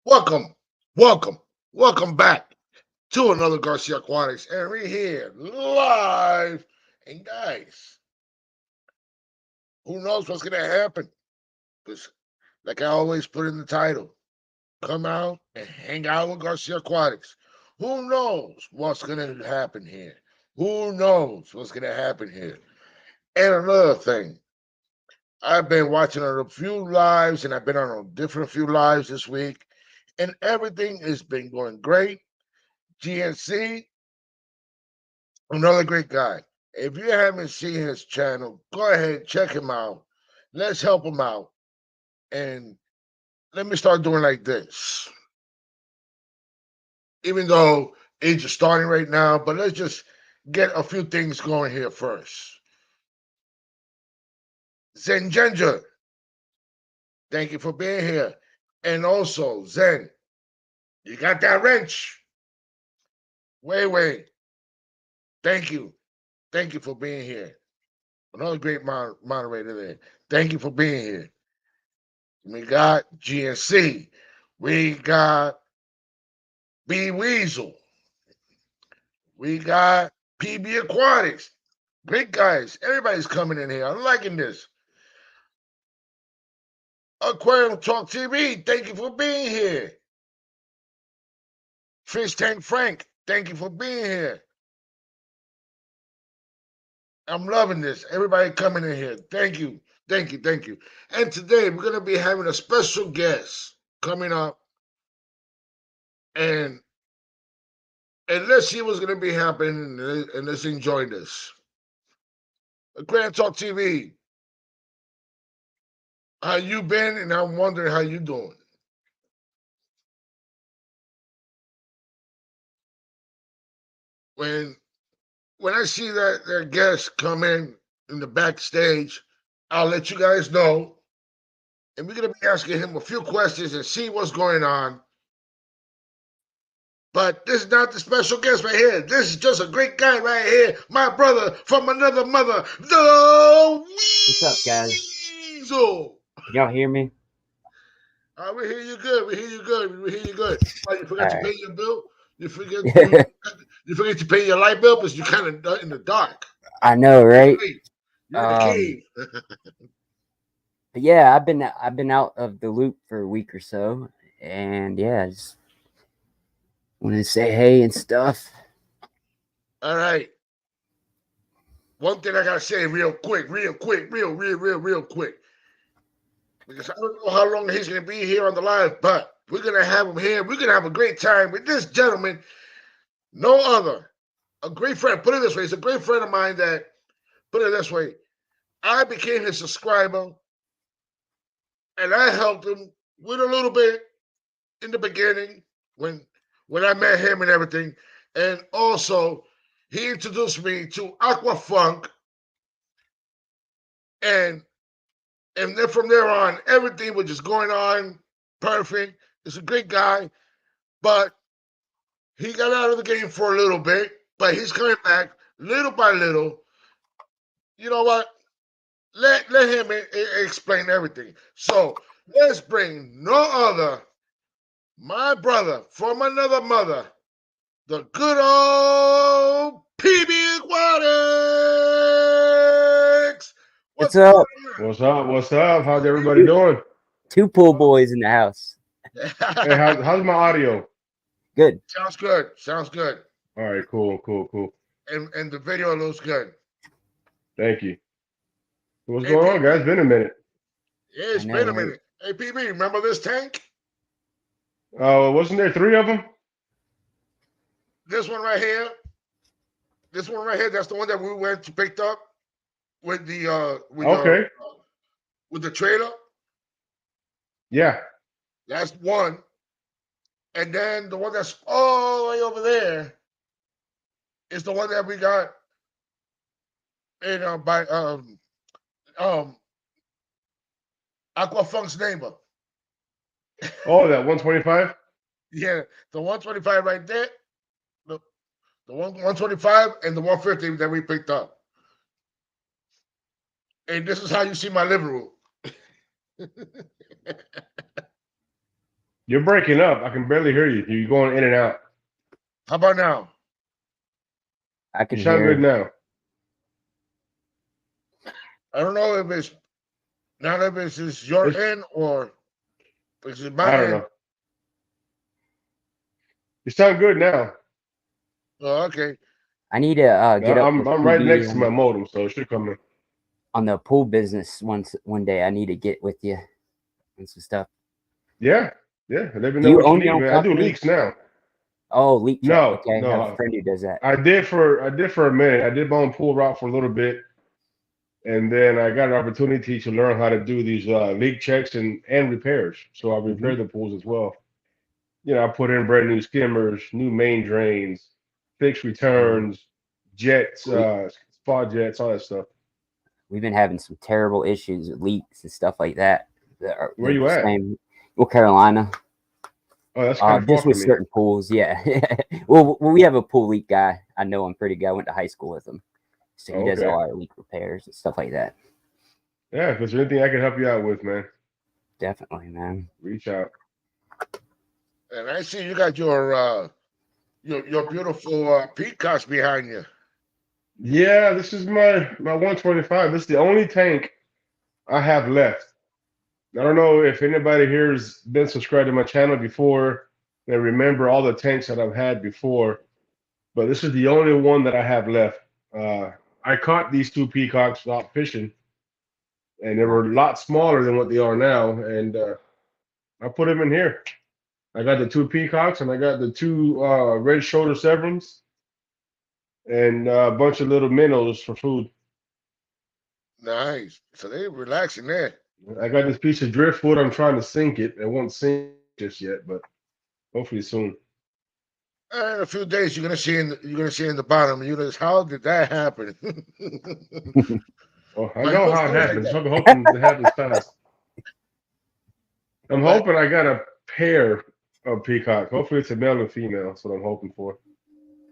Welcome, welcome back to another Garcia Aquatics. And we're here live. And guys, who knows what's going to happen? Because, like I always put in the title, come out and hang out with Garcia Aquatics. Who knows what's going to happen here? Who knows what's going to happen here? And another thing, I've been watching a few lives and I've been on a different few lives this week, and everything has been going great. GNC, another great guy. If you haven't seen his channel, go ahead, check him out. Let's help him out. And let me start doing like this. Even though it's just starting right now, but let's just get a few things going here first. Zen Ginger, thank you for being here. And also, Zen, you got that wrench. Wait. Thank you. Thank you for being here. Another great moderator there. Thank you for being here. We got GNC. We got B Weasel. We got PB Aquatics. Great guys. Everybody's coming in here. I'm liking this. Aquarium Talk TV. Thank you for being here. Fish Tank Frank. Thank you for being here. I'm loving this. Everybody coming in here. Thank you. Thank you. And today we're going to be having a special guest coming up. And let's see what's going to be happening, and let's enjoy this. Aquarium Talk TV. How you been? And I'm wondering how you doing. When I see that guest come in the backstage, I'll let you guys know. And we're gonna be asking him a few questions and see what's going on. But this is not the special guest right here. This is just a great guy right here. My brother from another mother, the What's up, guys? Weasel. Y'all hear me? We hear you good. We hear you good. Why, you forgot to All pay your bill? You forget right. you forget to pay your light bill because you're kind of in the dark. I know, right? You're in the cave. But yeah, I've been out of the loop for a week or so, and yeah, just wanted to say hey and stuff. All right. One thing I gotta say real quick, real quick. Because I don't know how long he's gonna be here on the live, but we're gonna have him here. We're gonna have a great time with this gentleman, no other. A great friend. Put it this way, he's a great friend of mine that, put it this way, I became his subscriber and I helped him with a little bit in the beginning when I met him and everything. And also he introduced me to Aqua Funk, and then from there on, everything was just going on perfect. He's a great guy, but he got out of the game for a little bit, but he's coming back little by little. You know what? Let him explain everything. So let's bring no other, my brother from another mother, the good old PB Aquatics. What's What's up? What's up? How's everybody doing? Two pool boys in the house. Hey, going how's my audio? Good. Sounds good. Sounds good. All right, cool. And the video looks good. Thank you. What's Hey, going on, guys? PB. Been a minute. Yeah, I it's know, been a right? minute. Hey, PB, remember this tank? Wasn't there three of them? This one right here. This one right here. That's the one that we went to picked up with the Okay. with the trailer. Yeah. That's one. And then the one that's all the way over there is the one that we got in by um Aquafunk's neighbor. Oh, that 125. Yeah, the 125 right there, the, the 125 and the 150 that we picked up. And this is how you see my living room. You're breaking up. I can barely hear you. You're going in and out. How about now? I You can sound good hear. now. I don't know if it's not if it's just your It's end or if it's my I don't end. know. You sound good now. Oh, okay. I need to get up with I'm right PB next to my modem, so it should come in. on the pool business one day. I need to get with you and some stuff. Yeah, yeah. Let me Do know you what you own your need, own man. I do company? leaks now. Oh, leak check. No, Okay, I have a no. friend who does that. I did for a minute. I did my own pool route for a little bit, and then I got an opportunity to learn how to do these leak checks and repairs. So I Hmm. repaired the pools as well. I put in brand new skimmers, new main drains, fixed returns, jets, We spa jets, all that stuff. we've been having some terrible issues with leaks and stuff like that. Where They're you the at? same. Well, Carolina. Oh, that's kind of far Just with from me. certain pools, yeah. Well, we have a pool leak guy. I know him pretty good. I went to high school with him, so he Oh, does okay. all our leak repairs and stuff like that. Yeah, if there's anything I can help you out with, man, Definitely, man. reach out. And I see you got your beautiful peacocks behind you. Yeah, this is my 125. This is the only tank I have left. I don't know if anybody here has been subscribed to my channel before. They remember all the tanks that I've had before, but this is the only one that I have left. Uh, I caught these two peacocks out fishing, and they Nice. were a lot smaller than what they are now, and I put them in here. I got the two peacocks, and I got the two red shoulder severins, and a bunch of little minnows for food. Nice. So they relaxing there. I got this piece of driftwood. I'm trying to sink it. It won't sink just yet, but hopefully soon. In a few days, you're gonna see in the bottom. You know, how did that happen? Oh, I But know it was how it always like happens. that. I'm hoping it happens fast. I'm But hoping I got a pair of peacock. Hopefully it's a male and female. That's what I'm hoping for.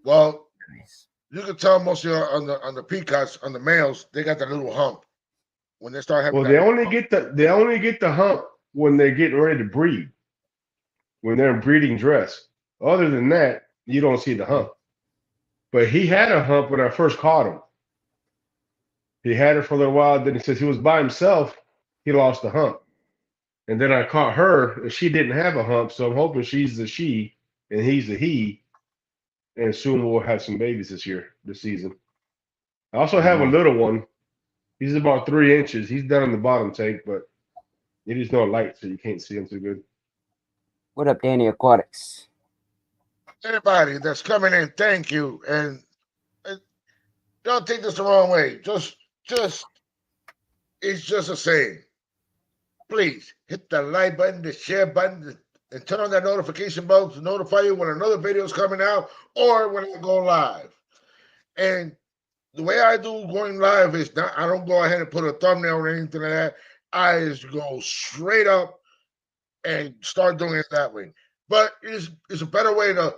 well, Nice. you can tell most of your on the peacocks on the males, they got that little hump when they start having Well, that little hump. they only get the hump when they're getting ready to breed, when they're in breeding dress. Other than that, you don't see the hump. But he had a hump when I first caught him. He had it for a little while. Then since he was by himself, he lost the hump. And then I caught her, and she didn't have a hump. So I'm hoping she's the she and he's the he. And soon we'll have some babies this season. I also Very have a nice. little one. He's about 3 inches. He's down in the bottom tank, but it is no light, so you can't see him too good. What up, Danny Aquatics? Anybody that's coming in, thank you. And don't take this the wrong way. Just it's just a saying. Please hit the like button, the share button, and turn on that notification bell to notify you when another video is coming out or when I go live. And the way I do going live is not I don't go ahead and put a thumbnail or anything like that. I just go straight up and start doing it that way. But it's a better way to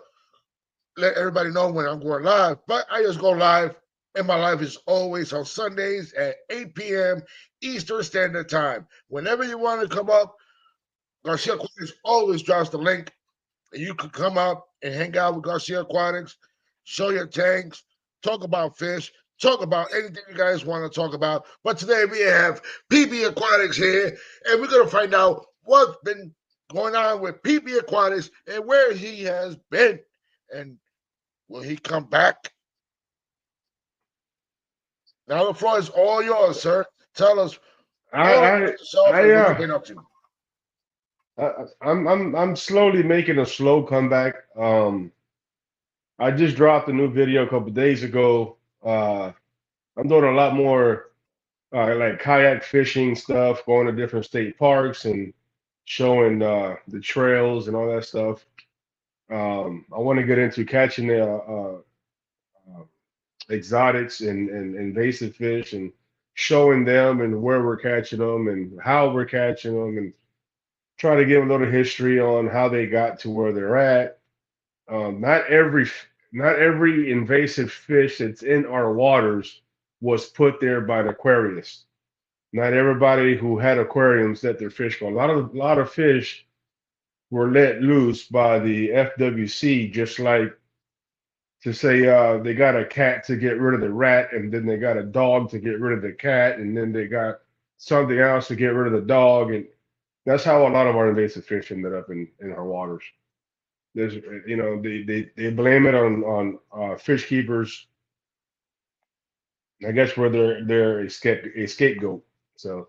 let everybody know when I'm going live. But I just go live, and my live is always on Sundays at 8 p.m. Eastern Standard Time. Whenever you want to come up, Garcia Aquatics always drops the link, and you can come up and hang out with Garcia Aquatics, show your tanks, talk about fish, talk about anything you guys want to talk about. But today we have PB Aquatics here, and we're gonna find out what's been going on with PB Aquatics and where he has been, and will he come back? Now the floor is all yours, sir. Tell us all I about yourself I and what you've been up to. I'm slowly making a slow comeback. I just dropped a new video a couple days ago. I'm doing a lot more like kayak fishing stuff, going to different state parks and showing the trails and all that stuff. I want to get into catching the exotics and invasive fish and showing them and where we're catching them and how we're catching them and try to give a little history on how they got to where they're at. Not every invasive fish that's in our waters was put there by an aquarist. Not everybody who had aquariums let their fish go. A lot of fish were let loose by the FWC, just like to say they got a cat to get rid of the rat, and then they got a dog to get rid of the cat, and then they got something else to get rid of the dog, and that's how a lot of our invasive fish ended up in our waters. There's, they blame it on fish keepers. I guess where they're a scapegoat. So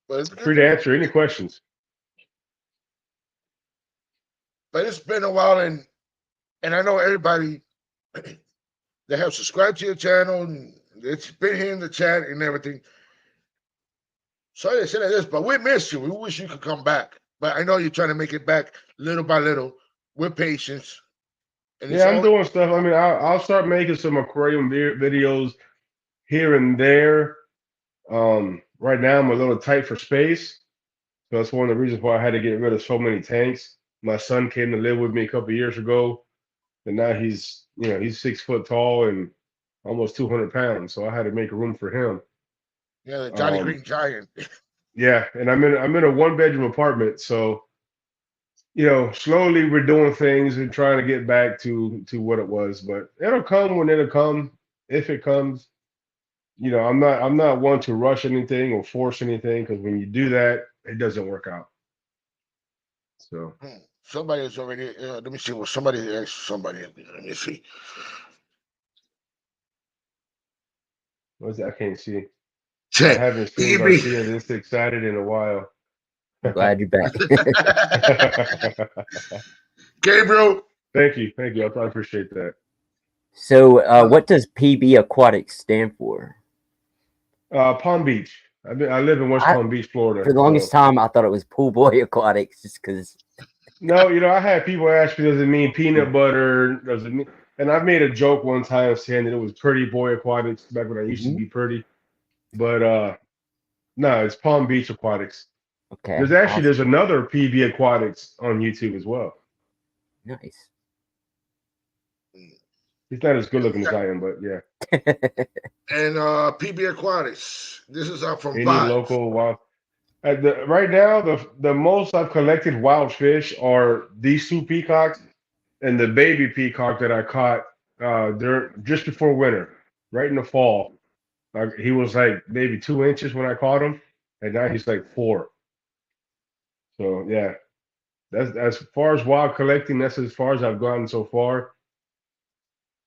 But free to answer any questions. but it's been a while, and I know everybody that have subscribed to your channel, and it's been here in the chat and everything. Sorry to say this, but we miss you. We wish you could come back. But I know you're trying to make it back little by little with patience. And Yeah, I'm doing stuff. I mean, I'll start making some aquarium videos here and there. Right now I'm a little tight for space, so that's one of the reasons why I had to get rid of so many tanks. My son came to live with me a couple of years ago, and now he's 6 foot tall and almost 200 pounds, so I had to make room for him. Yeah, the Jolly Green Giant. Yeah, and I'm in a 1 bedroom apartment, so slowly we're doing things and trying to get back to what it was, but it'll come when it'll come, if it comes. I'm not one to rush anything or force anything, because when you do that, it doesn't work out. So Somebody is already. Let me see what somebody asked somebody. Let me see. what's that? I can't see. Check. I haven't seen Garcia this excited in a while. I'm glad you're back. Gabriel. Thank you. I appreciate that. So, what does PB Aquatics stand for? Palm Beach. I live in West Palm Beach, Florida. For the longest time, I thought it was Pool Boy Aquatics, just because. No, I had people ask me, does it mean peanut butter? Does it mean? And I made a joke one time saying that it was Pretty Boy Aquatics back when I used to be pretty. But no, it's Palm Beach Aquatics. Okay. There's another PB Aquatics on YouTube as well. Nice. He's not as good looking as I am, but yeah. And PB Aquatics. This is from Any Vibes. local wild. Right now, the most I've collected wild fish are these two peacocks and the baby peacock that I caught just before winter, right in the fall. He was like maybe 2 inches when I caught him, and now he's like 4. So yeah, that's as far as wild collecting. That's as far as I've gotten so far.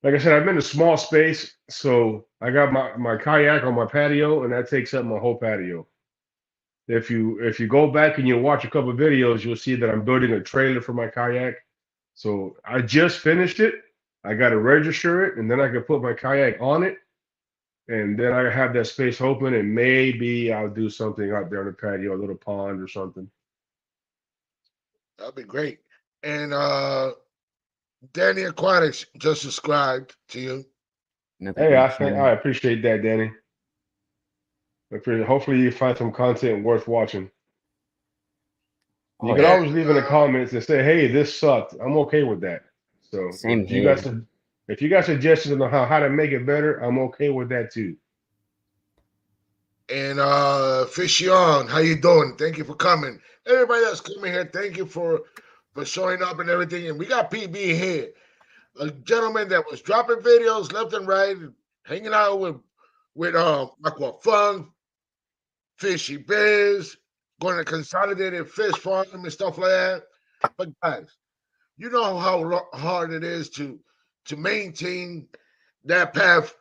Like I said, I'm in a small space, so I got my kayak on my patio, and that takes up my whole patio. If you go back and you watch a couple of videos, you'll see that I'm building a trailer for my kayak. So I just finished it. I got to register it, and then I can put my kayak on it, and then I have that space open, and maybe I'll do something out there on the patio, a little pond or something. That'd be great. And Danny Aquatics just subscribed to you. Hey, I appreciate that, Danny. Hopefully you find some content worth watching. You can always leave in the comments and say, "Hey, this sucked." I'm okay with that. So if you got suggestions on how to make it better, I'm okay with that too. And Fishy on, how you doing? Thank you for coming. Everybody that's coming here, thank you for showing up and everything. And we got PB here, a gentleman that was dropping videos left and right, hanging out with Aqua Fun, Fishy Biz, going to Consolidated Fish Farm and stuff like that. But guys, you know how hard it is to maintain that path.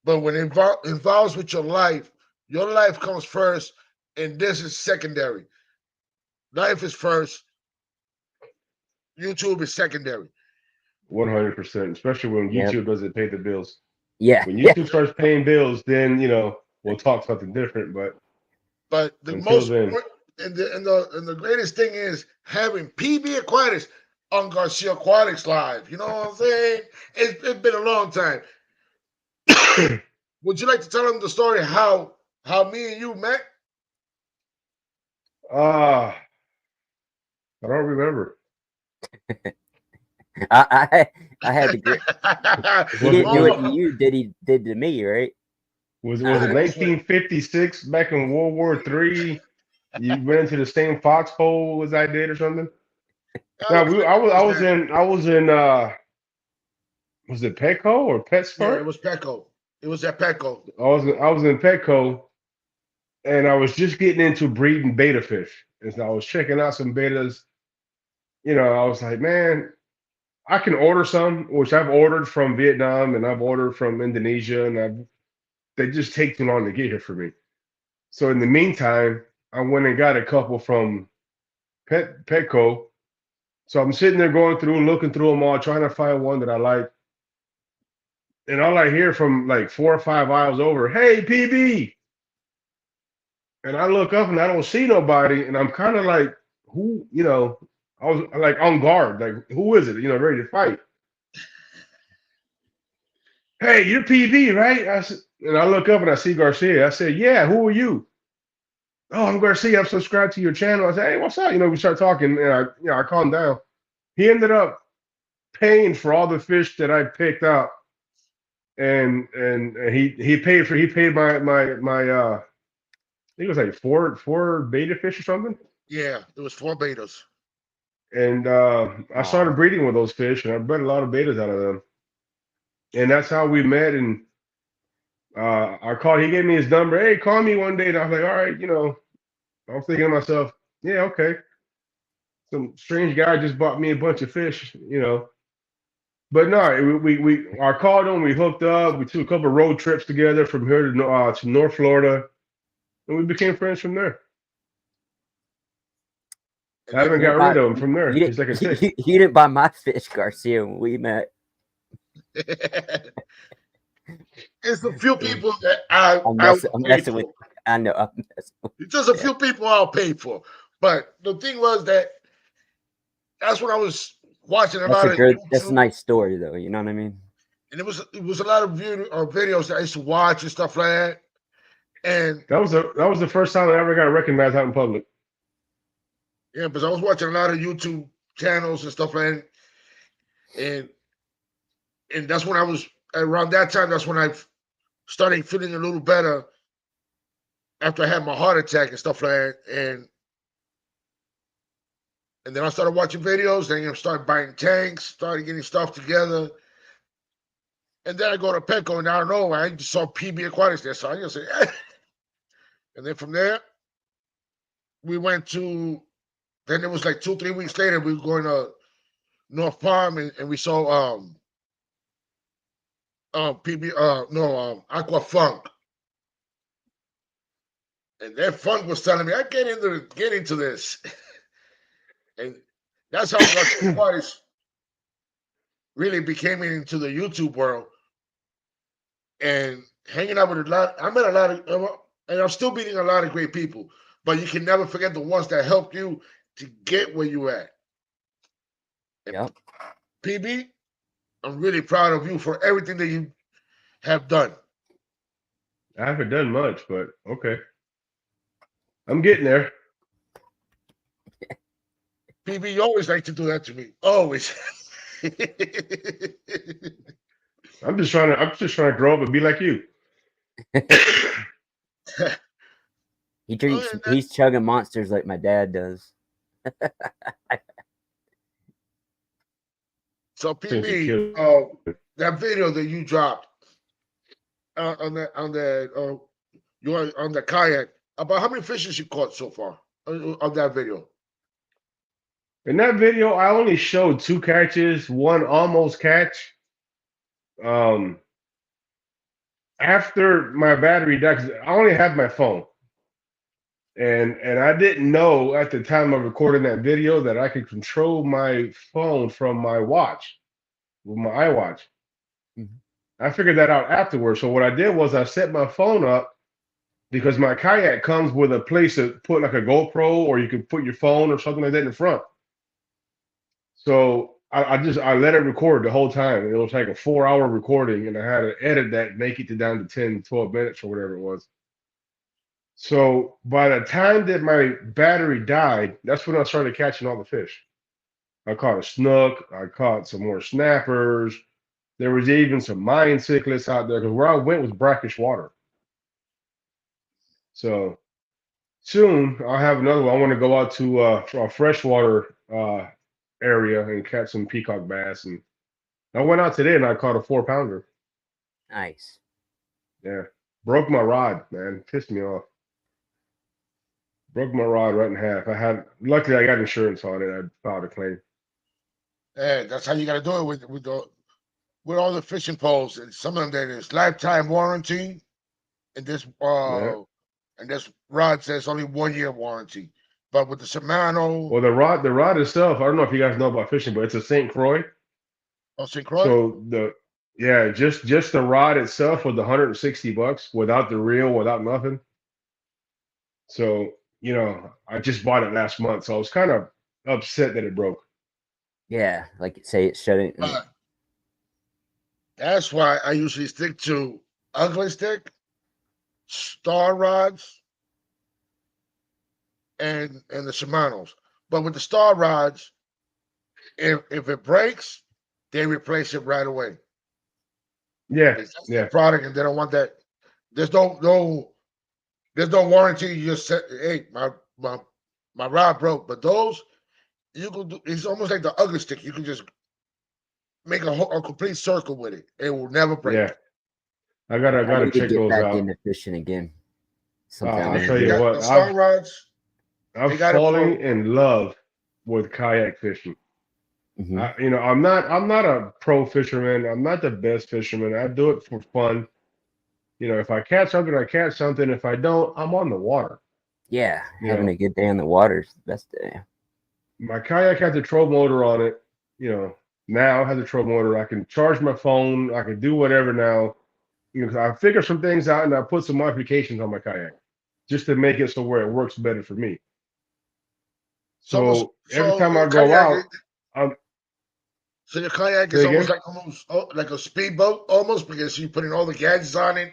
But when it involves with your life comes first, and this is secondary. Life is first. YouTube is secondary. 100%, especially when YouTube doesn't pay the bills. Yeah. When YouTube starts paying bills, then we'll talk something different. But the most and the greatest thing is having PB Aquatics on Garcia Aquatics Live. You know what I'm saying? It's been a long time. Would you like to tell them the story how me and you met? I don't remember. I had the great. He didn't do it to you. He did to me, right? Was it 1956 back in World War III? You went into the same foxhole as I did or something? I No, don't think I it was that. in was it Petco or Yeah, it PetSmart? was Petco. It was at Petco. I was in Petco, and I was just getting into breeding beta fish. And so I was checking out some betas. I was like, man, I can order some, which I've ordered from Vietnam and I've ordered from Indonesia, and they just take too long to get here for me. So in the meantime, I went and got a couple from Petco. So I'm sitting there going through, looking through them all, trying to find one that I like. And all I hear from like 4 or 5 aisles over, "Hey, PB!" And I look up and I don't see nobody, and I'm kind of like, who? I was like on guard, like, who is it? Ready to fight. "Hey, you're PB, right?" And I look up and I see Garcia. I said, "Yeah, who are you?" "Oh, I'm Garcia. I'm subscribed to your channel." I said, "Hey, what's up?" We start talking, and I calmed down. He ended up paying for all the fish that I picked out, and he paid my I think it was like four beta fish or something. Yeah, it was 4 betas. And I started breeding with those fish, and I bred a lot of betas out of them. And that's how we met. And I called. He gave me his number. "Hey, call me one day." And I was like, "All right." I was thinking to myself, "Yeah, okay." Some strange guy just bought me a bunch of fish. But no, I called him. We hooked up. We took a couple of road trips together from here to North Florida, and we became friends from there. And I then haven't got rid of him from there. You He's like a tick. didn't, you didn't buy my fish, Garcia, when we met. it's a few people that I I'm will pay messing with. for. I know. I'm messing with. It's just a Yeah. few people I'll pay for. But the thing was that that's when I was watching a That's lot a of good. That's a YouTube, nice story, though. You know what I mean? and it was a lot of videos that I used to watch and stuff like that. And That was the first time I ever got recognized out in public. yeah, because I was watching a lot of YouTube channels and stuff like that. And that's when I was around that time. That's when I started feeling a little better after I had my heart attack and stuff like that. And then I started watching videos. Then I started buying tanks, started getting stuff together. And then I go to Petco, and I don't know, I just saw PB Aquatics there, so I just said, eh. And then from there, we went to. Then it was like 2 3 weeks later, we were going to North Palm, and we saw PB no Aqua Funk. And that Funk was telling me, I get into this. And that's how Garcia Aquatics really became into the YouTube world. And hanging out with a lot, I met a lot of, and I'm still meeting a lot of great people. But you can never forget the ones that helped you to get where you at. And Yep. PB, I'm really proud of you for everything that you have done. I haven't done much, but okay. I'm getting there. PB, you always like to do that to me. Always. I'm just trying to grow up and be like you. He drinks. He's chugging monsters like my dad does. So Things that kill. PB, that video that you dropped on the kayak, about how many fishes you caught so far on that video? In that video, I only showed 2 catches, one almost catch. After my battery died, 'cause I only have my phone, and I didn't know at the time of recording that video that I could control my phone from my watch with my iWatch. Mhm. I figured that out afterwards. So what I did was I set my phone up because my kayak comes with a place to put like a GoPro, or you can put your phone or something like that in front. So I let it record the whole time. It was like a 4 hour recording, and I had to edit that, make it down to 10, 12 minutes or whatever it was. So by the time that my battery died, that's when I started catching all the fish. I caught a snook. I caught some more snappers. There was even some mine cichlids out there because where I went was brackish water. So soon I'll have another one. I want to go out to a freshwater area and catch some peacock bass. And I went out today and I caught a 4 pounder. Nice. Yeah, broke my rod, man. Pissed me off. Broke my rod right in half. Luckily I got insurance on it. I filed a claim. Yeah, that's how you got to do it with all the fishing poles. And some of them there's lifetime warranty, and Yeah. this rod says only 1 year warranty. But with the Shimano, Well, the rod itself, I don't know if you guys know about fishing, but it's a St. Croix. St. Croix, So just the rod itself was $160 without the reel, without nothing. So, I just bought it last month, so I was kind of upset that it broke. Yeah, like say it shouldn't. that's why I usually stick to ugly stick, star rods, and the Shimanos. But with the star rods, if it breaks, they replace it right away. Yeah, It's just yeah, the product, and they don't want that. There's no warranty. You just said, hey, my rod broke. But those you can do. It's almost like the ugly stick. You can just make a complete circle with it. It will never break. yeah. I gotta need to check get those back out. into fishing again. Sometime. I'll tell you got what, the star rods. They I'm got it falling for. in love with kayak fishing. Mhm. I'm not a pro fisherman. I'm not the best fisherman. I do it for fun. If I catch something, I catch something. If I don't, I'm on the water. Yeah, You having know, a good day on the water is the best day. my kayak has a troll motor on it. Now it has a troll motor. I can charge my phone. I can do whatever now. I figure some things out and I put some modifications on my kayak just to make it so where it works better for me. So almost. So every So time I your go kayak. out, I'm So your kayak say is almost again. like a speedboat, almost because you putting all the gadgets on it.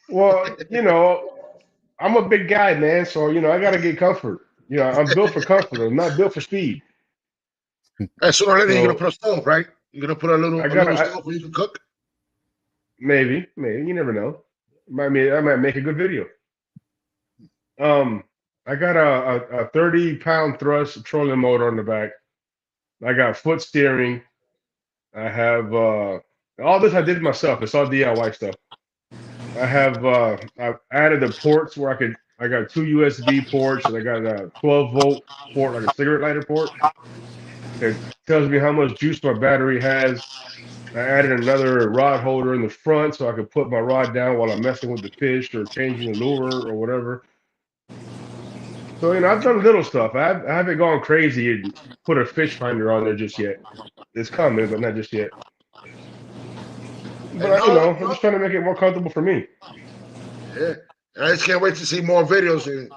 Well, I'm a big guy, man. So I got to get comfort. I'm built for comfort. I'm not built for speed. And sooner or later, you're gonna So put a stove, right? You're gonna put a I little gotta stove where you can cook. maybe you never know. I might make a good video. Um, I got a 30-pound thrust trolling motor on the back. I got foot steering. I have all this I did myself. It's all DIY stuff. I've added the ports where I got 2 USB ports and I got a 12-volt port, like a cigarette lighter port. It tells me how much juice my battery has. I added another rod holder in the front so I could put my rod down while I'm messing with the fish or changing the lure or whatever. So, I've done little stuff. I haven't gone crazy and put a fish finder on there just yet. It's coming, but not just yet. And But I'm just trying to make it more comfortable for me. yeah. And I just can't wait to see more videos, and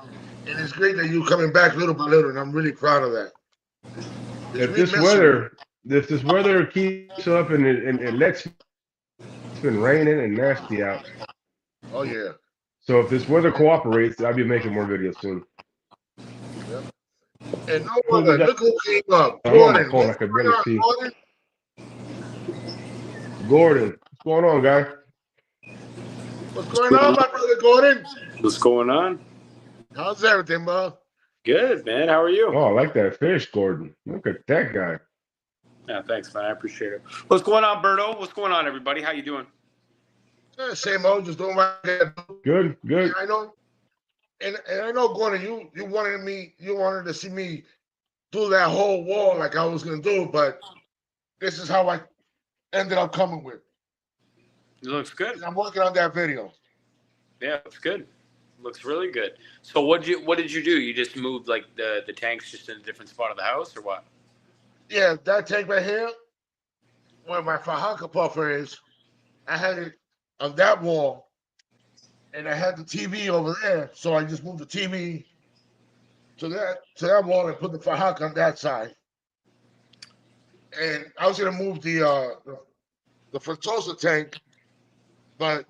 it's great that you coming back little by little, and I'm really proud of that. If We this miss you. weather, if this weather keeps up and it lets, it's been raining and nasty out. Oh yeah. So if this weather cooperates, I'll be making more videos soon. Yep. And no Who we other. got? Look who came up. I'm on my Gordon. phone. What's I could going barely on, see. Gordon? Gordon, what's going on, guy? What's going on, my brother Gordon? What's going on? How's everything, bro? Good, man. How are you? Oh, I like that fish, Gordon. Look at that guy. Yeah, thanks, man. I appreciate it. What's going on, Berto? What's going on, everybody? How you doing? Same old, just doing what I gotta do. Good, good. I know. And I know, Gordon, you wanted to see me do that whole wall like I was gonna do, but this is how I ended up coming with. It looks good. I'm working on that video. Yeah, it looks good. Looks really good. So what did you do? You just moved like the tanks just in a different spot of the house, or what? Yeah, that tank right here, where my Fahaka puffer is, I had it on that wall, and I had the TV over there, so I just moved the TV to that wall and put the Fahaka on that side. And I was gonna move the Fructosa tank, but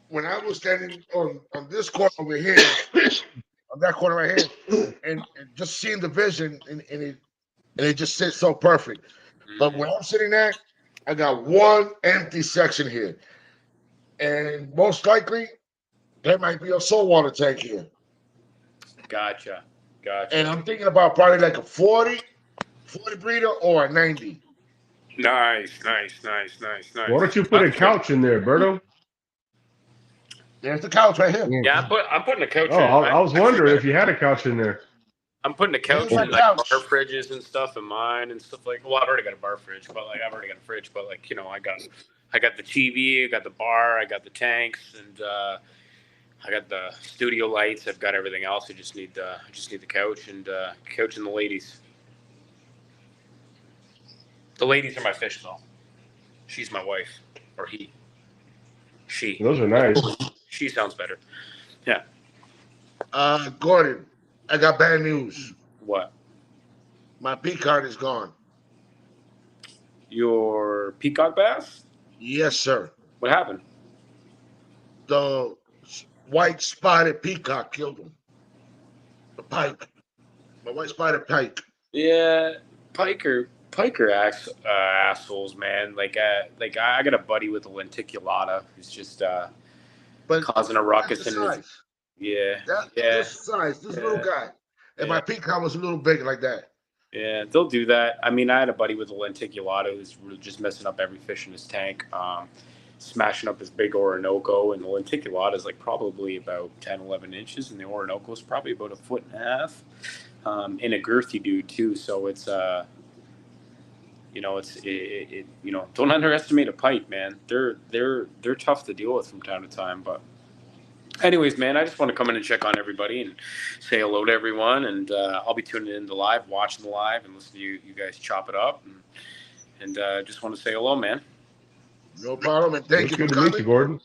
when I was standing on this corner over here, on that corner right here, and just seeing the vision, and it just sits so perfect. But where I'm sitting at, I got one empty section here, and most likely there might be a saltwater tank here. Gotcha. And I'm thinking about probably like a 40 breeder or a 90. Nice. Why don't you put a couch in there, Berto? There's the couch right here. Yeah. Yeah, I'm putting a couch Oh, in. I was wondering if you had a couch in there. I'm putting a couch Here's my in, like couch. bar fridges and stuff in mine and stuff like. Well, I've already got a bar fridge, but like I've already got a fridge, but like I got the TV, I got the bar, I got the tanks, and I got the studio lights. I've got everything else. I just need the couch and the ladies. The ladies are my fish though. She's my wife, or he. She. Those are nice. She sounds better. Yeah. Gordon, I got bad news. What? My P card is gone. Your peacock bass? Yes, sir. What happened? The white spotted peacock killed him. The pike. My white spotted pike. Yeah, Piker assholes, man. Like I got a buddy with a lenticulata who's just But causing a ruckus that's in the his. size. Yeah, That's yeah, the size. This little guy. And Yeah. my peacock was a little big like that. yeah. They'll do that. I mean, I had a buddy with a lenticulata who's really just messing up every fish in his tank, smashing up his big Orinoco, and the lenticulata is like probably about 10, 11 inches, and the Orinoco is probably about 1.5 feet. And a girthy dude too, so it's don't underestimate a pike, man. They're tough to deal with from time to time. But anyways, man, I just want to come in and check on everybody and say hello to everyone. And I'll be tuning in to live, watching the live, and listen to you guys chop it up. And just want to say hello, man. No problem. And thank you Good for to meet coming. you, Gordon.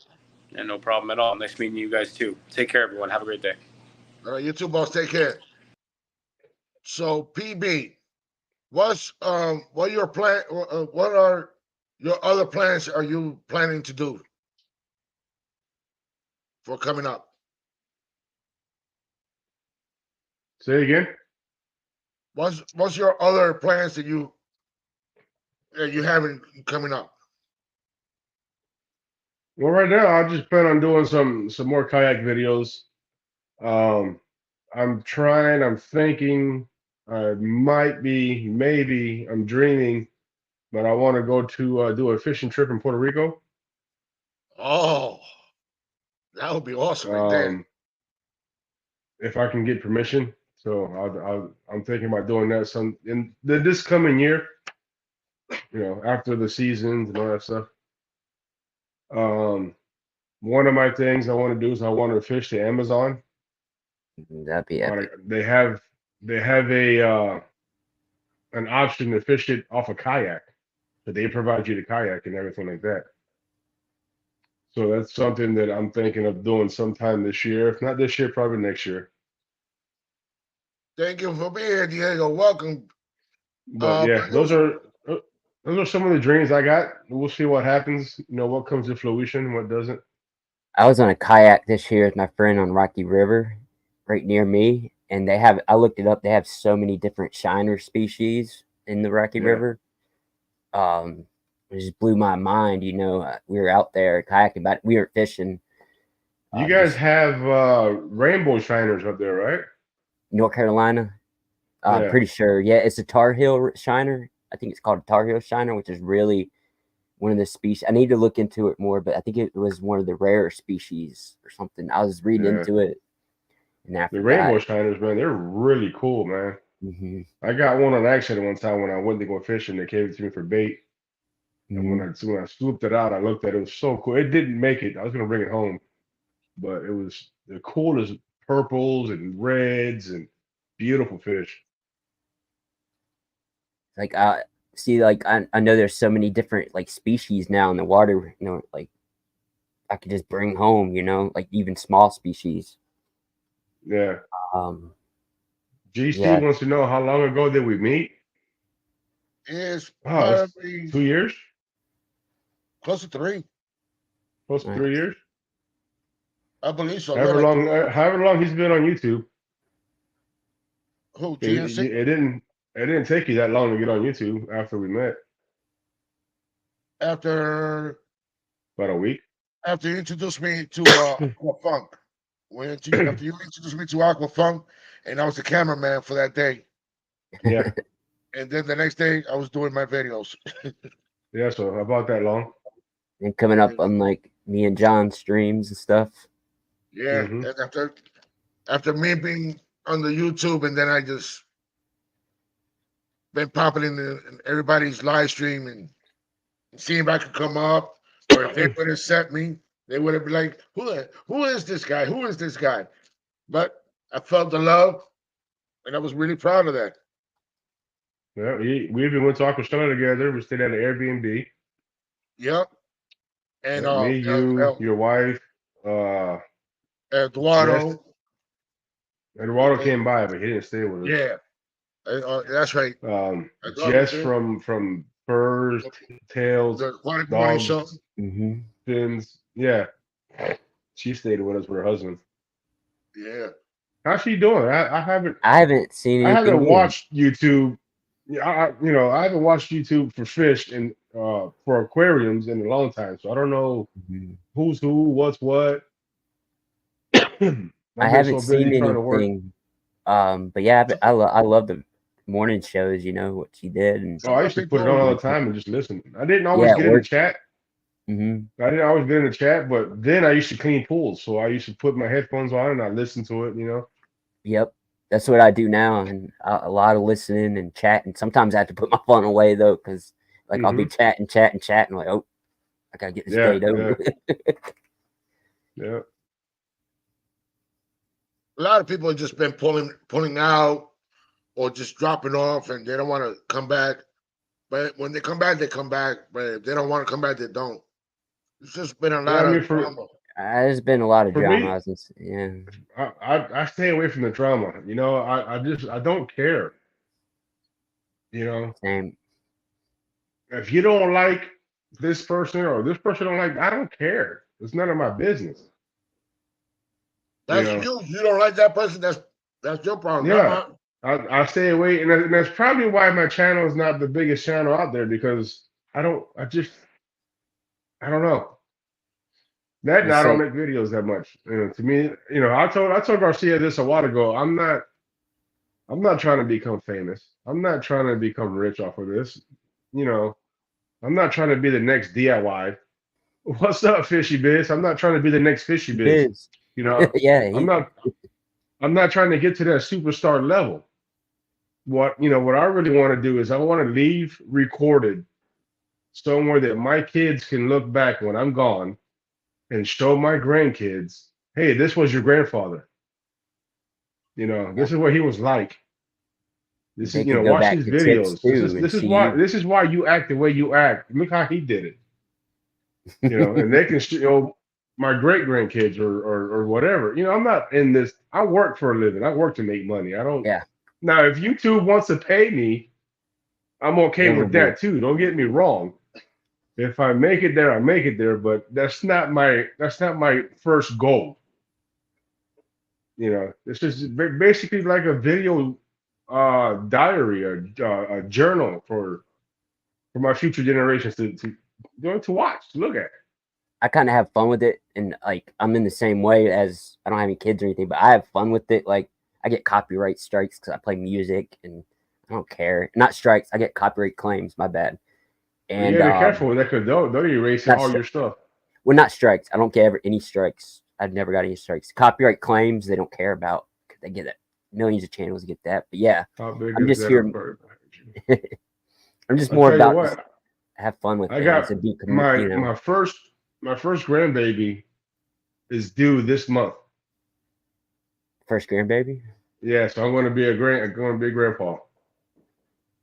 And no problem at all. Nice meeting you guys too. Take care, everyone. Have a great day. All right, you too, boss. Take care. So, PB, what are your plan? What are your other plans? Are you planning to do for coming up? Say it again. What's your other plans that you having coming up? Well, right now I just plan on doing some more kayak videos. I'm thinking, maybe, I'm dreaming, but I want to go to do a fishing trip in Puerto Rico. Oh, that would be awesome right there. If I can get permission. So I'm thinking about doing that in this coming year, after the seasons and all that stuff. One of my things I want to do is I want to fish the Amazon. That'd be epic. They have an option to fish it off a kayak, but they provide you the kayak and everything like that. So that's something that I'm thinking of doing sometime this year. If not this year, probably next year. Thank you for being here, Diego. Welcome. But yeah, those are some of the dreams I got. We'll see what happens. What comes to fruition, what doesn't. I was on a kayak this year with my friend on Rocky River, right near me, and I looked it up. They have so many different shiner species in the Rocky River. It just blew my mind. We were out there kayaking, but we weren't fishing. You guys have rainbow shiners up there, right? North Carolina. I'm pretty sure. Yeah, it's a Tar Heel shiner. I think it's called a Tar Heel shiner, which is really one of the species. I need to look into it more, but I think it was one of the rare species or something. I was reading into it. And after the rainbow shiners, man, they're really cool, man. Mm-hmm. I got one on accident one time when I went to go fishing. They gave it to me for bait. And when I swooped it out, I looked at it. It was so cool. It didn't make it. I was going to bring it home. But it was the coolest purples and reds and beautiful fish. Like, I know there's so many different like species now in the water, like I could just bring home, like even small species. Yeah. GC wants to know, how long ago did we meet? It's probably 2 years? Close to 3. Close to 3 years? I believe so. However long he's been on YouTube. Who, GNC? It didn't take you that long to get on YouTube after we met. After about a week. After you introduced me to Funk. after you introduced me to Aquafunk, and I was the cameraman for that day. Yeah. And then the next day, I was doing my videos. Yeah. So about that long. And coming up on like me and John's streams and stuff. Yeah. Mm-hmm. And after me being on the YouTube, and then I just been popping in everybody's live stream and seeing if I could come up, or if they would have sent me, they would have been like, "Who is this guy? Who is this guy?" But I felt the love, and I was really proud of that. Yeah. We even went to Aquashala together. We stayed at an Airbnb. Yep. And Yeah, me, you, your wife, Jess. Eduardo, Eduardo came by, but he didn't stay with us. yeah, that's right. Eduardo Jess did. from Furs, Tails, The Aquatic Morning Dogs, Show. Mm-hmm. Fins. Yeah, she stayed with us with her husband. Yeah. How's she doing? I haven't seen I anything. haven't either. watched YouTube. Yeah, I haven't watched YouTube for fish and for aquariums in a long time, so I don't know Mhm. who's who, what's what. I've been haven't so busy seen trying to work. anything. But yeah, I love the morning shows. You know what she did, and Oh, I used to put it on all the time and just listen. I didn't always Yeah, it get in the worked. chat. Mm-hmm. I didn't always get in the chat, but then I used to clean pools, so I used to put my headphones on and I listen to it. Yep, that's what I do now, and a lot of listening and chatting. Sometimes I have to put my phone away though, because like I'll be chatting, like, oh, I gotta get this Yeah, date over. yeah. A lot of people have just been pulling out or just dropping off, and they don't want to come back. But when they come back, they come back. But if they don't want to come back, they don't. It's just been a Yeah, lot I mean, of drama. There's been a lot of for me, drama. Yeah, I stay away from the drama. I don't care. same. If you don't like this person or this person don't like, I don't care. It's none of my business. That's you. You don't like that person. That's your problem. Yeah. Not I stay away, and that's probably why my channel is not the biggest channel out there, because I don't know. That and I don't make videos that much. To me, I told Garcia this a while ago. I'm not trying to become famous. I'm not trying to become rich off of this. I'm not trying to be the next DIY. What's up, Fishy Biz? I'm not trying to be the next Fishy Biz. Yeah, I'm not trying to get to that superstar level. What I really want to do is I want to leave recorded somewhere that my kids can look back when I'm gone and show my grandkids, hey, this was your grandfather. This is what he was like. This is, They can go watch back these to tips videos. too This is why you act the way you act. Look how he did it. And they can my great grandkids or whatever. I'm not in this. I work for a living. I work to make money. I don't. Yeah. Now, if YouTube wants to pay me, I'm okay with that too. Don't get me wrong. If I make it there, I make it there. But that's not my first goal. It's just basically like a video diary or a journal for my future generations to watch, to look at. I kind of have fun with it, and like I'm in the same way. As I don't have any kids or anything, but I have fun with it. Like I get copyright strikes because I play music, and I don't care. Not strikes, I get copyright claims. My bad. And you gotta be careful with that, because they'll erase all your stuff. Well, not strikes. I don't get any strikes. I've never got any strikes. Copyright claims they don't care about. They get it. Millions of channels get that. But yeah, I'm just here. I'm just more about have fun with I things got and be my first grandbaby is due this month. First grandbaby? Yeah, so I'm going to be a grandpa.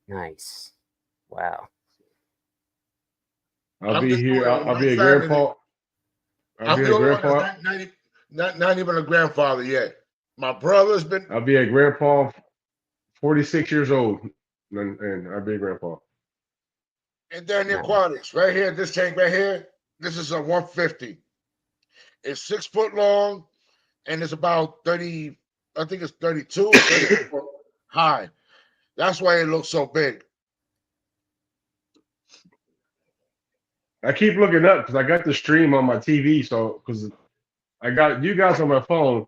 Nice. Wow. I'll be here. I'll be a grandpa. I'm the only one that's not even a grandfather yet. My brother's been. I'll be a grandpa, 46 years old, and I'll be a grandpa. And then the Aquatics, right here, this tank right here, this is a 150. It's 6 foot long, and it's about 30, I think it's 32 or 34 high. That's why it looks so big. I keep looking up because I got the stream on my TV, so because I got you guys on my phone,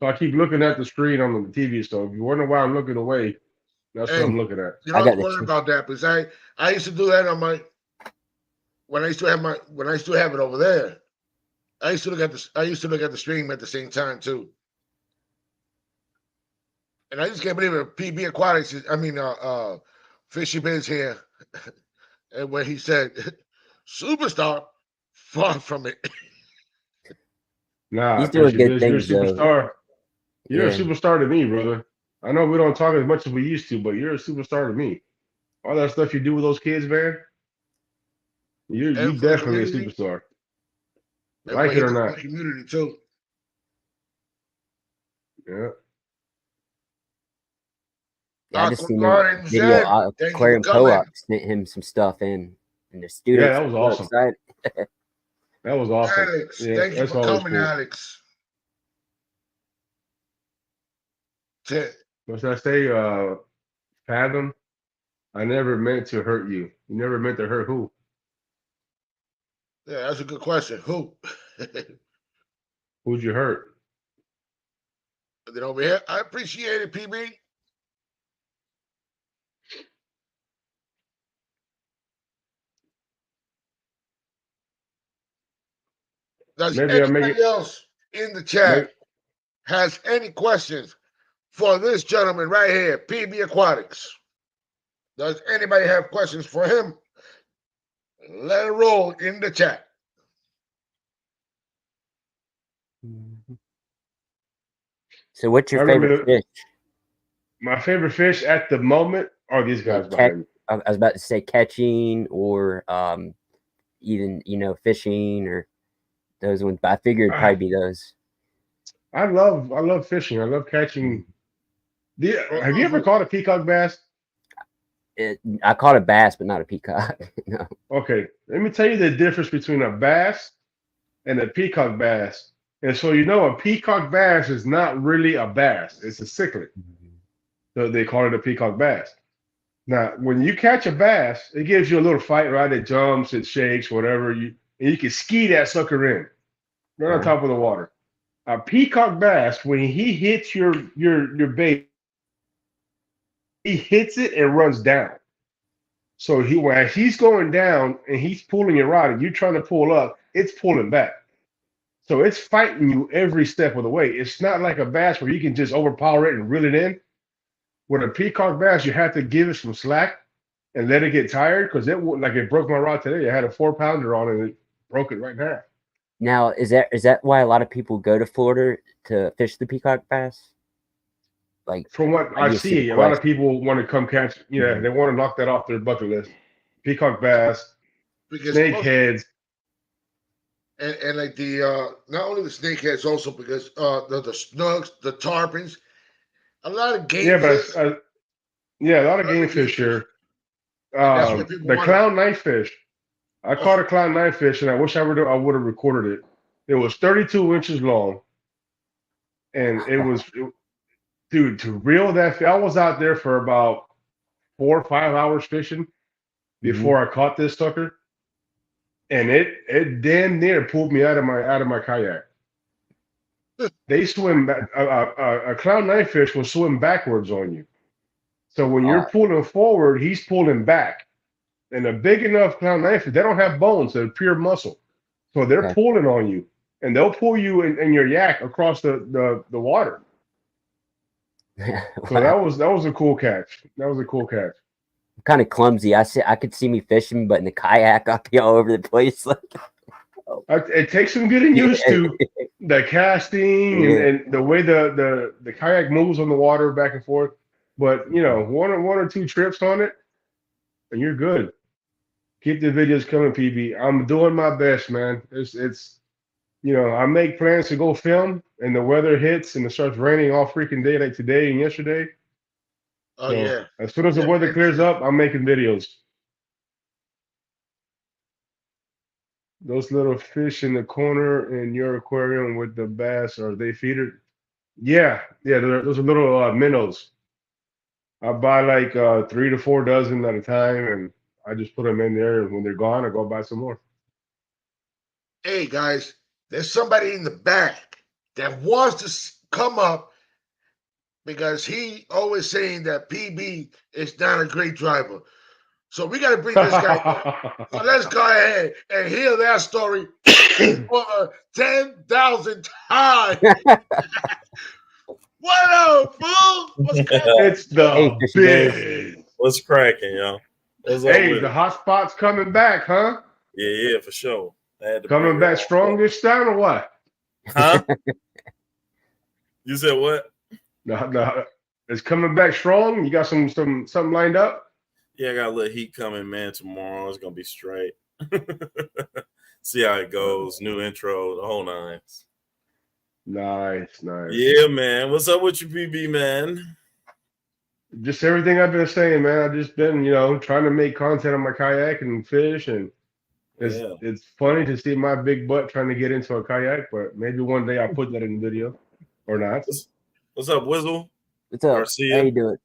So I keep looking at the screen on the TV. So if you wonder why I'm looking away, that's what I'm looking at. You I don't got have to the worry tr- about that because I used to do that on my when I used to have it over there. I used to look at the stream at the same time too. And I just can't believe it. PB Aquatics Fishy Biz here. And when he said superstar, far from it. Nah, He's doing Fishy good Biz, you're a things though. superstar. You're a Yeah. superstar to me, brother. I know we don't talk as much as we used to, but you're a superstar to me. All that stuff you do with those kids, man, you And for the definitely a community. superstar. And Like what he it or does for not. the community too. Yeah. Yeah, I just seen a Aquatic video. Zen, thank you for Aquarium coming. Co-op sent him some stuff in, and the Yeah, students that was were awesome. excited. That was awesome. Alex, Yeah, thank you that's for always coming, cool. Alex. What's that say? Fathom. I never meant to hurt you. You never meant to hurt who? Yeah, that's a good question. Who? Who'd you hurt? Then over here, I appreciate it, PB. Does Maybe I'll make anybody it. else in the Maybe, chat has any questions for this gentleman right here, PB Aquatics? Does anybody have questions for him? Let it roll in the chat. So, what's your I remember favorite fish? my favorite fish at the moment are these guys Like behind me. I was about to say catching or even fishing or those ones, but I figured it'd probably be those. I love fishing. I love catching. Have you ever caught a peacock bass? I caught a bass, but not a peacock. No. Okay, let me tell you the difference between a bass and a peacock bass. And so a peacock bass is not really a bass; it's a cichlid. So they call it a peacock bass. Now, when you catch a bass, it gives you a little fight, right? It jumps, it shakes, whatever. And you can ski that sucker in, right on top of the water. A peacock bass, when he hits your bait, he hits it and runs down. So when he's going down and he's pulling your rod and you're trying to pull up, it's pulling back. So it's fighting you every step of the way. It's not like a bass where you can just overpower it and reel it in. With a peacock bass, you have to give it some slack and let it get tired because it broke my rod today. I had a 4-pounder on it and it broke it right in half. Now, is that why a lot of people go to Florida to fish the peacock bass? Like, from what I see, a lot of people want to come catch. Yeah, they want to knock that off their bucket list. Peacock bass, snakeheads, and like the not only the snakeheads, also because the snugs, the tarpons, a lot of game fish. a lot of game fish here. That's what people The want. clown knifefish. I caught a clown knifefish, and I wish I would have recorded it. It was 32 inches long, and it was. Dude, to reel that, I was out there for about 4 or 5 hours fishing before I caught this sucker, and it damn near pulled me out of my kayak. They swim back. A clown knifefish will swim backwards on you. So when you're pulling forward, he's pulling back. And a big enough clown knifefish, they don't have bones; they're pure muscle. So they're pulling on you, and they'll pull you and your yak across the water. So that was a cool catch. That was a cool catch. I'm kind of clumsy. I could see me fishing, but in the kayak, I'll be all over the place. It takes some getting used to the casting and the way the kayak moves on the water back and forth. But one or two trips on it, and you're good. Keep the videos coming, PB. I'm doing my best, man. It's I make plans to go film, and the weather hits, and it starts raining all freaking day like today and yesterday. Oh, yeah. As soon as the weather clears up, I'm making videos. Those little fish in the corner in your aquarium with the bass, are they feedered? Yeah. Those are little minnows. I buy like 3 to 4 dozen at a time, and I just put them in there. And when they're gone, I go buy some more. Hey guys, there's somebody in the back that wants to come up because he always saying that PB is not a great driver. So we got to bring this guy up. So let's go ahead and hear that story over 10,000 times. What up, fool? What's going on? It's the Hey, Fishy Biz. biz. What's cracking, yo? What's up Hey, with the it? hot spot's coming back, huh? Yeah, for sure. I had to Coming bring it back on. strong this time or what? Huh? You said what? No. It's coming back strong. You got something lined up? Yeah, I got a little heat coming, man, tomorrow. It's gonna be straight. See how it goes. New intro, the whole nines. Nice. Yeah, man. What's up with you, PB, man? Just everything I've been saying, man. I've just been, trying to make content on my kayak and fish, and it's funny to see my big butt trying to get into a kayak, but maybe one day I'll put that in the video or not. What's up, Wizzle? What's up? Garcia? How you doing?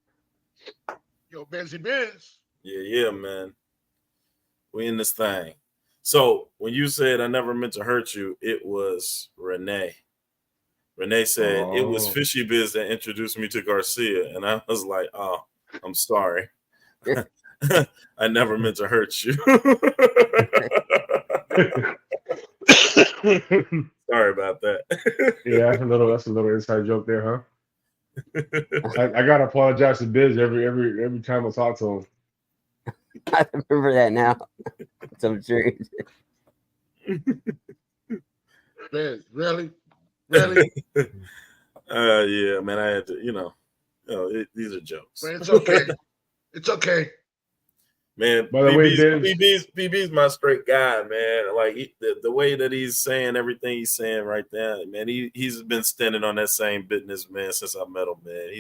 Yo, Busy Biz. Yeah, man. We in this thing. So when you said I never meant to hurt you, it was Renee. Renee said it was Fishy Biz that introduced me to Garcia, and I was like, "Oh, I'm sorry. I never meant to hurt you." Sorry about that. Yeah, that's a little inside joke there, huh? I gotta apologize to Biz every time I talk to him. I remember that now. So I'm serious. Biz, really? Yeah, man. I had to, these are jokes. Man, it's okay. It's okay. Man, By the way, PB's my straight guy, man. Like the way that he's saying everything he's saying right there, man. He's been standing on that same business, man, since I met him, man.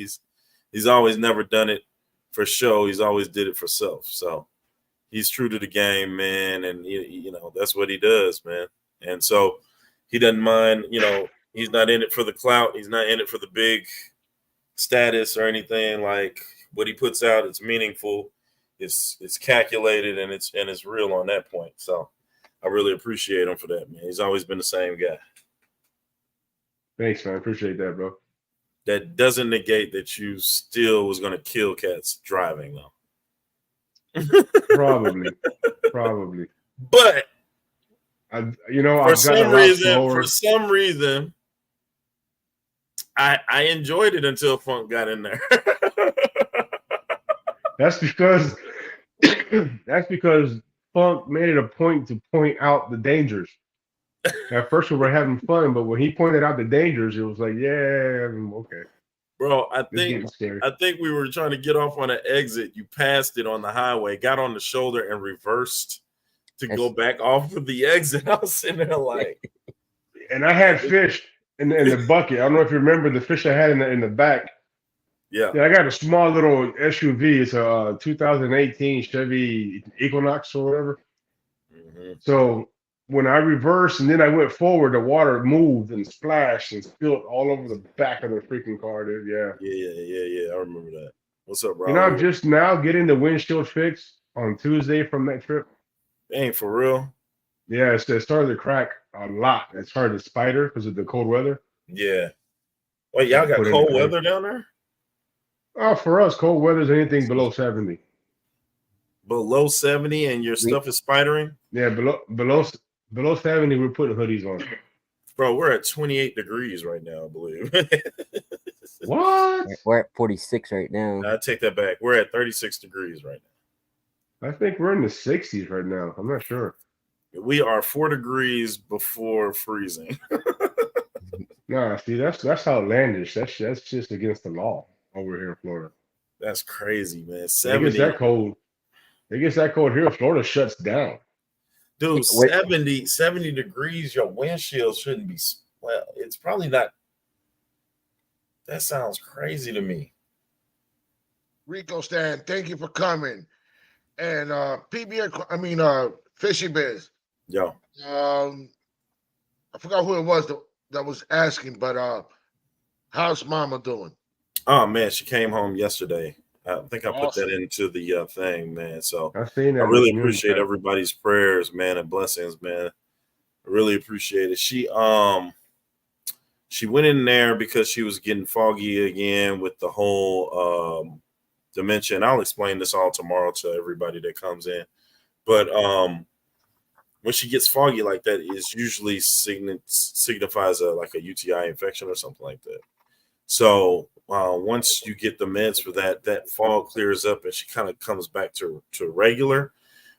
He's always never done it for show. He's always did it for self. So he's true to the game, man, and that's what he does, man. And so he doesn't mind, he's not in it for the clout. He's not in it for the big status or anything. Like what he puts out, it's meaningful. It's calculated and it's real on that point. So I really appreciate him for that, man. He's always been the same guy. Thanks, man. Appreciate that, bro. That doesn't negate that you still was gonna kill cats driving though. Probably. But for some reason, I enjoyed it until Funk got in there. That's because Funk made it a point to point out the dangers. At first we were having fun, but when he pointed out the dangers, it was like, yeah, okay. Bro, I think we were trying to get off on an exit. You passed it on the highway, got on the shoulder, and reversed to go back off of the exit. I was sitting there like, and I had fish in the bucket. I don't know if you remember the fish I had in the back. Yeah, I got a small little SUV. It's a 2018 Chevy Equinox or whatever. Mm-hmm. So when I reversed and then I went forward, the water moved and splashed and spilled all over the back of the freaking car, dude. Yeah. I remember that. What's up, Rob? I'm just now getting the windshield fixed on Tuesday from that trip. Ain't for real? Yeah, it started to crack a lot. It started to spider because of the cold weather. Yeah. Wait, y'all got cold weather down there? Oh, for us, cold weather is anything below 70. Below 70 and your stuff is spidering? Yeah, below 70, we're putting hoodies on. Bro, we're at 28 degrees right now, I believe. What? We're at 46 right now. I take that back. We're at 36 degrees right now. I think we're in the 60s right now. I'm not sure. We are 4 degrees before freezing. Nah, see, that's outlandish. That's just against the law over here in Florida. That's crazy, man. 70. It gets that cold here. Florida shuts down. Dude, 70 degrees, your windshield shouldn't be, well, it's probably not. That sounds crazy to me. Rico Stan, thank you for coming. And Fishy Biz. Yo. I forgot who it was that was asking, but how's Mama doing? Oh man, she came home yesterday. I think I put that into the thing, man. So I really appreciate everybody's prayers, man, and blessings, man. I really appreciate it. she went in there because she was getting foggy again with the whole dementia. And I'll explain this all tomorrow to everybody that comes in. But when she gets foggy like that, it usually signifies like a UTI infection or something like that. So once you get the meds for that, that fog clears up and she kind of comes back to regular.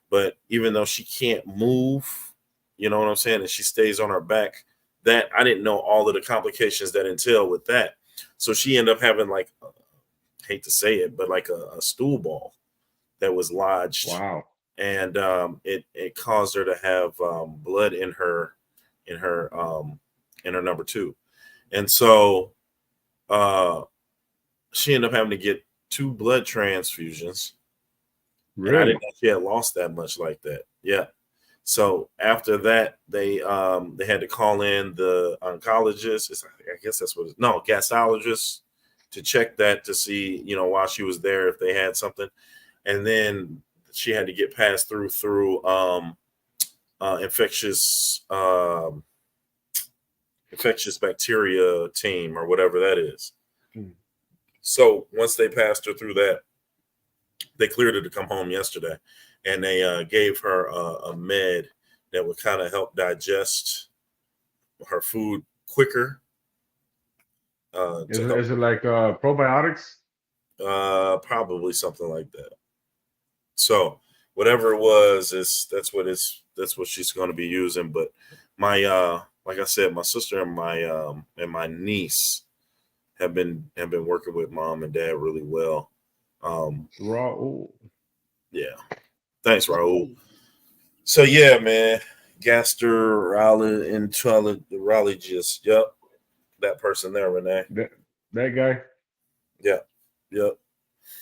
But even though she can't move, you know what I'm saying, and she stays on her back, that I didn't know all of the complications that entail with that. So she ended up having like, hate to say it, but like a stool ball that was lodged. Wow. And it caused her to have blood in her number 2. And so she ended up having to get 2 blood transfusions. Really? And I didn't know she had lost that much like that. Yeah. So after that, they had to call in the oncologist. I guess that's what gastrologist to check that to see, while she was there, if they had something. And then she had to get passed through infectious bacteria team or whatever that is. So once they passed her through that, they cleared her to come home yesterday, and they gave her a med that would kind of help digest her food quicker. Is it like probiotics? Probably something like that. So whatever it was, that's what she's going to be using. But my like I said, my sister and my niece have been working with mom and dad really well. Raul. Yeah. Thanks, Raul. So yeah, man. Gastroenterologist. Yep. That person there, Renee. That guy. Yeah. Yep.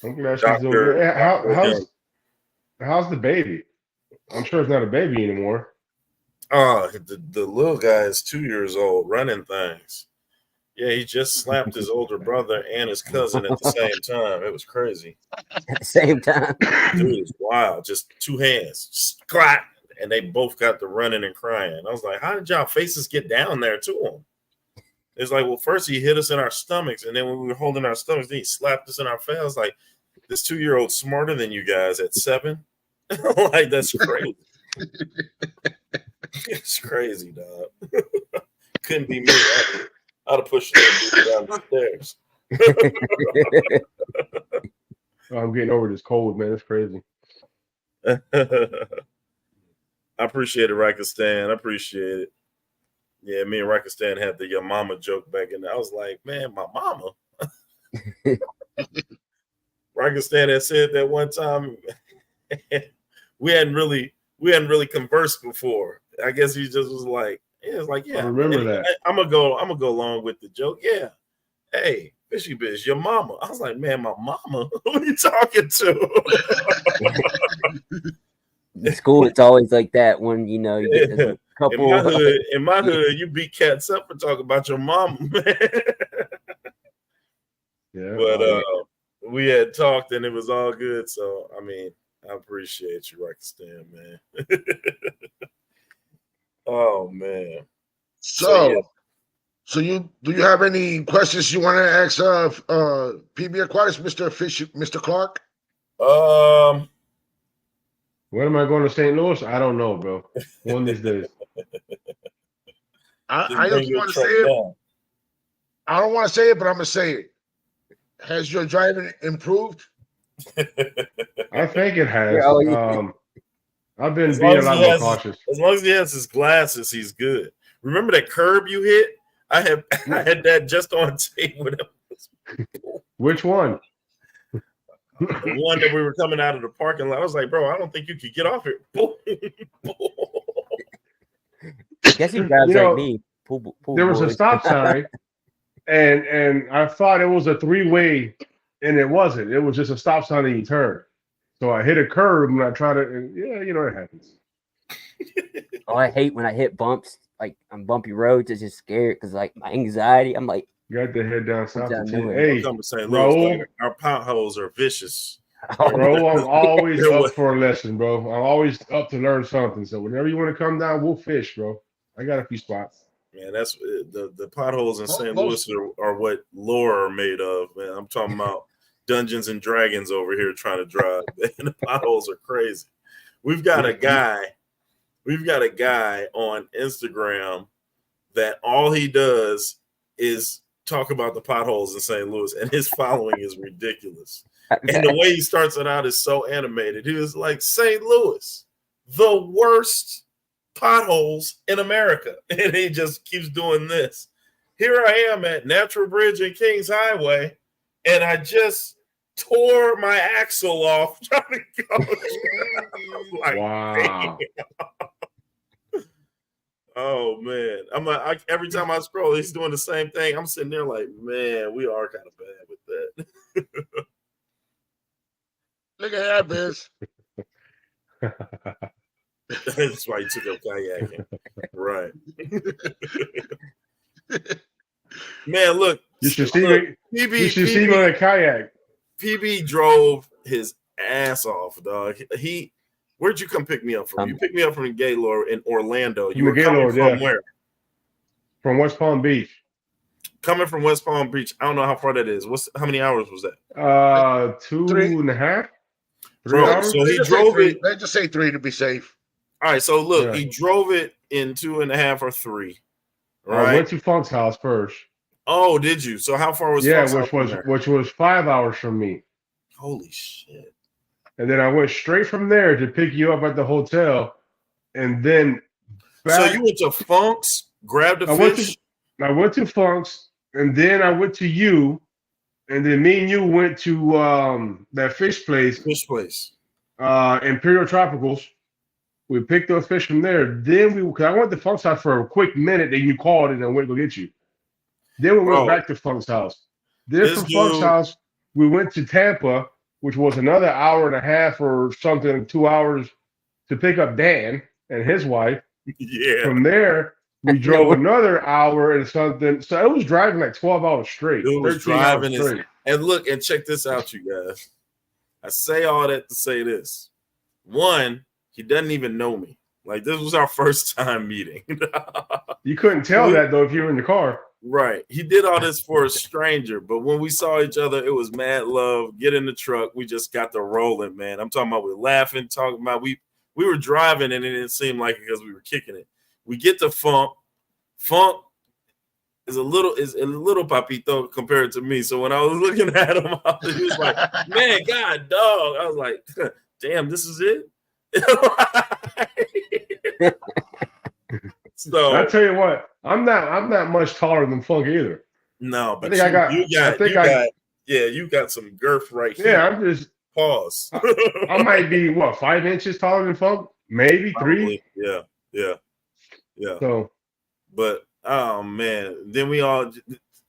I'm glad she's doing good. How's the baby? I'm sure it's not a baby anymore. The little guy is 2 years old, running things. Yeah, he just slapped his older brother and his cousin at the same time. It was crazy. At the same time. Dude, it's wild. Just 2 hands. Just clap. And they both got to running and crying. I was like, how did y'all faces get down there to him? It's like, well, first he hit us in our stomachs, and then when we were holding our stomachs, then he slapped us in our face. I was like, this 2-year-old's smarter than you guys at 7. Like, that's crazy. It's crazy, dog. Couldn't be me. I'd have pushed that down the stairs. I'm getting over this cold, man. It's crazy. I appreciate it, Rakistan. I appreciate it. Yeah, me and Rakistan had the your mama joke back in there. I was like, man, my mama. Rakistan had said that one time. we hadn't really conversed before. I guess he just was like, yeah. I remember that. I'm gonna go along with the joke. Yeah. Hey, fishy bitch, your mama. I was like, man, my mama. Who are you talking to? In school, it's always like that when you get a couple. In my hood, you beat cats up for talking about your mama, man. Yeah, but we had talked and it was all good. So I mean, I appreciate you, Rakistan, man. Oh man. So do you have any questions you want to ask PB Aquatics, Mr. Fish, Mr. Clark? When am I going to St. Louis? I don't know, bro. One of these days. I just want to say it. I don't want to say it, but I'm gonna say it. Has your driving improved? I think it has. Yeah, I've been being a lot more cautious. As long as he has his glasses, he's good. Remember that curb you hit? I had that just on tape with him. Which one? The one that we were coming out of the parking lot. I was like, bro, I don't think you could get off it. I guess he drives like me. Pull there was a stop sign, and I thought it was a 3-way, and it wasn't. It was just a stop sign and you turn. So I hit a curb and I tried to, and it happens. Oh, I hate when I hit bumps, like on bumpy roads. It's just scary because like my anxiety. I'm like, got to head down south. Hey, Raul, our potholes are vicious. Bro, I'm always up for a lesson, bro. I'm always up to learn something. So whenever you want to come down, we'll fish, bro. I got a few spots. Man, that's the potholes in St. Most- Louis are what lore are made of, man. I'm talking about Dungeons and Dragons over here trying to drive. And the potholes are crazy. We've got a guy on Instagram that all he does is talk about the potholes in St. Louis, and his following is ridiculous. And the way he starts it out is so animated. He was like, St. Louis, the worst potholes in America. And he just keeps doing this. Here I am at Natural Bridge and Kings Highway, and I just tore my axle off trying to go. Like, wow. Oh man. I'm like, every time I scroll, he's doing the same thing. I'm sitting there like, man, we are kind of bad with that. Look at that, Biz. That's why he took up kayaking. Right. Man, look. You should see me. You should see me on a kayak. PB drove his ass off, dog. Where'd you come pick me up from? You picked me up from the Gaylord in Orlando. You were coming from where? From West Palm Beach. Coming from West Palm Beach. I don't know how far that is. How many hours was that? 2.5. 3 hours. So he drove it. Let's just say 3 to be safe. All right. So look, he drove it in 2.5 or 3. Right. I went to Funk's house first. Oh, did you? So how far was Funk's house which was 5 hours from me. Holy shit. And then I went straight from there to pick you up at the hotel, and then back. So you went to Funk's, grabbed a fish. I went to Funk's, and then I went to you, and then me and you went to that fish place. Imperial Tropicals. We picked up fish from there. Then because I went to Funk's house for a quick minute, then you called and I went to go get you. Then we went back to Funk's house. Then from Funk's house, we went to Tampa, which was another hour and a half or something, 2 hours to pick up Dan and his wife. Yeah. From there, we drove another hour and something. So it was driving like 12 hours straight. It was driving straight. And look, and check this out, you guys. I say all that to say this. One, he doesn't even know me. Like, this was our first time meeting. You couldn't tell that, though, if you were in the car. Right. He did all this for a stranger, but when we saw each other, it was mad love. Get in the truck. We just got the rolling, man. I'm talking about we're laughing, talking about we were driving, and it didn't seem like it because we were kicking it. We get to Funk. Funk is a little papito compared to me. So when I was looking at him, he was like, man, God, dog. I was like, damn, this is it? So I tell you what, I'm not much taller than Funk either. No, but you got some girth right here. Yeah, I'm just pause. I might be 5 inches taller than Funk, maybe Probably. 3. Yeah. So, but oh man, then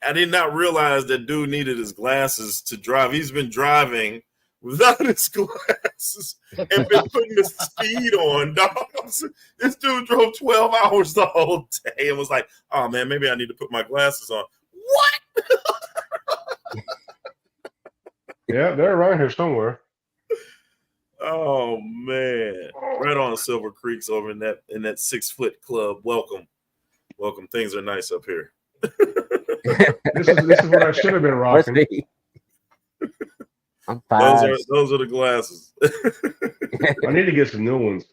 I did not realize that dude needed his glasses to drive. He's been driving without his glasses and been putting the speed on, dog. This dude drove 12 hours the whole day and was like, oh man, maybe I need to put my glasses on. What? Yeah, they're around here somewhere. Oh man. Right on Silver Creek's over in that 6 foot club. Welcome. Things are nice up here. This is what I should have been rocking. I'm fine. Those are the glasses. I need to get some new ones.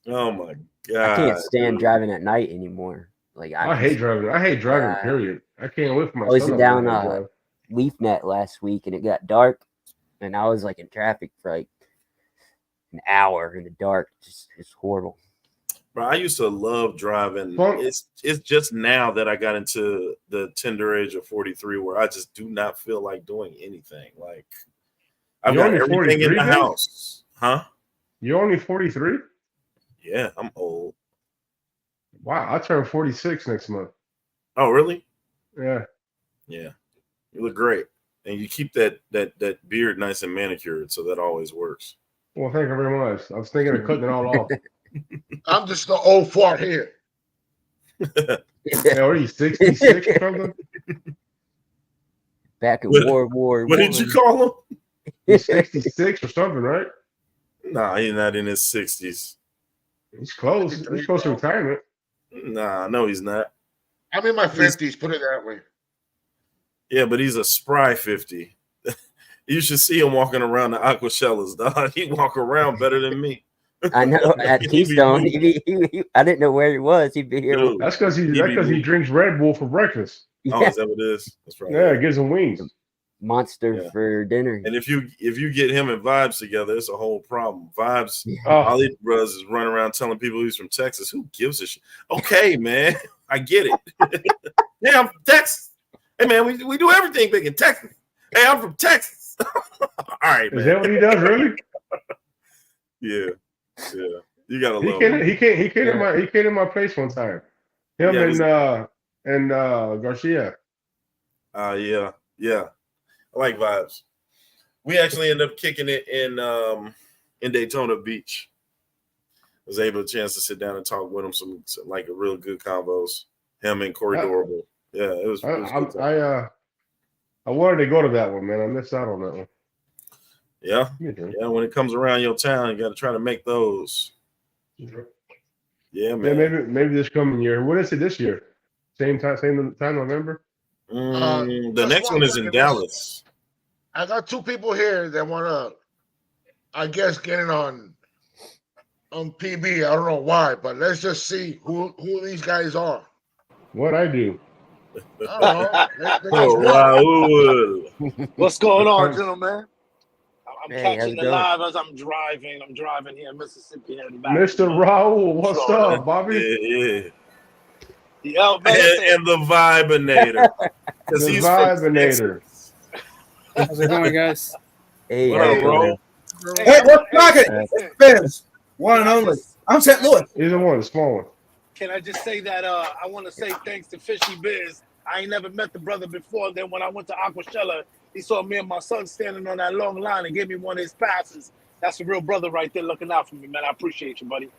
Oh my god! I can't stand driving at night anymore. Like I hate driving. I hate driving. Period. I can't wait for my. I was down LeafNet last week, and it got dark, and I was like in traffic for like an hour in the dark. It's horrible. Bro, I used to love driving. It's just now that I got into the tender age of 43 where I just do not feel like doing anything. Like I've got everything in the house. Huh? You're only 43? Yeah, I'm old. Wow, I turn 46 next month. Oh, really? Yeah. Yeah. You look great. And you keep that beard nice and manicured, so that always works. Well, thank you very much. I was thinking of cutting it all off. I'm just the old fart here. Yeah, are you 66 or something? Back in World War What did you call him? He's 66 or something, right? Nah, he's not in his 60s. He's close. He's close to retirement. Nah, no, he's not. I'm in my 50s, put it that way. Yeah, but he's a spry 50. You should see him walking around the Aquashellas, dog. He walk around better than me. I know at Keystone. I didn't know where he was. He'd be here. Dude, That's because he drinks Red Bull for breakfast. Oh, is that what it is? That's right. Yeah, it gives him wings. Monster for dinner. And if you get him and Vibes together, it's a whole problem. Vibes, Oh. all he does is run around telling people he's from Texas. Who gives a shit? Okay, man, I get it. Yeah, I'm from Texas. Hey, man, we do everything big in Texas. Hey, I'm from Texas. All right, man. Is that what he does, really? Yeah. You gotta love He him. came in my place one time. Him and Garcia. Yeah. I like Vibes. We actually ended up kicking it in Daytona Beach. Was able to chance to sit down and talk with him some like a real good combos. Him and Corey Dorable. Yeah, it was good time. I wanted to go to that one, man. I missed out on that one. Yeah. When it comes around your town, you got to try to make those. Yeah, man. Yeah, maybe this coming year. What is it this year? Same time, November. The next one is in Dallas. I got two people here that want to, I guess, get in on PB. I don't know why, but let's just see who these guys are. What I do? I don't know. Raul. What's going on, gentlemen? I'm Hey, catching how's the it going? live as I'm driving. I'm driving here in Mississippi. In the back. Mr. Raul, what's up, Bobby? Yeah. Yo, man, listen. And the Vibinator. The Vibinator. How's it going, guys? Hey, What up, bro? Hey, what's rocking? Fizz, one and only. I'm St. Louis. Either one, the small one. Can I just say that I want to say thanks to Fishy Biz. I ain't never met the brother before. Then when I went to Aquashella, he saw me and my son standing on that long line and gave me one of his passes. That's a real brother right there looking out for me, man. I appreciate you, buddy.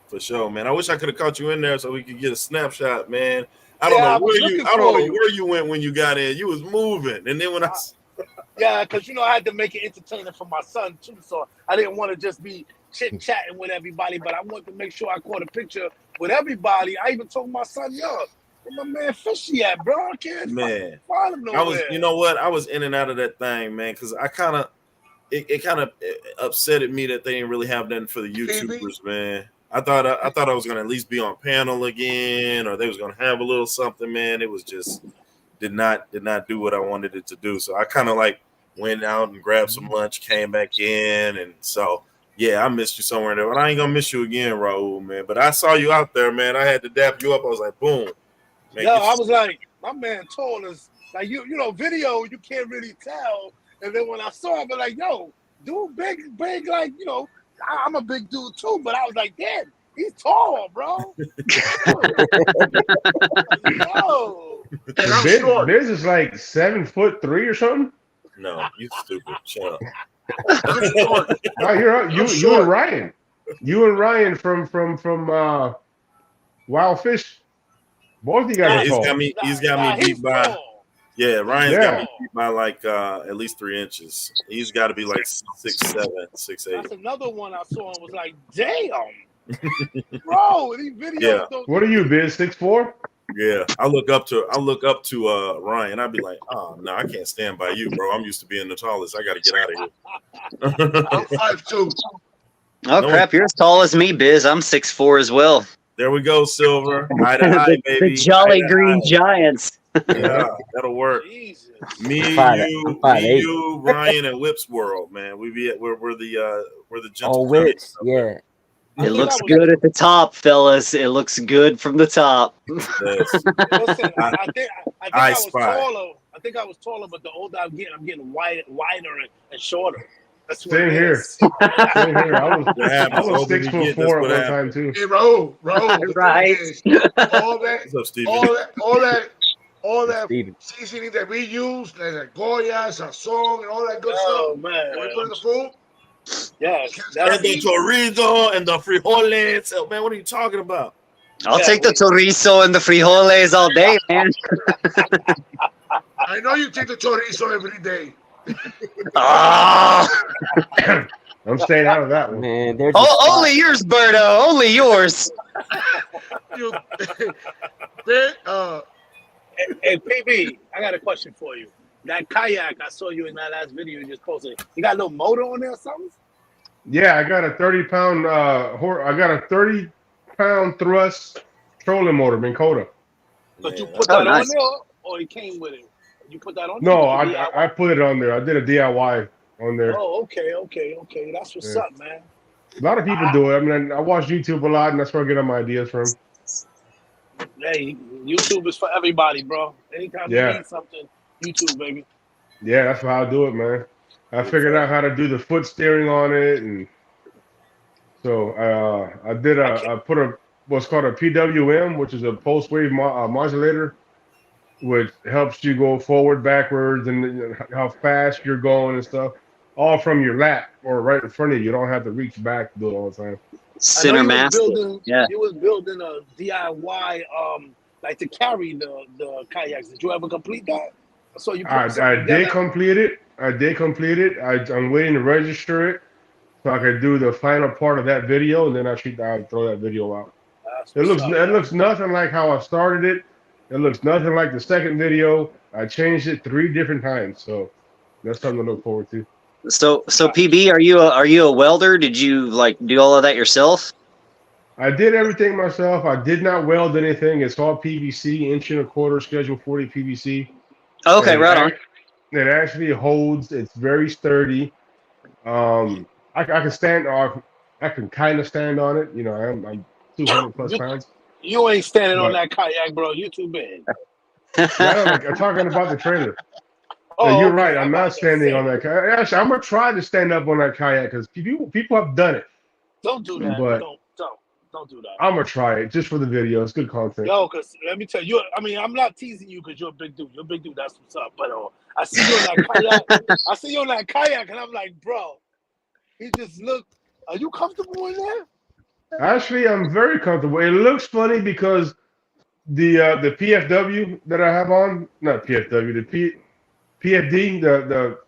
For sure, man. I wish I could have caught you in there so we could get a snapshot, man. I don't know where you went when you got in. You was moving, and then when yeah, because I had to make it entertaining for my son too. So I didn't want to just be chit-chatting with everybody, but I wanted to make sure I caught a picture with everybody. I even told my son, yo, where my man Fishy at, bro? I can't find him nowhere. You know what? I was in and out of that thing, man, because I kind of it upsetted me that they didn't really have nothing for the YouTubers, man. I thought I was gonna at least be on panel again, or they was gonna have a little something, man. It was just did not do what I wanted it to do. So I kind of like went out and grabbed some lunch, came back in, and so yeah, I missed you somewhere there. But I ain't gonna miss you again, Raul, man. But I saw you out there, man. I had to dap you up. I was like, boom. Man, I was like, my man told us, like, video, you can't really tell. And then when I saw him, I'm like, yo, dude, big, like, I'm a big dude too, but I was like, damn, he's tall, bro. Yo. And I'm short. Biz is like 7'3" or something. No, you stupid. Shut up. No, you and Ryan. You and Ryan from Wild Fish. Both of you guys are tall. He's got me beat by. Yeah, Ryan's got me beat by like at least 3 inches. He's got to be like 6'7", 6'8". That's another one I saw and was like, damn, bro. These videos. Yeah. What are you, Biz? 6'4"? Yeah, I look up to Ryan. I'd be like, oh no, I can't stand by you, bro. I'm used to being the tallest. I got to get out of here. I'm 5'2". Oh crap, you're as tall as me, Biz. I'm 6'4" as well. There we go, Silver. Eye to eye, baby. The Jolly Green Giants. Yeah, that'll work. Jesus. Me, you, Ryan, and Whip's world, man. We're the gentle. Oh, Whips, yeah. It looks good at the top, fellas. It looks good from the top. Yes. Listen, I think I was taller. I think I was taller, but the older I'm getting wider and shorter. That's what Same here. Same here. I was 6'4" at one time too. Hey, Raul, Right. all that, What's up, Steven? all that seasoning that we use, like Goya, sazon, and all that good stuff. Man. That we put in the food. Yes. And the chorizo and the frijoles. Oh, man, what are you talking about? I'll take the chorizo and the frijoles all day, man. I know you take the chorizo every day. Ah! I'm staying out of that one. Man, there's a Oh, spot. only yours, Berto. Only yours. You, man, Hey, PB, I got a question for you. That kayak I saw you in that last video you just posted. You got a little motor on there or something? Yeah, I got a 30-pound I got a 30-pound thrust trolling motor, Minn Kota. But you Man, put Oh, that nice. on there, or it came with it? You put that on there? No, You did DIY? I put it on there. I did a DIY on there. Oh, okay. That's what's Yeah. up, man. A lot of people do it. I mean, I watch YouTube a lot, and that's where I get all my ideas from. Hey, YouTube is for everybody, bro. Anytime you Yeah. need something, YouTube, baby. Yeah, that's how I do it, man. I figured out how to do the foot steering on it, and so I put what's called a PWM, which is a pulse wave modulator, which helps you go forward, backwards, and how fast you're going and stuff, all from your lap or right in front of you. You don't have to reach back to do it all the time. Center master. Yeah. You was building a DIY, like to carry the kayaks. Did you ever complete that? So you put I something did together. complete it. I'm waiting to register it so I could do the final part of that video, and then I'll throw that video out. That's It what's up, man. looks nothing like how I started it. It looks nothing like the second video. I changed it 3 different times, so that's something to look forward to. So PB, are you a welder? Did you like do all of that yourself? I did everything myself. I did not weld anything. It's all PVC, 1.25" Schedule 40 PVC. Okay, And right on. It actually holds. It's very sturdy. I can stand off. I can kind of stand on it. You know, I'm 200 plus pounds. You ain't standing on But- that kayak, bro. You too big. I'm talking about the trailer. Oh, You're okay. right. I'm I'm not about to standing say, on that kayak. Actually, I'm gonna try to stand up on that kayak because people have done it. Don't do that. But- Don't do that. I'm gonna try it just for the video. It's good content. Yo, because let me tell you, I mean, I'm not teasing you because you're a big dude. You're a big dude. That's what's up. But I see you on that kayak. I see you on that kayak, and I'm like, bro, he just look. Are you comfortable in there? Actually, I'm very comfortable. It looks funny because the PFW that I have on, not PFW, the PFD, the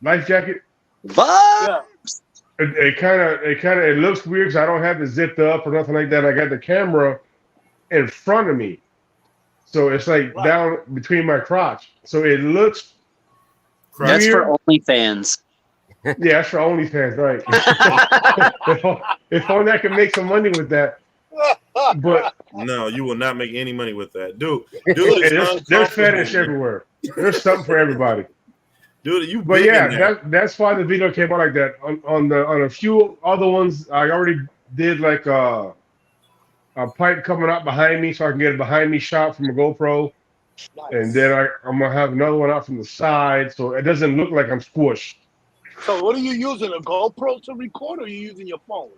life jacket. What? Yeah. It looks weird because I don't have it zipped up or nothing like that. I got the camera in front of me, so it's like Right. down between my crotch. So it looks That's weird. for OnlyFans. Yeah, that's for OnlyFans, right? if only I could make some money with that. But no, you will not make any money with that, dude. hey, It's there's fetish uncomfortable. everywhere. There's something for everybody. Dude, you But big in yeah, there. that's why the video came out like that. On a few other ones, I already did like a pipe coming out behind me, so I can get a behind me shot from a GoPro, Nice. and then I'm gonna have another one out from the side, so it doesn't look like I'm squished. So what are you using, a GoPro to record, or are you using your phone?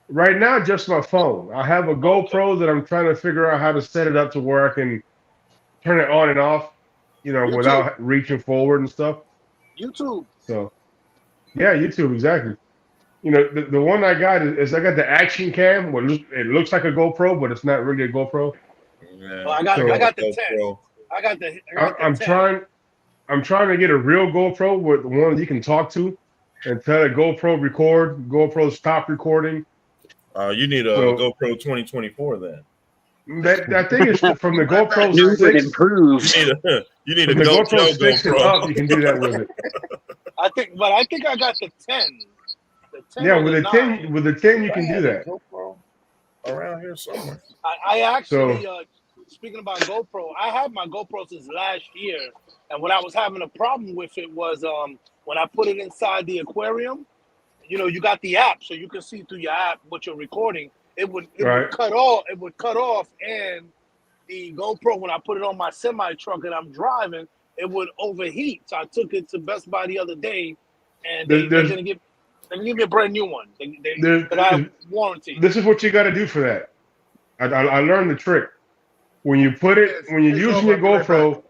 Right now, just my phone. I have a GoPro that I'm trying to figure out how to set it up to where I can turn it on and off, you know, YouTube. without reaching forward and stuff. YouTube. So, yeah, YouTube, exactly. You know, the one I got is I got the action cam. It looks like a GoPro, but it's not really a GoPro. Yeah. Well, I got the 10. GoPro. I got the I'm 10. trying to get a real GoPro with one that you can talk to and tell it GoPro record, GoPro stop recording. You need a GoPro 2024 then. That thing is from the GoPro New and 6. improved. You need a From the GoPro GoPro 6 and up, you can do that with it. I think I got the 10. The 10 Yeah, or with the the 9. 10, with the 10, you can do that. GoPro around here somewhere. I actually, speaking about GoPro, I had my GoPro since last year, and what I was having a problem with it was when I put it inside the aquarium. You know, you got the app, so you can see through your app what you're recording. It would cut off. It would cut off, and the GoPro, when I put it on my semi truck and I'm driving, it would overheat. So I took it to Best Buy the other day, and they're gonna give me a brand new one. They have warranty. This is what you got to do for that. I learned the trick. When you put it, when you're using your GoPro,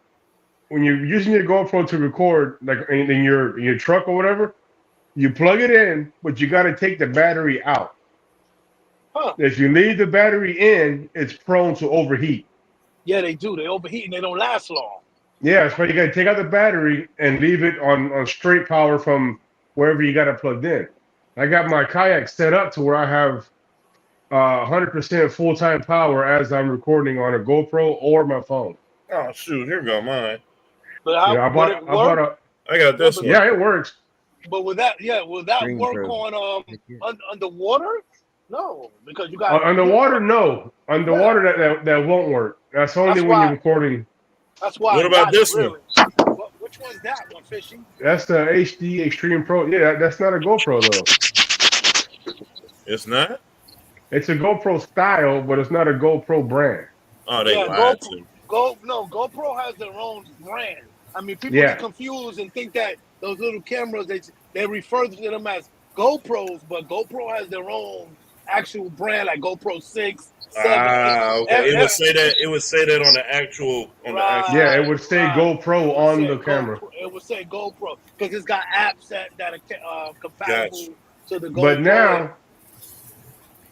to record, like in your truck or whatever, you plug it in, but you got to take the battery out. Huh. If you leave the battery in, it's prone to overheat. Yeah, they do. They overheat and they don't last long. Yeah, so you got to take out the battery and leave it on straight power from wherever you got it plugged in. I got my kayak set up to where I have 100% full-time power as I'm recording on a GoPro or my phone. Oh shoot, here go mine. But You know, how would it I bought work? a. I got Yeah, this but one. Yeah, it works. but with that, yeah, will that Green work Pro. on underwater? No, because you got Underwater, no. Underwater, that won't work. That's only That's when you're why. recording. That's why What I about got it. this one? Really. Which one's that one, Fishy? That's the HD Extreme Pro. Yeah, that's not a GoPro though. It's not. It's a GoPro style, but it's not a GoPro brand. Oh, they Yeah, lied to me. GoPro has their own brand. I mean, people Yeah. get confused and think that those little cameras they refer to them as GoPros, but GoPro has their own actual brand, like GoPro 6, 7, 8. Okay. It would say that. It would say that on the actual. Yeah, it would say GoPro It would on say the camera. It would say GoPro because it's got apps that are compatible Gotcha. to the GoPro. But now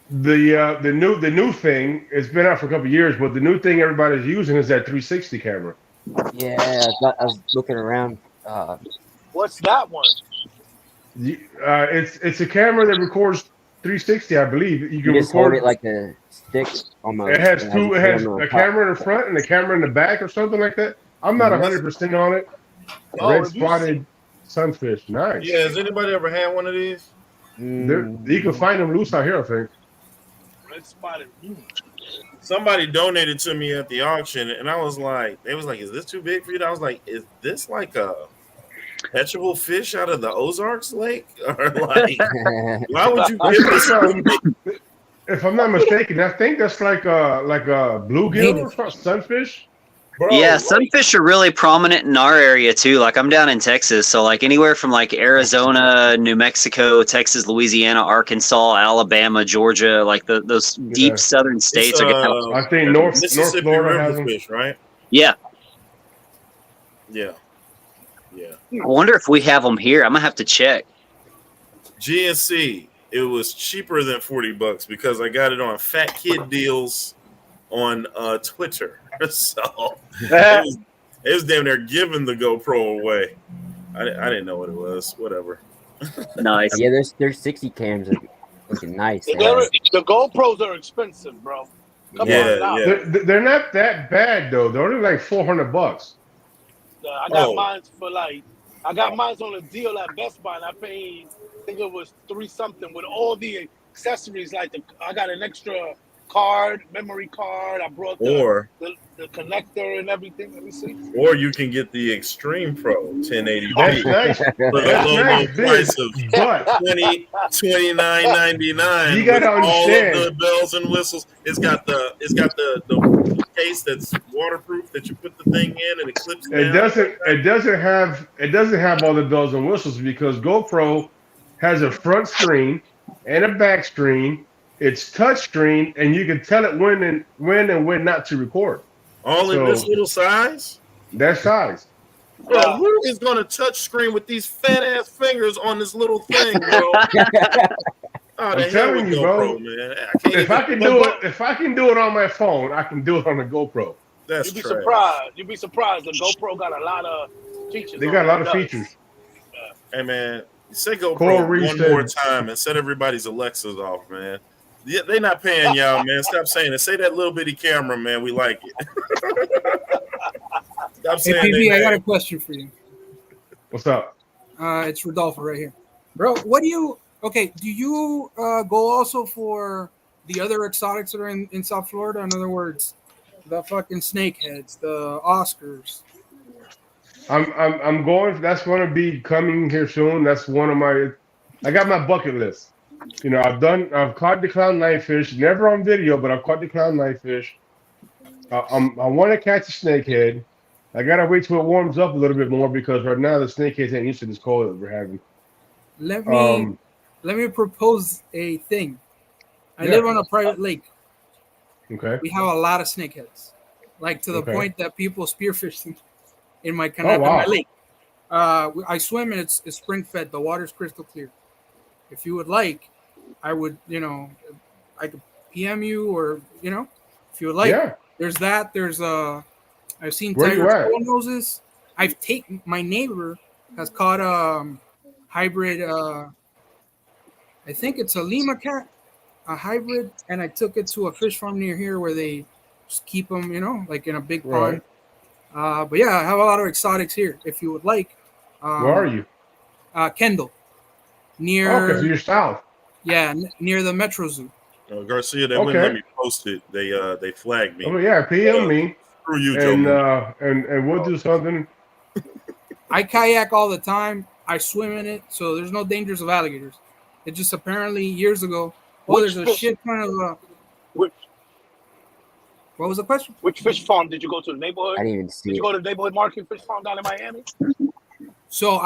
the new thing, it's been out for a couple of years, but the new thing everybody's using is that 360 camera. Yeah, I was looking around. What's that one? It's a camera that records 360, I believe. You You can just hold record. it like a stick almost. It has and two. It the has camera a on top. camera in the front and a camera in the back, or something like that. I'm not 100% on it. Oh, Red have you spotted sunfish, nice. Yeah. Has anybody ever had one of these? You can find them loose out here, I think. Red spotted. Somebody donated to me at the auction, and I was like, they was like, "Is this too big for you?" I was like, "Is this like a perpetual fish out of the Ozarks Lake, or like, why would you give this to me?" If I'm not mistaken, I think that's like a bluegill or sunfish. Bro, Yeah, sunfish are really prominent in our area too. Like I'm down in Texas, so like anywhere from like Arizona, New Mexico, Texas, Louisiana, Arkansas, Alabama, Georgia, like those deep southern states. I think North Mississippi Florida River has them. fish, right? Yeah. Yeah. I wonder if we have them here. I'm gonna have to check. GNC, it was cheaper than $40 because I got it on Fat Kid Deals on Twitter. So it was damn near giving the GoPro away. I didn't know what it was. Whatever. Nice. Yeah, there's 60 cams that looking nice. The GoPros are expensive, bro. Come on now. They're not that bad though. They're only like $400. I got mine on a deal at Best Buy, and I paid, I think it was $3 something with all the accessories. Like I got an extra memory card. I brought the connector and everything. Let me see. Or you can get the Extreme Pro 1080p. That's nice. For the low price of $29.99. You gotta understand. All of the bells and whistles. It's got the case that's waterproof that you put the thing in and it clips down. It doesn't have all the bells and whistles because GoPro has a front screen and a back screen. It's touch screen, and you can tell it when not to record. All in this little size? That size. Bro, who is going to touch screen with these fat ass fingers on this little thing, bro? I'm telling you, bro. Man. If I can do it on my phone, I can do it on a GoPro. That's You'd be surprised. You'd be surprised. The GoPro got a lot of features. They got a lot of features. Hey man, say GoPro one more time and set everybody's Alexas off, man. Yeah, they not paying y'all, man. Stop saying it. Say that little bitty camera, man. We like it. Stop saying hey, PB, that. I got a question for you. What's up? It's Rodolfo right here. Bro, do you go also for the other exotics that are in South Florida? In other words, the fucking snakeheads, the Oscars. I'm going. That's going to be coming here soon. That's one of my. I got my bucket list. You know, I've caught the clown knifefish, never on video, but I've caught the clown knifefish. I want to catch a snakehead. I gotta wait till it warms up a little bit more because right now the snakeheads ain't used to this cold that we're having. Let me propose a thing. I live on a private lake. Okay. We have a lot of snakeheads, like to the point that people spearfish in my canal, in my lake. I swim and it's spring fed. The water's crystal clear. If you would like, I would, I could PM you or, if you would like. Yeah. There's that. There's I've seen tiger noses. My neighbor has caught hybrid I think it's a Lima cat, a hybrid, and I took it to a fish farm near here where they just keep them, like in a big pond. But yeah, I have a lot of exotics here. If you would like, Where are you? Kendall, near Okay, so you're south. near the Metro Zoo. Garcia, they wouldn't let me post it. They flagged me. Oh yeah, PM me. Screw you, Joe. And we'll do something. I kayak all the time. I swim in it, so there's no dangers of alligators. It just apparently years ago. There's a shit ton of. What was the question? Which fish farm did you go to? The neighborhood? I didn't even see Did you go to the neighborhood market fish farm down in Miami? So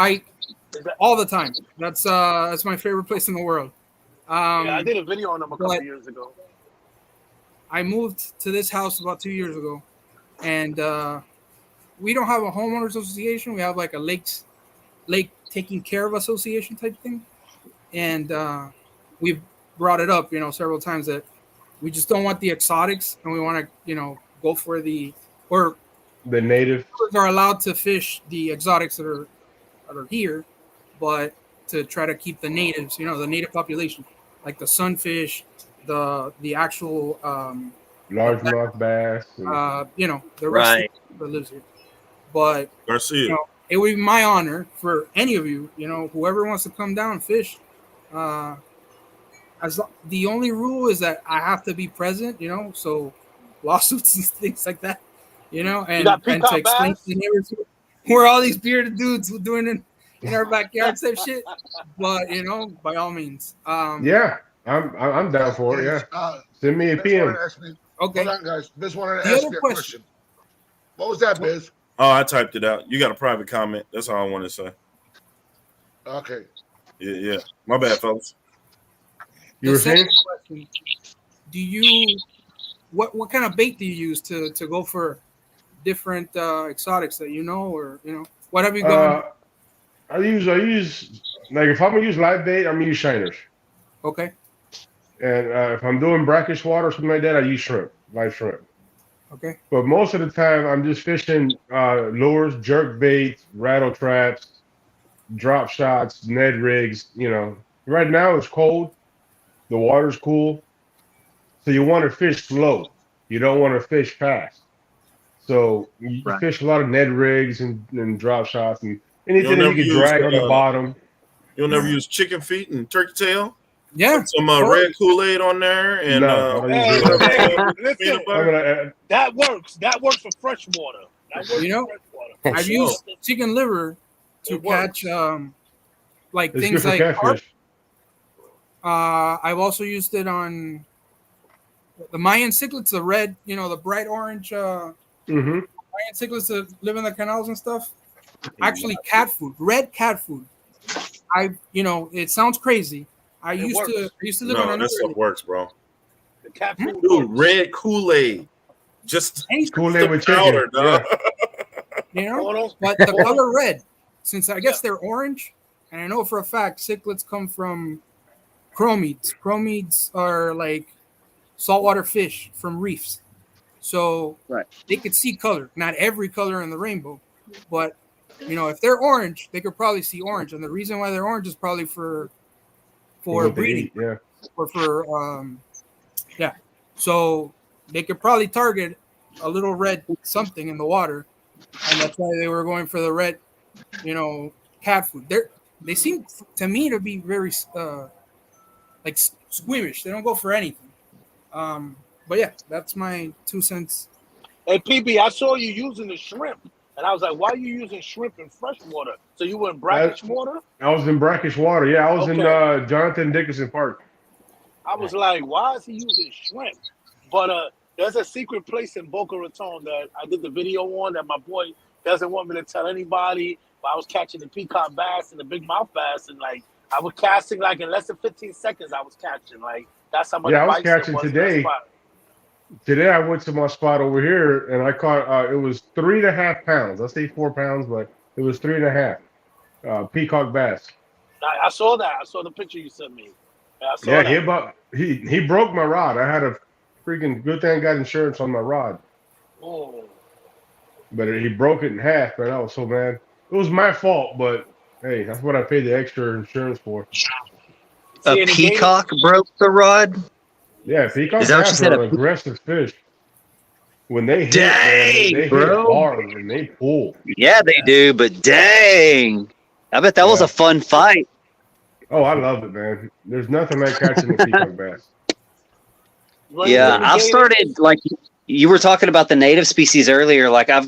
all the time. That's my favorite place in the world. Yeah, I did a video on them a couple years ago. I moved to this house about 2 years ago, and we don't have a homeowners association. We have like a lake taking care of association type thing, and we've brought it up, several times that we just don't want the exotics, and we want to, go for the native. Are allowed to fish the exotics that are here, but to try to keep the natives, the native population, like the sunfish, the actual largemouth bass, the rest that lives here. But Garcia, it would be my honor for any of you, whoever wants to come down and fish. The only rule is that I have to be present, so lawsuits and things like that, and to explain to the neighbors who are all these bearded dudes doing in our backyard type shit. But by all means, yeah, I'm down for it. Yeah, send me a PM. Okay, hold on, guys. Biz wanted to ask you a question. What was that, Biz? Oh, I typed it out. You got a private comment. That's all I want to say. Okay. Yeah. My bad, fellas. You were saying? Do you what kind of bait do you use to go for different exotics that or what have you gone? I use like if I'm gonna use live bait, I'm gonna use shiners. Okay. And if I'm doing brackish water or something like that, I use shrimp, live shrimp. Okay. But most of the time, I'm just fishing lures, jerk baits, rattle traps, drop shots, Ned rigs. Right now it's cold, the water's cool, so you want to fish slow. You don't want to fish fast. So you fish a lot of Ned rigs and drop shots and anything that you can drag on the bottom. You'll never use chicken feet and turkey tail? Yeah. Put some red Kool-Aid on there and listen, that works. That works for fresh water. That works for fresh water. I've used chicken liver to catch things like carp. I've also used it on the Mayan cichlids, the red, the bright orange Mayan cichlids that live in the canals and stuff. Actually, cat food, red cat food. It sounds crazy. I used to live on another. That stuff works, bro. The cat food. Dude, red Kool-Aid. Just Kool-Aid with powder, chicken. Dog. But the color red, since I guess they're orange, and I know for a fact cichlids come from chromids. Chromids are like saltwater fish from reefs. So they could see color, not every color in the rainbow, but if they're orange, they could probably see orange, and the reason why they're orange is probably for breeding, or for So they could probably target a little red something in the water, and that's why they were going for the red, cat food. They seem to me to be very squeamish. They don't go for anything. But yeah, that's my 2 cents. Hey, PB, I saw you using the shrimp, and I was like, why are you using shrimp in fresh water? So you were in brackish water? I was in brackish water. Yeah, I was in Jonathan Dickinson Park. I was like, why is he using shrimp? But there's a secret place in Boca Raton that I did the video on that my boy doesn't want me to tell anybody. But I was catching the peacock bass and the big mouth bass, and I was casting in less than 15 seconds. I was catching that's how much. Yeah, I was catching today. Today I went to my spot over here and I caught. It was 3.5 pounds. I say 4 pounds, but it was 3.5. Peacock bass. I saw that. I saw the picture you sent me. He broke my rod. I had a freaking good thing. I got insurance on my rod. Oh. But he broke it in half, man. I was so mad. It was my fault, but hey, that's what I paid the extra insurance for. A See any peacock broke the rod. Yeah, peacock Is that what you bass said? are an aggressive fish. When they hit, man, Dang, they hit bro. hard and they pull. Yeah, they do, but dang. I bet that was Yeah. a fun fight. Oh, I love it, man. There's nothing like catching a peacock bass. Yeah, I've started like you were talking about the native species earlier. Like I'm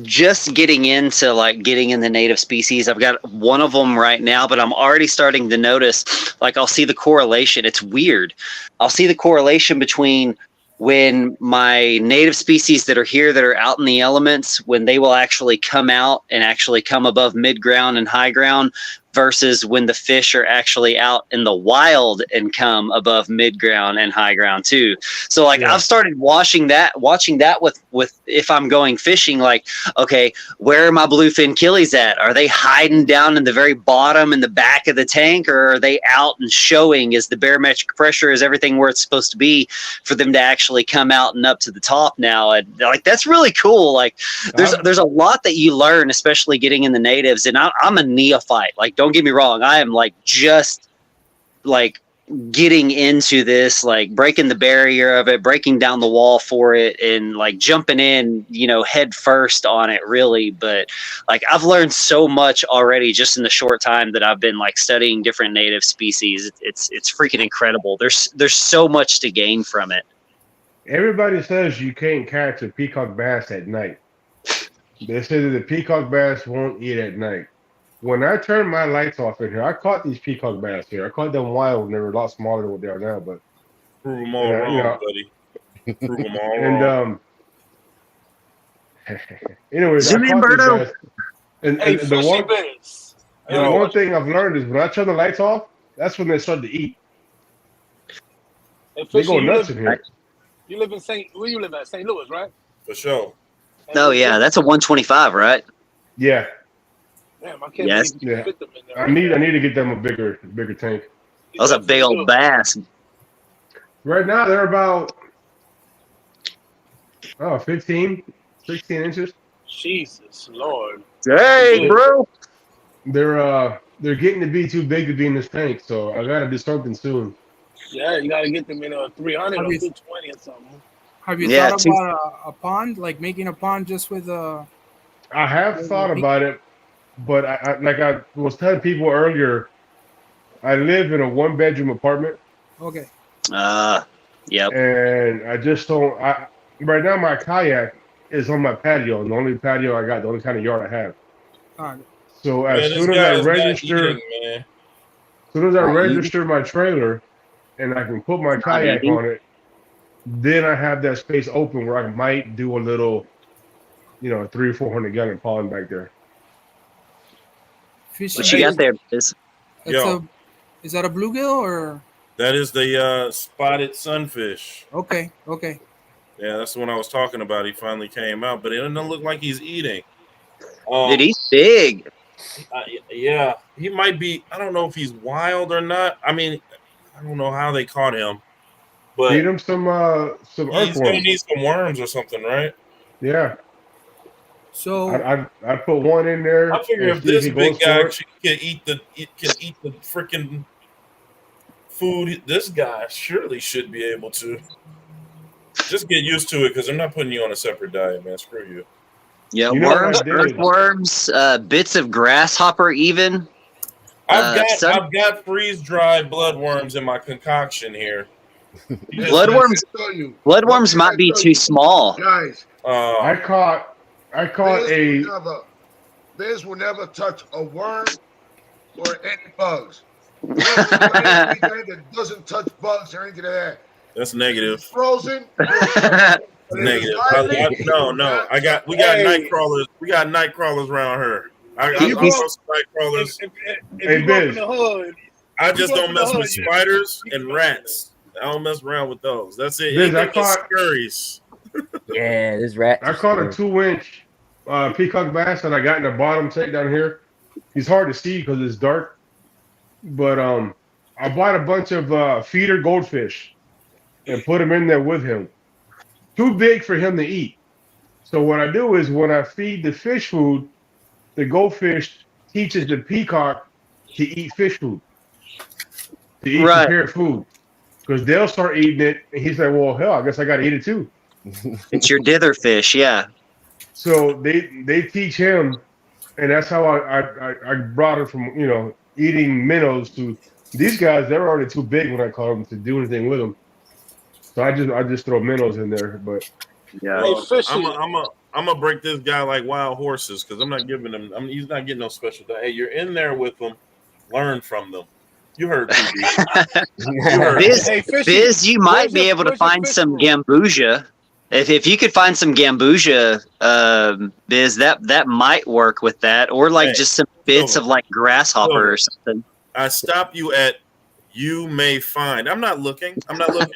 just getting into like getting in the native species. I've got one of them right now, but I'm already starting to notice like I'll see the correlation. It's weird. I'll see the correlation between when my native species that are here that are out in the elements, when they will actually come out and actually come above mid ground and high ground versus when the fish are actually out in the wild and come above mid ground and high ground too. So like I've started watching that with if I'm going fishing, like, okay, where are my bluefin killies at? Are they hiding down in the very bottom in the back of the tank, or are they out and showing? Is the barometric pressure, is everything where it's supposed to be for them to actually come out and up to the top now? And like that's really cool. Like there's a lot that you learn, especially getting in the natives. And I'm a neophyte. Like don't get me wrong, I am like just like getting into this, like breaking the barrier of it, breaking down the wall for it, and like jumping in, you know, head first on it really. But like I've learned so much already just in the short time that I've been like studying different native species. It's freaking incredible. There's so much to gain from it. Everybody says you can't catch a peacock bass at night. They say that the peacock bass won't eat at night. When I turned my lights off in here, I caught these peacock bass here. I caught them wild, and they were a lot smaller than what they are now. But prove them all wrong, buddy. Prove them all wrong. Anyways, I caught these guys. And the one thing I've learned is when I turn the lights off, that's when they start to eat. They go nuts in here. You live in where you live at? St. Louis, right? For sure. No, yeah, that's a 125, right? Yeah. Damn, I can't believe you fit them in there. I need to get them a bigger tank. That was a big old bass. Right now they're about 15, 16 inches. Jesus Lord. Hey, bro. They're getting to be too big to be in this tank, so I gotta do something soon. Yeah, you gotta get them in a 300 or 220 or something. Have you thought about a pond, like making a pond just with a? I have thought about it, but I like I was telling people earlier, I live in a 1-bedroom apartment. Okay. Yep. And I just don't. Right now my kayak is on my patio, and the only patio I got, the only kind of yard I have. All right. So as soon as I register my trailer, and I can put my kayak on it, then I have that space open where I might do a little, 300 or 400 gallon pond back there. What you got there? Is that a bluegill or? That is the spotted sunfish. Okay. Yeah, that's the one I was talking about. He finally came out, but it doesn't look like he's eating. Dude, he's big. Yeah, he might be. I don't know if he's wild or not. I mean, I don't know how they caught him. But feed him some he's gonna need some worms or something, right? Yeah. So I put one in there. I figure if this big guy can eat the freaking food, this guy surely should be able to. Just get used to it, because I'm not putting you on a separate diet, man. Screw you. Yeah, worms, earthworms, bits of grasshopper, even. I've got freeze dried bloodworms in my concoction here. Bloodworms might be too small. Guys, I caught Biz will never touch a worm or any bugs. That doesn't touch bugs or anything like that. That's negative. Frozen. Negative. No. We got night crawlers. We got night crawlers around here. I saw some night crawlers. Hey, Biz. I just don't mess with spiders and rats. I don't mess around with those. That's it. Biz, I caught scurries. Yeah, this rat. I caught a 2-inch peacock bass that I got in the bottom tank down here. He's hard to see because it's dark. But I bought a bunch of feeder goldfish and put them in there with him. Too big for him to eat. So what I do is when I feed the fish food, the goldfish teaches the peacock to eat fish food, to eat Right. prepared food, because they'll start eating it, and he's like, "Well, hell, I guess I got to eat it too." It's your dither fish, yeah. So they teach him, and that's how I brought it from eating minnows to these guys. They're already too big when I caught them to do anything with them. So I just throw minnows in there, but Yeah. Hey, Well, Fishy. I'm gonna break this guy like wild horses because I'm not giving him. He's not getting no special day. Hey, you're in there with them. Learn from them. You heard PB. You heard Biz, Hey, Fishy. Biz, you might Where's be your- able to where's your find fish some room? gambusia. If you could find some gambusia, Biz, that might work with that, or like Hey, just some bits Silver. of like grasshopper Silver. or something. I stop you at you may find. I'm not looking. I'm not looking.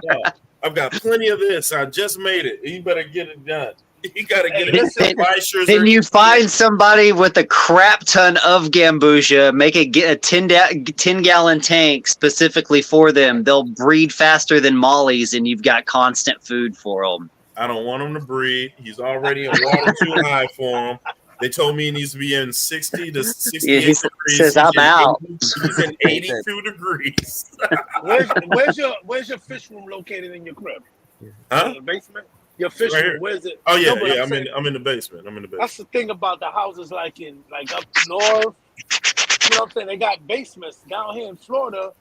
No, I've got plenty of this. I just made it. You better get it done. You got to get Hey, it. listen. Then you find somebody with a crap ton of gambusia, make a 10-gallon tank specifically for them. They'll breed faster than mollies, and you've got constant food for them. I don't want him to breed. He's already in water too high for him. They told me he needs to be in 60 to 68 Yeah, he degrees. says, He's "I'm in out." 80 He's in 82 degrees. Where's your fish room located in your crib? Huh? In the basement? Your fish Right room, here. where's it? Oh yeah, No, but yeah. I'm saying, I'm in the basement. I'm in the basement. that's the thing about the houses like up north. You know what I'm saying? They got basements. Down here in Florida,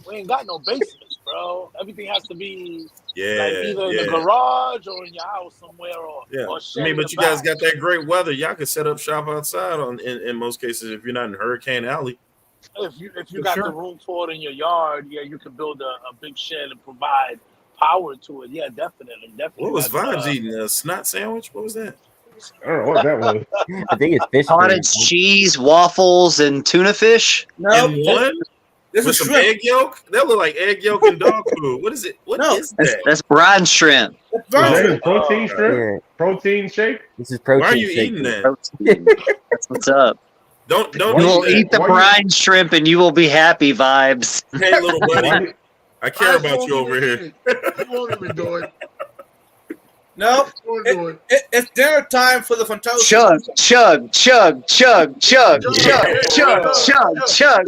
we ain't got no basements, bro. Everything has to be Yeah, like either in the yeah, garage or in your house somewhere or yeah. or I shed mean, in but the you guys back. got that great weather. Y'all can set up shop outside in most cases if you're not in Hurricane Alley. If you For got sure. the room for it in your yard, yeah, you can build a big shed and provide power to it. Yeah, definitely. What was That's, Vibes eating? A snot sandwich? What was that? I don't know what that was. I think it's fish Cottage food. cheese, waffles, and tuna fish. No, And one this with is some shrimp. egg yolk? That look like egg yolk and dog food. What is it? What is No. that? That's brine shrimp. That's Is that brine his shrimp. protein shrimp? Yeah, Protein shake? this is protein. Why are you shake. eating that? Protein. That's what's up. Don't You Why will eat eat the why you- brine shrimp, and you will be happy. Vibes. that. Hey, little buddy, Why- I care Vibes about won't you over even here. eat it. He won't even do it. No, He won't do it. it's dinner time for the Fantosis. Chug, chug, chug, chug, chug, chug, chug, chug, chug,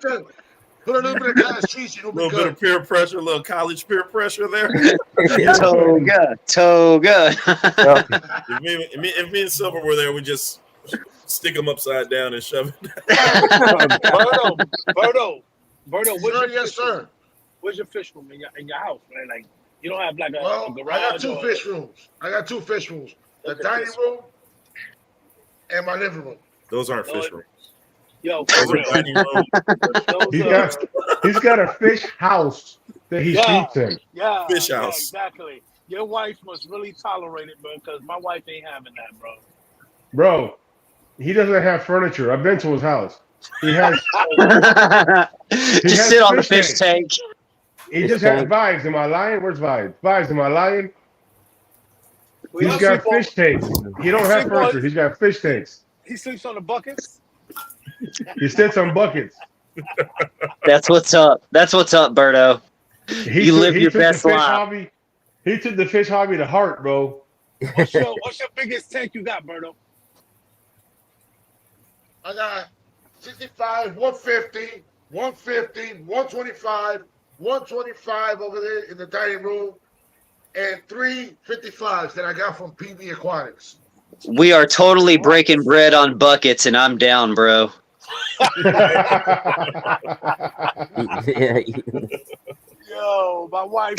chug. Put a little bit of cottage cheese, you'll A be little bit good. of peer pressure, a little college peer pressure there. Toga, toga. If me and Silver were there, we just stick them upside down and shove it. Berto, Sir, yes, sir. where's your fish room in your house, man? Like you don't have like a Well, garage. I got two or- fish rooms. The Okay, dining fish. room and my living room. Those aren't fish rooms. Yo, Those for are real. dining rooms. He's got a fish house that he Yeah. sleeps in. Yeah, Fish yeah, house. exactly. Your wife must really tolerate it, bro, because my wife ain't having that, bro. Bro, he doesn't have furniture. I've been to his house. He has Just sit on the fish tank. he just has vibes. Am I lying? Where's vibes? Vibes, am I lying? We He's don't got sleep on- fish tanks. He don't have furniture. He's got fish tanks. He sleeps on the buckets. He sits on buckets. That's what's up. That's what's up, Berto. You live your took best the fish life. hobby. He took the fish hobby to heart, bro. What's your biggest tank you got, Berto? I got 65, 150, 150, 125, 125 over there in the dining room, and 3 55s that I got from PB Aquatics. We are totally breaking bread on buckets, and I'm down, bro. Yeah, Yo, my wife.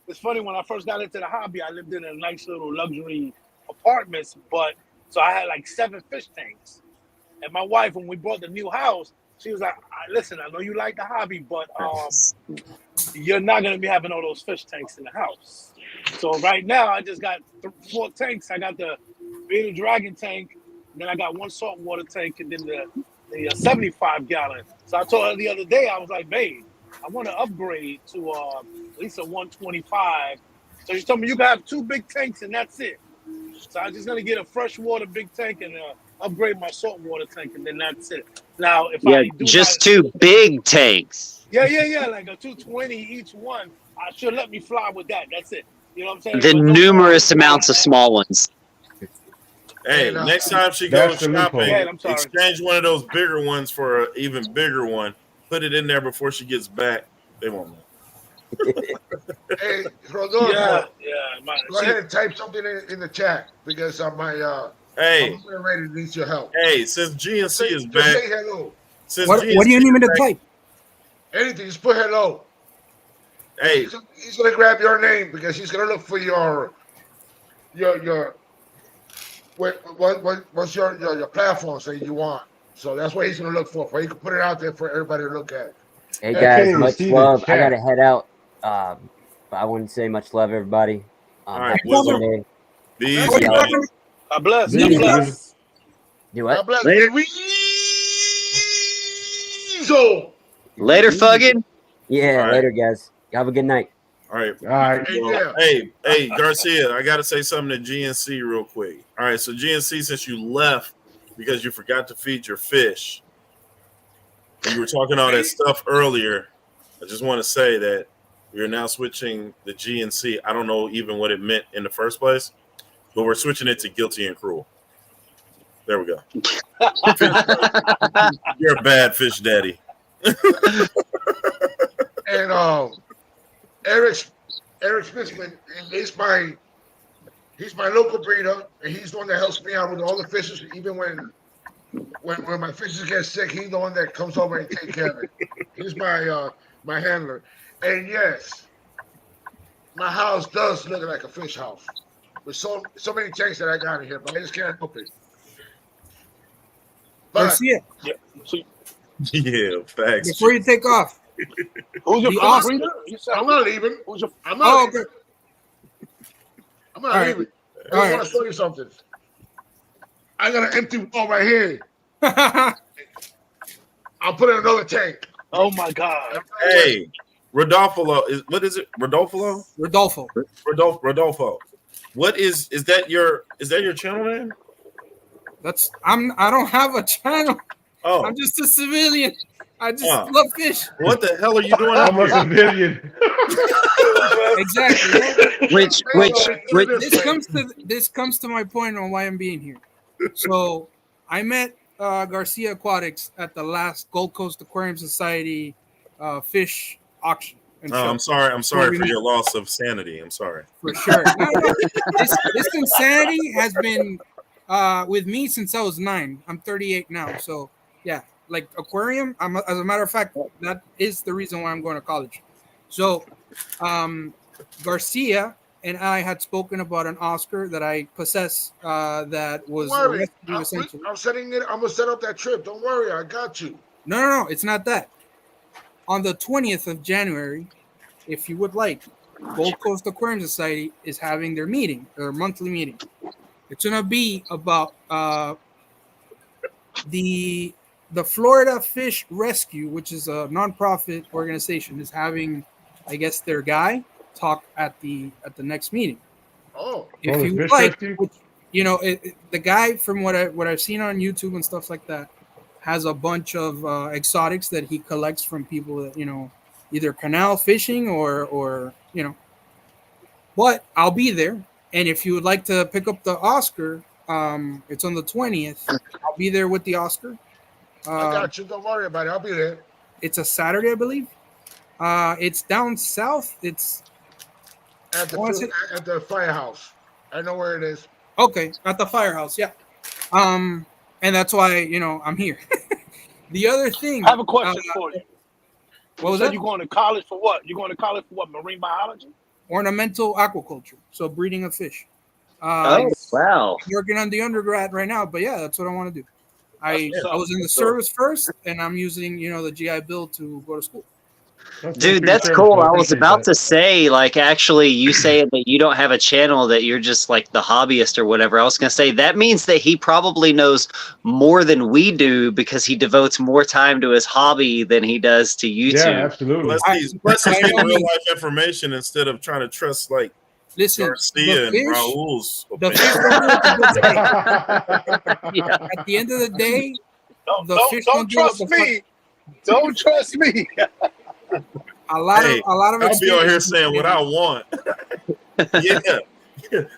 It's funny when I first got into the hobby, I lived in a nice little luxury apartments, but so I had like 7 fish tanks. And my wife, when we bought the new house, she was like, "Listen, I know you like the hobby, but you're not gonna be having all those fish tanks in the house." So right now, I just got 4 tanks. I got the Bearded Dragon tank, and then I got 1 saltwater tank, and then the 75-gallon. So I told her the other day, I was like, "Babe, I want to upgrade to at least a 125." So she told me you can have 2 big tanks and that's it. So I'm just gonna get a freshwater big tank and upgrade my saltwater tank, and then that's it. Now, if Yeah, I do just 2 big tanks. yeah, like a 220 each one, she'll let me fly with that. That's it. You know what I'm saying? Then But no numerous more- amounts of small ones. Hey, And, next time she that's goes the loophole. shopping, Yeah, I'm sorry. exchange one of those bigger ones for an even bigger one. Put it in there before she gets back. They won't know. hey, Rodolfo, Yeah. go ahead and type something in the chat because my Hey, my moderator needs your help. hey, since GNC Just say, is just back, say hello. since What GNC do you need me is to back, type? Anything, just put hello. hey, He's gonna grab your name because he's gonna look for your what's your platform say you want. So that's what he's gonna look for. He can put it out there for everybody to look at. Hey I can't guys, even much see the love. I chat. gotta head out. But I want to say much love, everybody. all right, Happy Wizzle. Sunday. Be See easy, y'all. buddy. God bless. Be God easy, bless. Wizzle. Do what? God bless. Later. Weasel. Later, fuggin'. Yeah, All right. later, guys. Have a good night. All right. All right. Hey, Well, yeah. hey, Garcia, I got to say something to GNC real quick. All right, so GNC, since you left because you forgot to feed your fish, and you were talking all that stuff earlier, I just want to say that we are now switching the GNC. I don't know even what it meant in the first place, but we're switching it to guilty and cruel. There we go. You're a bad fish daddy. And Eric Smithman, he's my local breeder, and he's the one that helps me out with all the fishes. Even when my fishes get sick, he's the one that comes over and takes care of it. He's my my handler. And yes, my house does look like a fish house with so many tanks that I got in here, but I just can't help it. But Garcia, So, Yeah, facts. before you take off, who's your The first Oscar. breeder? You said I'm not leaving. who's your I'm not oh, leaving. okay. I'm not All right. leaving. I All just right. want to show you something. I got an empty wall right here. I'll put in another tank. Oh my God. Hey, Rodolfo, what is it? Rodolfo? Rodolfo. What is that your channel name? I don't have a channel. Oh, I'm just a civilian. I just Oh. love fish. what the hell are you doing out I'm a here? civilian. Exactly. Which This comes to my point on why I'm being here. So I met Garcia Aquatics at the last Gold Coast Aquarium Society fish auction. And Oh, show. I'm sorry. I'm sorry we for met. your loss of sanity. I'm sorry. For sure. No. This insanity has been with me since I was 9. I'm 38 now. So yeah, like aquarium. As a matter of fact, that is the reason why I'm going to college. So Garcia and I had spoken about an Oscar that I possess that was Don't worry. rescue essentially. I'm setting it. I'm gonna set up that trip. Don't worry. I got you. No, it's not that. On the 20th of January, if you would like, Gold Coast Aquarium Society is having their monthly meeting. It's gonna be about the Florida Fish Rescue, which is a nonprofit organization, is having, I guess, their guy talk at the next meeting. Oh, If the you would fish like, rescue? which, the guy from what I've seen on YouTube and stuff like that has a bunch of exotics that he collects from people that either canal fishing or. But I'll be there, and if you would like to pick up the Oscar, it's on the 20th. I'll be there with the Oscar. I got you. Don't worry about it. I'll be there. It's a Saturday, I believe. It's down south. It's At the firehouse. I know where it is. okay at the firehouse. Yeah. And that's why I'm here. The other thing. I have a question for you. What was So that? you going to college for what? You going to college for what? Marine biology? Ornamental aquaculture, so breeding of fish. oh wow. Working on the undergrad right now, but yeah, that's what I want to do. I was in the service first, and I'm using the GI Bill to go to school. Dude, that's cool. I was about to say, like, actually, you saying that you don't have a channel, that you're just like the hobbyist or whatever. I was going to say that means that he probably knows more than we do because he devotes more time to his hobby than he does to YouTube. Yeah, absolutely. Plus he's getting real life information instead of trying to trust like Garcia and Raul's opinion. At the end of the day, don't trust me. Don't trust me. A lot of I'll be on here saying what I want. Yeah.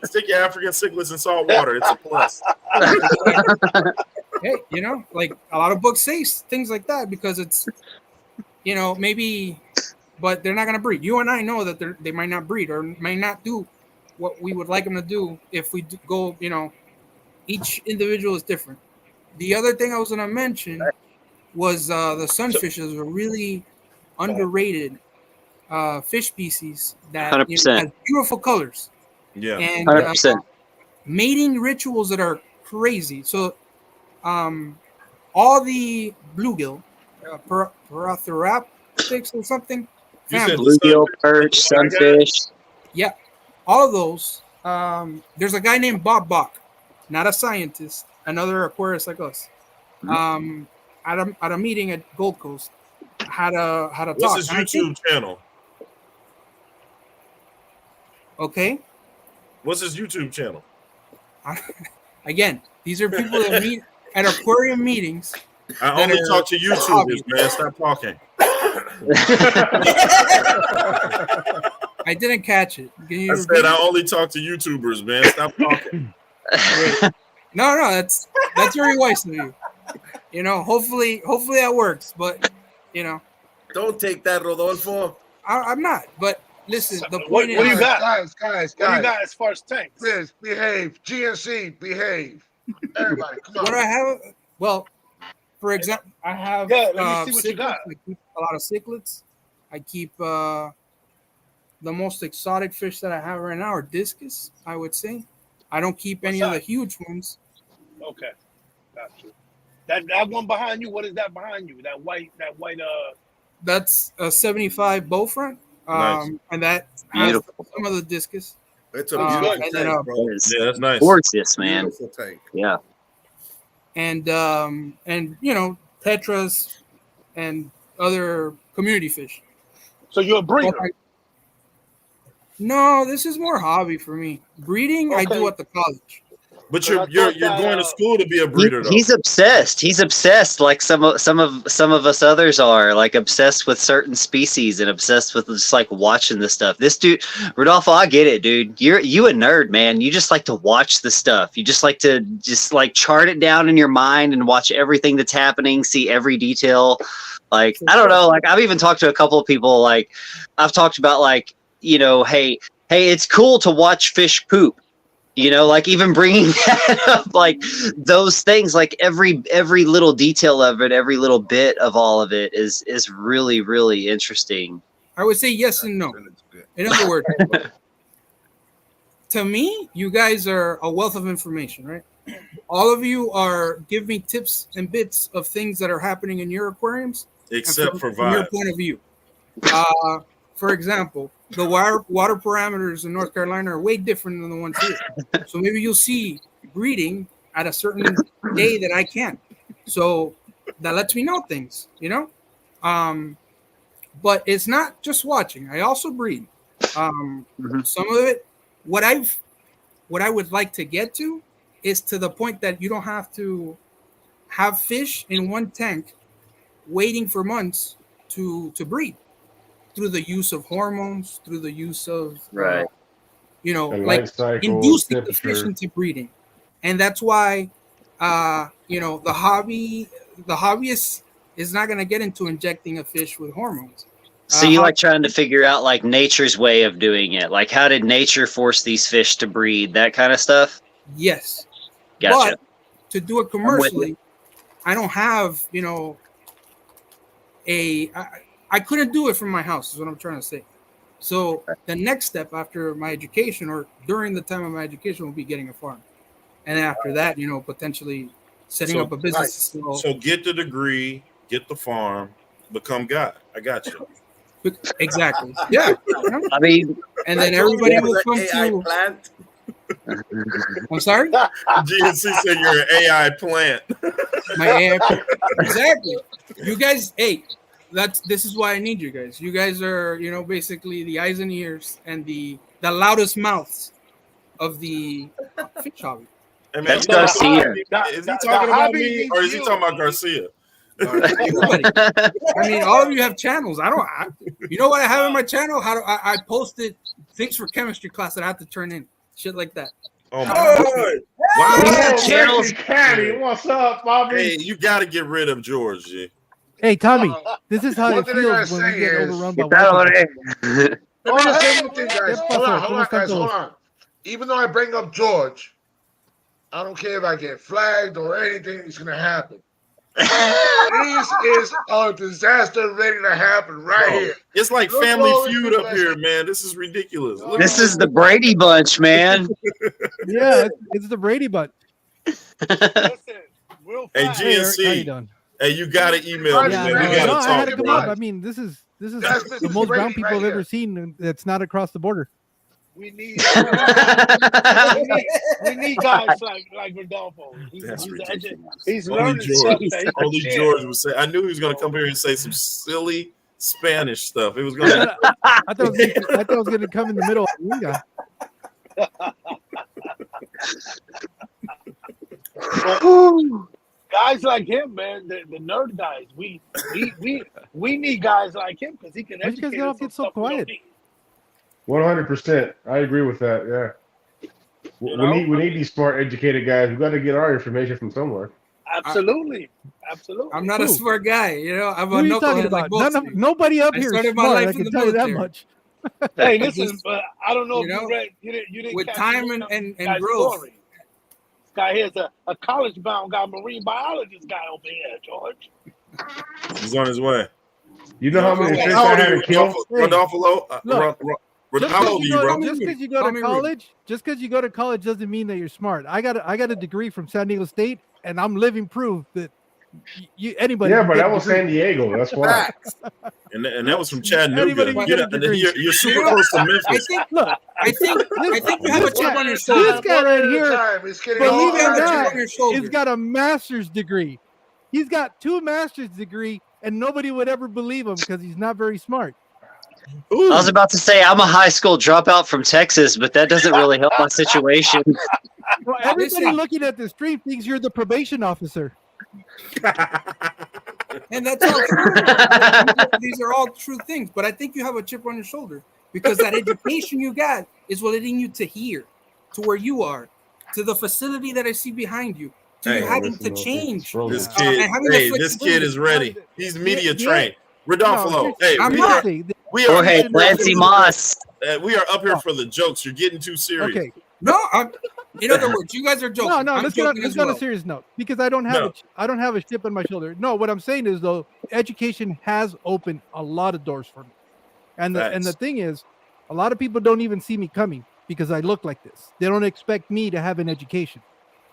Stick your African cichlids in salt water. It's a plus. Hey, you know, like a lot of books say things like that because it's, you know, maybe, but they're not going to breed. You and I know that they might not breed or may not do what we would like them to do if we go, you know, each individual is different. The other thing I was going to mention was the sunfish is a really underrated fish species that you know, 100%. has beautiful colors. Yeah. And 100%. mating rituals that are crazy. So all the bluegill, Parathoraptics or something, You said bluegill, perch, sunfish. Yeah, all of those. There's a guy named Bob Bach, not a scientist, another Aquarius like us. At a meeting at Gold Coast, had a talk. What's his YouTube channel? Okay. What's his YouTube channel? Again, these are people that meet at aquarium meetings. I only talk to YouTubers, man. Stop talking. I didn't catch it. I said I only talk to YouTubers, man. Stop talking. No, that's very wise of you. You know, hopefully that works. But you know, don't take that, Rodolfo. I'm not. But listen, the point what is, do you got, guys? What do you got as far as tanks? Please behave. GNC, behave. Everybody, come on. What I have, well, for example, I have let me see what you got. I keep a lot of cichlids. I keep the most exotic fish that I have right now are discus, I would say. I don't keep any of the huge ones. Okay, got you. That one behind you, what is that behind you? That white That's a 75 bowfront. Nice. And that Beautiful. has some of the discus. It's a beautiful tank, bro. Yeah, that's nice. Gorgeous, man. Beautiful tank. Yeah. And you know, tetras and other community fish. So you're a breeder? No, this is more hobby for me. Breeding, I do at the college. But you're going to school to be a breeder, though. He's obsessed. He's obsessed, like some of us others are, like obsessed with certain species and obsessed with just like watching the stuff. This dude, Rodolfo, I get it, dude. You a nerd, man. You just like to watch the stuff. You just like to chart it down in your mind and watch everything that's happening, see every detail. Like, I don't know. Like, I've even talked to a couple of people. Like, I've talked about, like, you know, hey, it's cool to watch fish poop. You know, like even bringing that up, like those things, like every little detail of it, every little bit of all of it is really, really interesting. I would say yes and no. In other words, to me, you guys are a wealth of information, right? All of you are giving me tips and bits of things that are happening in your aquariums, except for from your Vibe. point of view. For example, the water parameters in North Carolina are way different than the ones here. So maybe you'll see breeding at a certain day that I can't. So that lets me know things, you know? But it's not just watching. I also breed. Some of it, what I would like to get to is to the point that you don't have to have fish in one tank waiting for months to breed. Through the use of hormones, through the use of you know, like inducing the fish into breeding, and that's why you know, the hobbyist is not going to get into injecting a fish with hormones. So you like trying to figure out like nature's way of doing it, like how did nature force these fish to breed, that kind of stuff? Yes, gotcha. But to do it commercially, I don't have, you know, I couldn't do it from my house, is what I'm trying to say. So the next step after my education or during the time of my education will be getting a farm. And after that, you know, potentially setting up a business. So get the degree, get the farm, become God. I got you. Exactly. Yeah. I mean, and then everybody will come to. Plant. I'm sorry? GNC said you're an AI plant. My AI plant. Exactly. You guys, hey. This is why I need you guys. You guys are, you know, basically the eyes and ears and the loudest mouths of the fish hobby. Hey, man, that's Garcia. Is he talking about me or is he talking about Garcia? I mean, all of you have channels. You know what I have in my channel? I posted things for chemistry class that I have to turn in. shit like that. Oh my God. Wow. We have channels. Caddy, what's up, Bobby? Hey, you got to get rid of George, G. Hey, Tommy, this is how One it thing I gotta feels when we say get is- overrun by Get that white on people. it. Let me just say one thing, guys. ¿Qué Hold pasó? on, ¿Cómo están guys. Hold todos? on. Even though I bring up George, I don't care if I get flagged or anything is going to happen. This is a disaster ready to happen right Bro, here. it's like Look Family all Feud this up here, man. This is ridiculous. Look This is the Brady Bunch, man. Yeah, it's the Brady Bunch. Listen, real Hey, fast. Hey, Eric, how you GNC. doing? Hey, you got to email me, Yeah, man. no, We got no, to I had to talk, come bro. up. I mean, this is That's the Mrs. most brown Brady people right I've ever here. seen that's not across the border. We need guys like Rodolfo. That's He's ridiculous. he's Only learning stuff George, that he can only share. George would say. I knew he was going to come here and say some silly Spanish stuff. It was I going to. thought it was going to come in the middle of the ring. Guys like him, man, the nerd guys. We need guys like him because he can Why you guys educate all us on get so stuff we don't quiet? need. 100%. I agree with that. Yeah. You We know? need these smart, educated guys. We got to get our information from somewhere. Absolutely. I'm not a Who? smart guy, you know. I'm Who a are you talking knucklehead about? like most of you. Nobody up I here is started my smart. life I in can the tell you that military. much. Hey, listen, but I don't know if You know? you read. You didn't With catch time the and guy's growth. story. This guy here's a college-bound guy, marine biologist guy over here, George. He's on his way. You know how many fish How I old had are to you, kill? Rodolfo? Just How old are you, bro? Just because you go Call to me college, doesn't mean that you're smart. I got a degree from San Diego State, and I'm living proof that anybody. Yeah, can but get that a was degree. San Diego. That's why. And that was from Chattanooga. Anybody can get a degree. You're super You know, close to I Memphis. think Look, I think you have a chip on your this shoulder. guy right here, believe it or have a chip not, on your shoulder. he's got a master's degree. He's got 2 master's degree, and nobody would ever believe him because he's not very smart. I was about to say I'm a high school dropout from Texas, but that doesn't really help my situation. Well, everybody Listen. looking at the stream thinks you're the probation officer. And that's all true. These are all true things, but I think you have a chip on your shoulder because that education you got is what leading you to here, to where you are, to the facility that I see behind you, to you having to change. This and kid, having the this kid is ready. He's media Yeah. trained. Rodolfo, No, hey, I'm we not. are, Jorge Clancy Moss. we are up here for the jokes. You're getting too serious. Okay. No, in other words, you guys are joking. No, I'm let's get on, joking let's as go on well. a serious note because I don't have a chip on my shoulder. No, what I'm saying is though, education has opened a lot of doors for me, and the thing is, a lot of people don't even see me coming because I look like this. They don't expect me to have an education.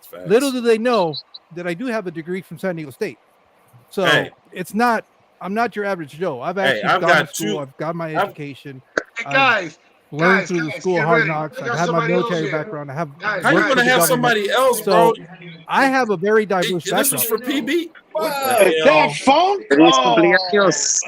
Facts. Little do they know that I do have a degree from San Diego State. So Hey. I'm not your average Joe. I've actually I've gone got to school. two- I've got my education. Hey, guys, Learned through the guys, school get of hard ready. knocks. We I've got had my somebody else military here. background. I have. Guys, How you worked gonna for the have government. somebody else, So bro? I have a very diverse This was background. for PB. What That phone? Feliz Oh. cumpleaños.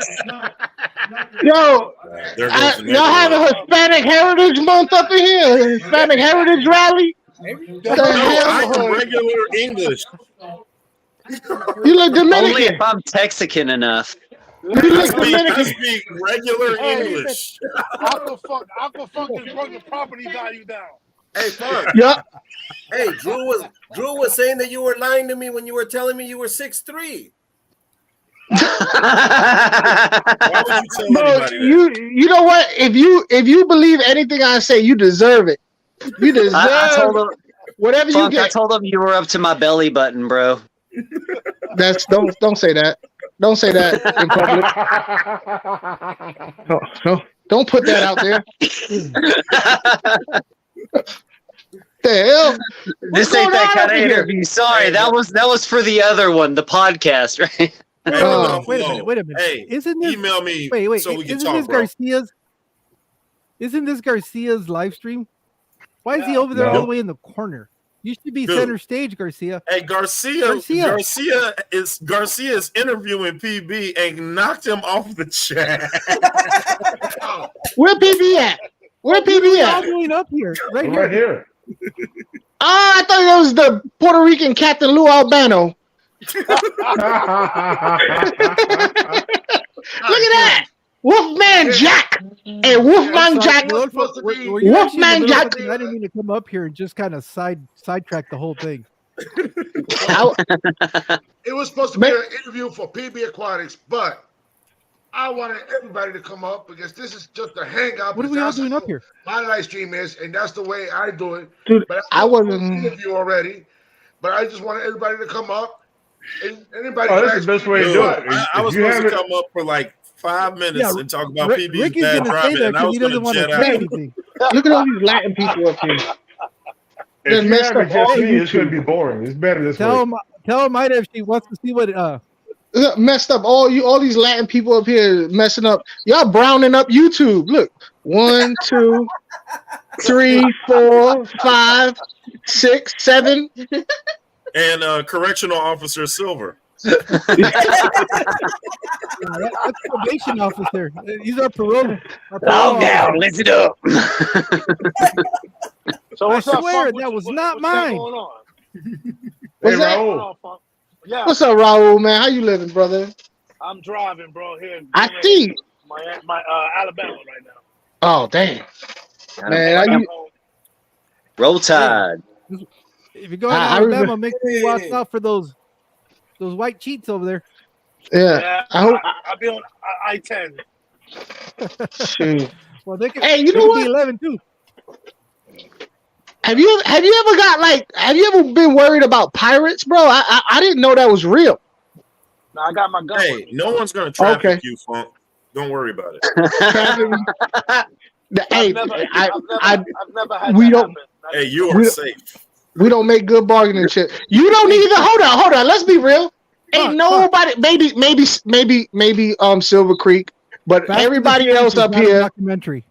Yo, There goes the y'all have a neighborhood. Hispanic Heritage Month up in here. Hispanic Heritage Rally. No, I am regular English. You look Only Dominican. if I'm Texican enough. You look I Dominican. speak regular Hey. English. Aquafunk is bringing property value down. Hey, Funk. Yup. Hey, Drew was saying that you were lying to me when you were telling me you were 6'3". Why would you tell Bro, anybody that? you know what? If you believe anything I say, you deserve it. You deserve I told him, whatever you Funk, I get. told him you were up to my belly button, bro. That's don't say that. Don't say that in public. No, don't put that out there. The hell? This ain't that kind of interview. Sorry, that was for the other one, the podcast, right? Hey, Oh. Wait a minute. Hey, Isn't this email me wait? so we can Isn't talk, this bro. Garcia's? Isn't this Garcia's live stream? Why is he over there all No. the way in the corner? You should be Dude. center stage, Garcia. Hey, Garcia is interviewing PB and knocked him off the chat. Where PB at? Where PB All at? the way up here, right I'm here. right here. Oh, I thought that was the Puerto Rican Captain Lou Albano. Look at that, Wolfman Jack. Mm. And Wolfman Jack. Wolfman Jack. I didn't mean to come up here and just kind of sidetrack the whole thing. It was supposed to be an interview for PB Aquatics, but I wanted everybody to come up because this is just a hangout. What are we all doing up here? My live stream is, and that's the way I do it. Dude, but I wasn't interview already, but I just wanted everybody to come up. And anybody that's the best way to do it. I was supposed to come up for like 5 minutes and talk about PB's Ricky's bad gonna say driving, that and I because was he going doesn't to want to jet say out. anything. Look at all these Latin people up here. If you messed have up it just all me, it's YouTube. going to be boring. It's better this way. Tell Maida if she wants to see what. Look, messed up all these Latin people up here messing up. Y'all browning up YouTube. Look, 1, 2, 3, 4, 5, 6, 7. And correctional officer Silver. That's probation officer. He's our parole. Calm down. Listen up. So I swear that was not mine. What's that? Yeah. What's up, Raul, man? How you living, brother? I'm driving, bro. Here. I see. My Alabama right now. Oh, damn. Man, Roll Tide. If you go to Alabama, make sure you watch out for those white cheats over there. Yeah. I'll be on I-10. Well, they can. Hey, you know what? Be 11 too. Have you ever been worried about pirates, bro? I didn't know that was real. No, I got my gun. Hey, no one's going to traffic you, Funk. Don't worry about it. Hey, I've never had we that don't. happen. Hey, you are safe. We don't make good bargaining shit. You don't either. Hold on. Let's be real. Ain't nobody. Maybe Silver Creek, but everybody else up here. Documentary.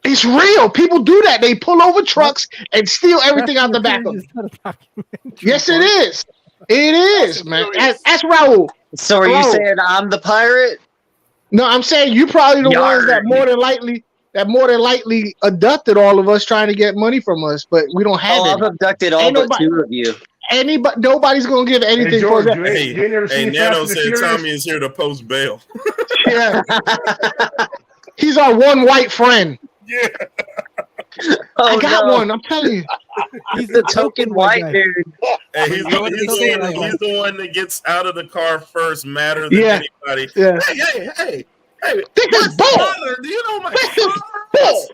It's real. People do that. They pull over trucks and steal everything out the back of them. Yes, it is. It is, man. That's Raul. So are you saying I'm the pirate? No, I'm saying you probably the ones that more than likely abducted all of us trying to get money from us, but we don't have it. I've abducted all but 2 of you. Nobody's gonna give anything for that. Hey, Nano said Tommy is here to post bail. Yeah. He's our one white friend. Yeah. I got one. I'm telling you. He's the token white dude. Hey, he's the one that gets out of the car first, madder than anybody. Yeah. Hey. This is bull. Do you know my bull?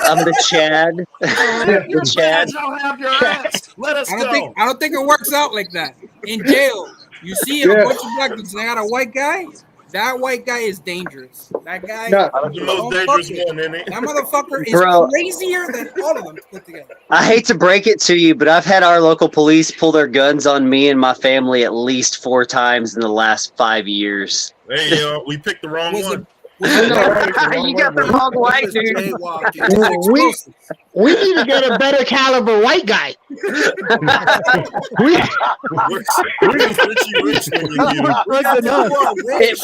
I'm the Chad. The Chad. Y'all have your ass. Let us go. I don't think it works out like that. In jail, you see a bunch of black dudes. They got a white guy. That white guy is dangerous. That guy, the most dangerous one, isn't it? That motherfucker is crazier than all of them put together. I hate to break it to you, but I've had our local police pull their guns on me and my family at least 4 times in the last 5 years. Hey, we picked the wrong one. You got the wrong white dude. We need to get a better caliber white guy.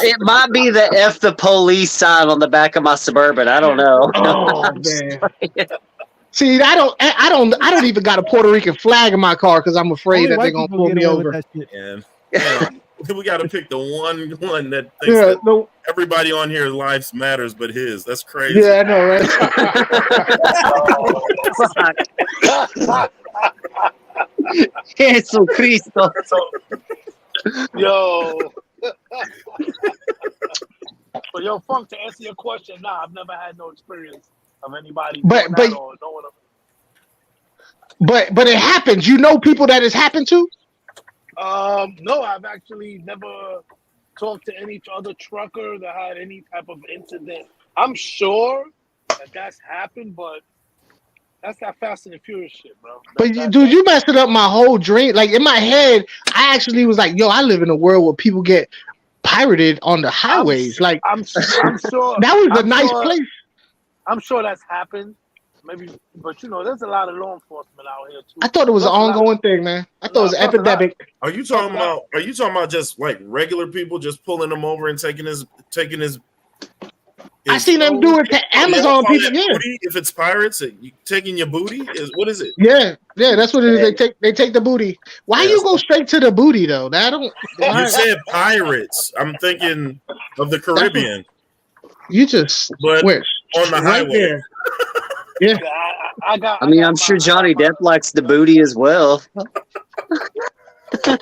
It might be the F the police sign on the back of my Suburban. I don't know. Oh, man. See, I don't even got a Puerto Rican flag in my car because I'm afraid that they're gonna pull me over. We got to pick the one that thinks that everybody on here lives matters, but his. That's crazy. Yeah, I know, right? Jesus Cristo. Yo. But yo, Funk, to answer your question, I've never had no experience of anybody. But it happens. You know people that it's happened to? No, I've actually never talked to any other trucker that had any type of incident. I'm sure that's happened, but that's that Fast and the Furious shit, bro. Dude, you messed up my whole dream. Like in my head, I actually was like, "Yo, I live in a world where people get pirated on the highways." I'm sure that was a nice place. I'm sure that's happened. Maybe, but there's a lot of law enforcement out here too. I thought it was an ongoing thing, man. I thought it was an epidemic. Are you talking about just like regular people just pulling them over and taking his I seen them do it to Amazon people. Yeah. Booty, if it's pirates, taking your booty what is it? Yeah, that's what it is. They take the booty. Why you go straight to the booty though? That don't. You said pirates. I'm thinking of the Caribbean. You just But went on the right highway. there. Yeah. I mean, I'm sure Johnny Depp likes the booty as well. Johnny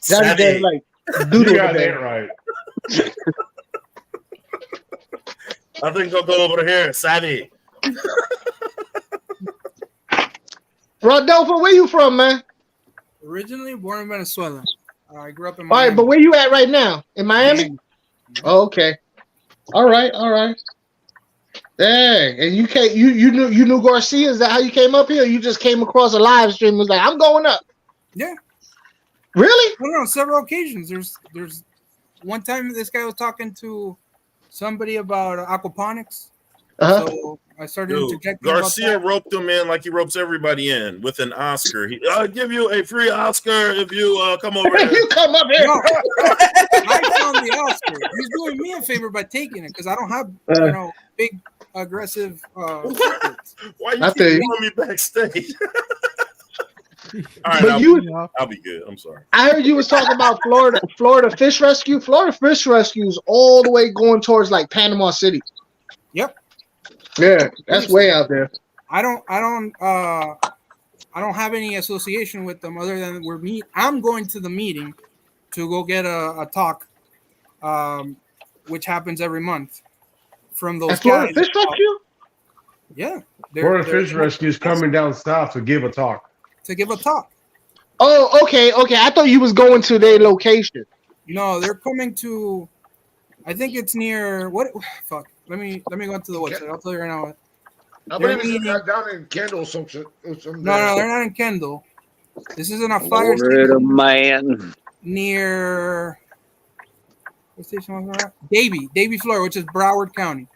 Depp like doodle You guys today. ain't right. I think I'll go over here, Savvy. Rodolfo, where you from, man? Originally born in Venezuela. I grew up in All Miami. right, but where you at right now? In Miami? Miami. Oh, okay. All right. Dang, and you knew Garcia? Is that how you came up here? Or you just came across a live stream and was like, I'm going up. Yeah. Really? No, several occasions. There's one time this guy was talking to somebody about aquaponics. Uh-huh. So I started Dude, interjecting. Garcia about that. roped him in like he ropes everybody in with an Oscar. I'll give you a free Oscar if you come over here. You come up here. No, I found the Oscar. He's doing me a favor by taking it because I don't have big aggressive. Why you I keep think- calling me backstage? All right, But I'll be good. I'm sorry. I heard you was talking about Florida fish rescue. Florida fish rescue is all the way going towards like Panama City. Yep. Yeah, that's way out there. I don't have any association with them other than I'm going to the meeting to go get a talk, which happens every month from those At Florida guys. Fish Rescue? Yeah. Florida Fish Rescue is coming down south to give a talk. To give a talk. Oh, okay. I thought you was going to their location. No, they're coming to. I think it's near what? Fuck. Let me go into the website. I'll tell you right now. I believe it's down in Kendall or some shit. No, they're not in Kendall. This is in a fire Florida station man. near. What station was that? Davie, Florida, which is Broward County.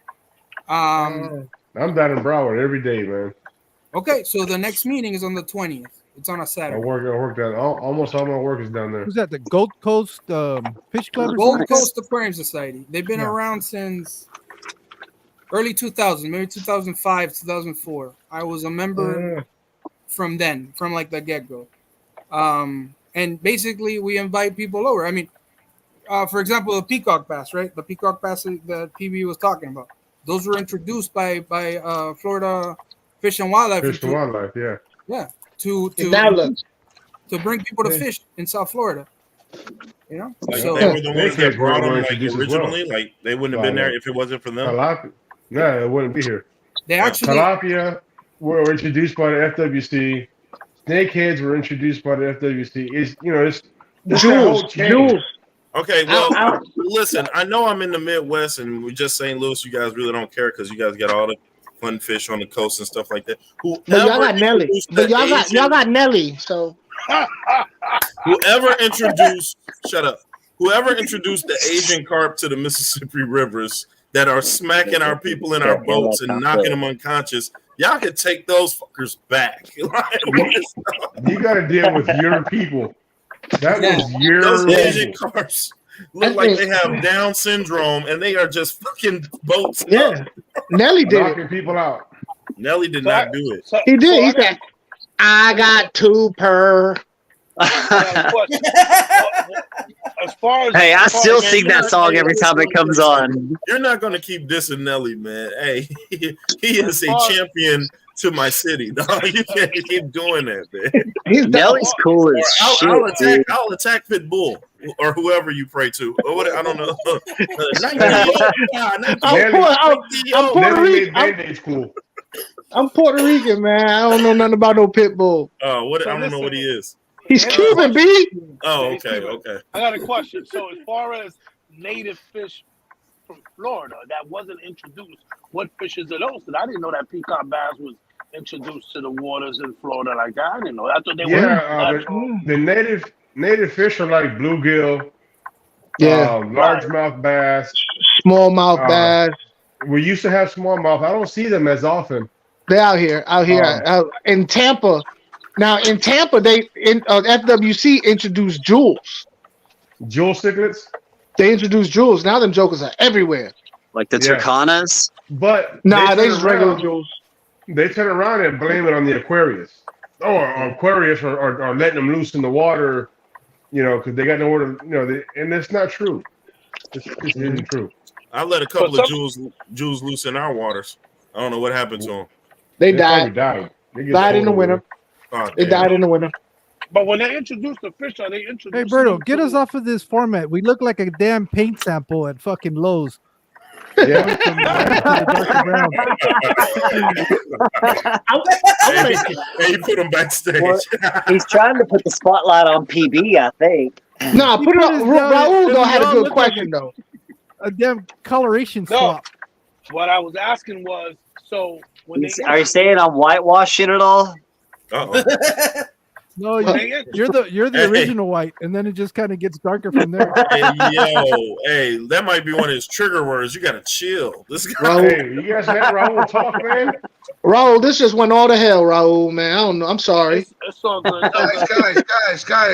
I'm down in Broward every day, man. Okay, so the next meeting is on the 20th. It's on a I Saturday. work down. Almost all my work is down there. Who's that? The Gold Coast Fish Club? Or Gold something? Coast Aquarium Society. They've been Yeah. around since early 2000, maybe 2005, 2004. I was a member from then, from like the get-go. And basically, we invite people over. I mean, for example, the peacock bass, right? The peacock bass that PB was talking about. Those were introduced by Florida Fish and Wildlife. Fish and Wildlife, yeah. Yeah. To bring people to fish in South Florida. You know? Like So they were the ones that brought them like introduced as originally. Like they wouldn't have been there if it wasn't for them. Tilapia. Yeah, it wouldn't be here. they actually Tilapia were introduced by the FWC. Snakeheads were introduced by the FWC. It's that whole chain. Jules. Okay, well, listen, I know I'm in the Midwest and we're just St. Louis. You guys really don't care because you guys got all the fun fish on the coast and stuff like that. But y'all got Nelly. But y'all got Nelly. So whoever introduced the Asian carp to the Mississippi rivers that are smacking our people in our boats and knocking them unconscious, y'all could take those fuckers back. You got to deal with your people. That was your Those Asian people. carps look like they have Down syndrome and they are just fucking boats. yeah, Nelly did Knocking it. people out. Nelly did not do it. He did. He said, "I got 2 per." As far as Hey, I still man, sing that song every time it comes on. You're not going to keep dissing Nelly, man. Hey, he is a champion to my city, dog. You can't keep doing that, man. Nelly's cool as shit, dude. I'll attack Pitbull or whoever you pray to. Or what, I don't know. I'm Puerto Nelly Rican. made Band-Aids cool. I'm Puerto Rican, man. I don't know nothing about no pit bull. Oh, what? I don't know what he is. He's Cuban, B. Oh, okay. I got a question. So as far as native fish from Florida that wasn't introduced, what fishes are those? Because I didn't know that peacock bass was introduced to the waters in Florida like that. I didn't know. I thought they were the native fish are like bluegill, largemouth bass, smallmouth bass. We used to have smallmouth. I don't see them as often. They're out here in Tampa. Now in Tampa, FWC introduced jewels. Jewel cichlids. They introduced jewels. Now them jokers are everywhere. Like the Turkanas? But they just regular jewels. They turn around and blame it on the Aquarius. Or Aquarius are letting them loose in the water, because they got nowhere to, and that's not true. This isn't true. I let a couple of Jews loose in our waters. I don't know what happened to them. They died. They died in the winter. Oh, They died in the winter. But when they introduce the fish, are they introducing? Hey, Berto, get us off of this format. We look like a damn paint sample at fucking Lowe's. Yeah. Hey, you put him backstage. Well, he's trying to put the spotlight on PB, I think. No, put it on. Raul though had a good question though. A damn coloration swap. What I was asking was, so when they Are you saying I'm whitewashing it all? Uh-oh. No, you're the original white, and then it just kind of gets darker from there. Hey, that might be one of his trigger words. You gotta chill. This guy. Hey, you guys let Raul talk, man? Raul, this just went all to hell, Raul, man. I don't know. I'm sorry. It's all good. Guys.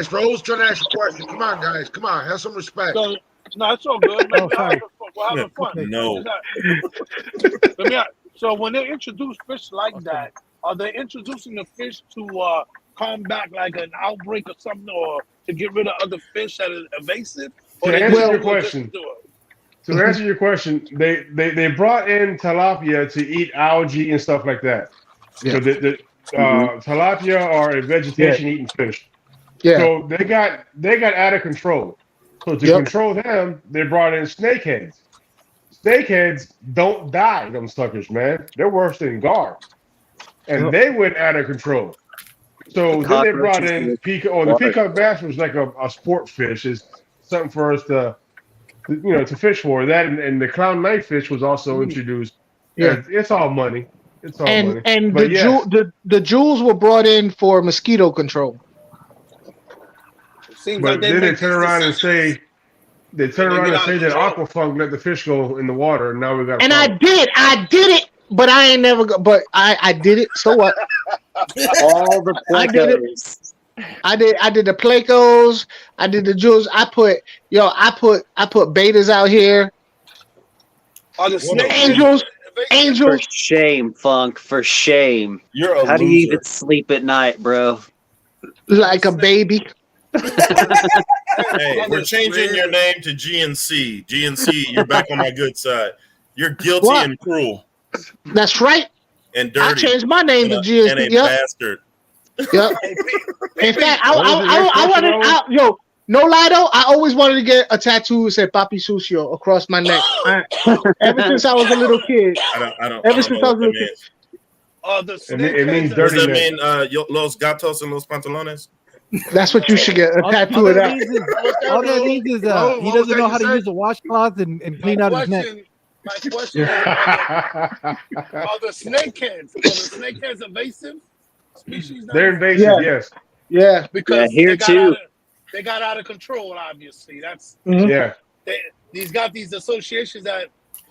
Raul's trying to ask a question. Come on, guys. Come on. Have some respect. No, it's all good. Oh, sorry. We're having fun. No. So when they introduce fish like that, are they introducing the fish to come back like an outbreak or something, or to get rid of other fish that are evasive? To answer your question, they brought in tilapia to eat algae and stuff like that. Yeah. So tilapia are a vegetation-eating fish. Yeah. So they got out of control. So to control them, they brought in snakeheads. Snakeheads don't die, them suckers, man. They're worse than gar. And they went out of control. So then they brought in peacock. The peacock bass was like a sport fish. It's something for us to fish for. That and the clown knifefish was also introduced. Yeah, it's all money. It's all money. And the jewels were brought in for mosquito control. But then they turn around and say that aquafunk let the fish go in the water, and now we got. And I did it, but I ain't never go. But I did it. So what? All the Plecos. I did the Plecos. I did the jewels. I put betas out here. Angels. For shame, Funk. For shame. You're a How loser. do you even sleep at night, bro? Like a baby. Hey, we're changing your name to GNC. GNC, you're back on my good side. You're guilty and cruel. That's right. And dirty. I changed my name to GNC. And a bastard. Yep. In fact, I wanted no lie though, I always wanted to get a tattoo that said Papi Sucio across my neck. Ever since I was a little kid. It means dirty. Does that mean Los Gatos and Los Pantalones? That's what you should get a tattoo of that. All that means is he doesn't know how to use a washcloth and clean out his neck. My question are the snakeheads? Are the snakeheads invasive species? They're invasive, yes. Yeah. Because here too. They got out of control, obviously. That's these associations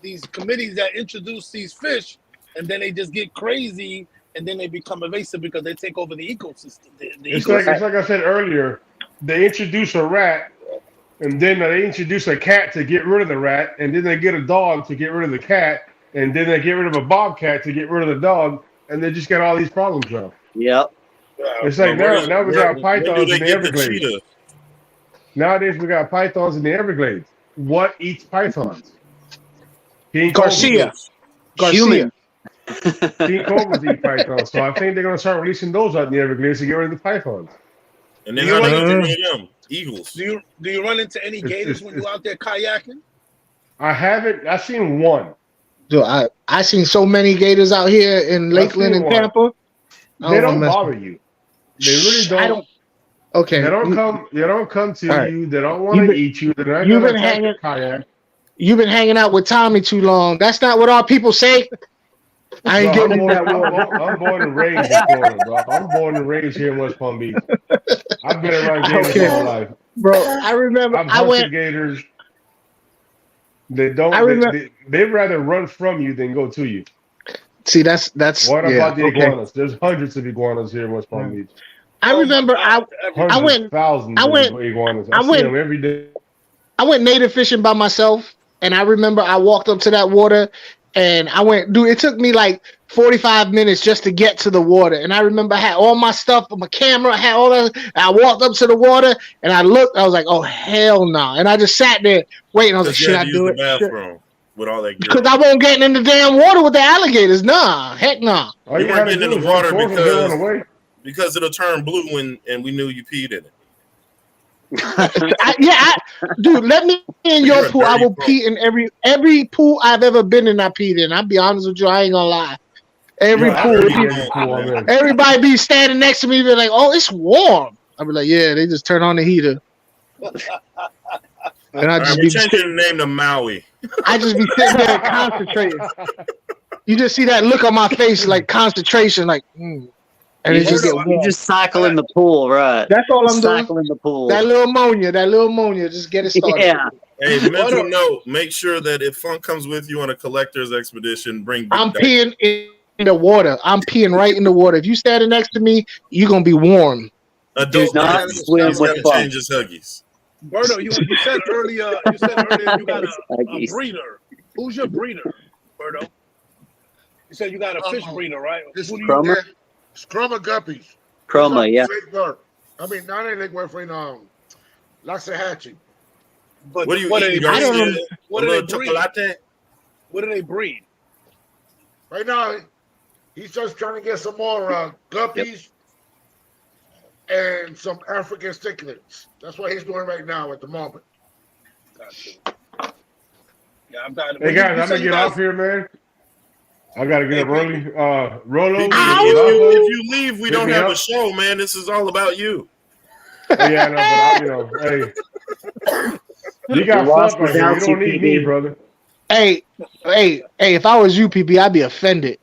these committees that introduce these fish, and then they just get crazy, and then they become invasive because they take over the ecosystem. It's like I said earlier, they introduce a rat, and then they introduce a cat to get rid of the rat, and then they get a dog to get rid of the cat, and then they get rid of a bobcat to get rid of the dog, and they just got all these problems now. Yep. It's like now we got pythons in the Everglades. Nowadays we got pythons in the Everglades. What eats pythons? Garcia. Human. King cobras eat pythons, so I think they're gonna start releasing those out in the Everglades to get rid of the pythons. And then how do you get rid of them? Eagles. Do you run into any gators when you're out there kayaking? I haven't. I've seen one. So I seen so many gators out here in Lakeland and Tampa. They don't bother you. They really don't. Okay. They don't come. They don't come to you. They don't want to eat you. They're not you've gonna been attack hanging. your kayak. You've been hanging out with Tommy too long. That's not what all people say. I ain't getting in that water. I'm born and raised in Florida, bro. I'm born and raised here in West Palm Beach. I've been around gators all my life, bro. I remember. I went gators. They don't. They'd rather run from you than go to you. See, that's. What about the iguanas? There's hundreds of iguanas here in West Palm Beach. I remember. I went thousands of iguanas. I see them every day. I went native fishing by myself, and I remember I walked up to that water, and I went. Dude, it took me like 45 minutes just to get to the water, and I remember I had all my stuff, my camera, I had all that. I walked up to the water, and I looked. I was like, "Oh hell no!" And I just sat there waiting. I was like, "Should I do it?" with all that gear. Because I won't get in the damn water with the alligators. Nah, heck nah. You weren't getting in the water because it'll turn blue and we knew you peed in it. Dude, let me in your pool. I will pee in every pool I've ever been in. I peed in. I'll be honest with you. I ain't gonna lie. Every pool. Everybody be standing next to me, be like, "Oh, it's warm." I'll be like, "Yeah." They just turn on the heater. And I just be changing the name to Maui. I just be sitting there concentrating. You just see that look on my face, like concentration, like. And you it just get warm. You just cycle in the pool, right? That's all I'm doing. Cycle in the pool. That little ammonia, just get it started. Yeah. Hey, mental note: make sure that if Funk comes with you on a collector's expedition, bring. I'm peeing in the water. I'm peeing right in the water. If you standing next to me, you're gonna be warm. Adult not swim with Funk. Change his huggies. Berto, you said earlier you got a breeder. Who's your breeder, Berto? You said you got a fish breeder, right? It's Chroma guppies. Chroma, yeah. I mean, not in Lake Werfing, Laxahatchee. But what do you eat? What do they breed? Right now, he's just trying to get some more guppies and some African cichlids. That's what he's doing right now at the moment. Gotcha. Yeah, I'm got. Hey guys, I'm gonna get off here, man. I gotta get up early. Rolo, if you leave, we don't have a show, man. This is all about you. Yeah, no, but hey, you got fucked right here. You don't need me, brother. Hey, if I was you, PB, I'd be offended.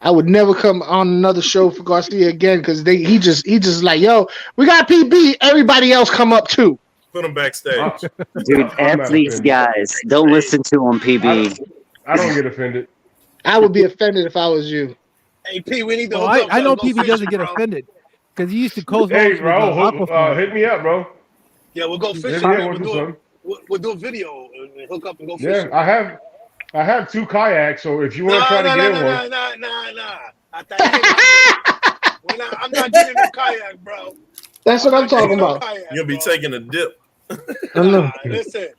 I would never come on another show for Garcia again because he just like, yo, we got PB. Everybody else come up too. Put him backstage, dude. F these guys. Don't listen to him, PB. I don't get offended. I would be offended if I was you. Hey, P, we need to. I know PB doesn't get offended because he used to coast. Hey, bro, hit me up, bro. Yeah, we'll go fishing. We'll do a video and hook up and go fishing. Yeah, I have 2 kayaks, so if you want to try to get in one. Nah. I'm not getting no kayak, bro. That's what I'm talking about. You'll be taking a dip. Listen.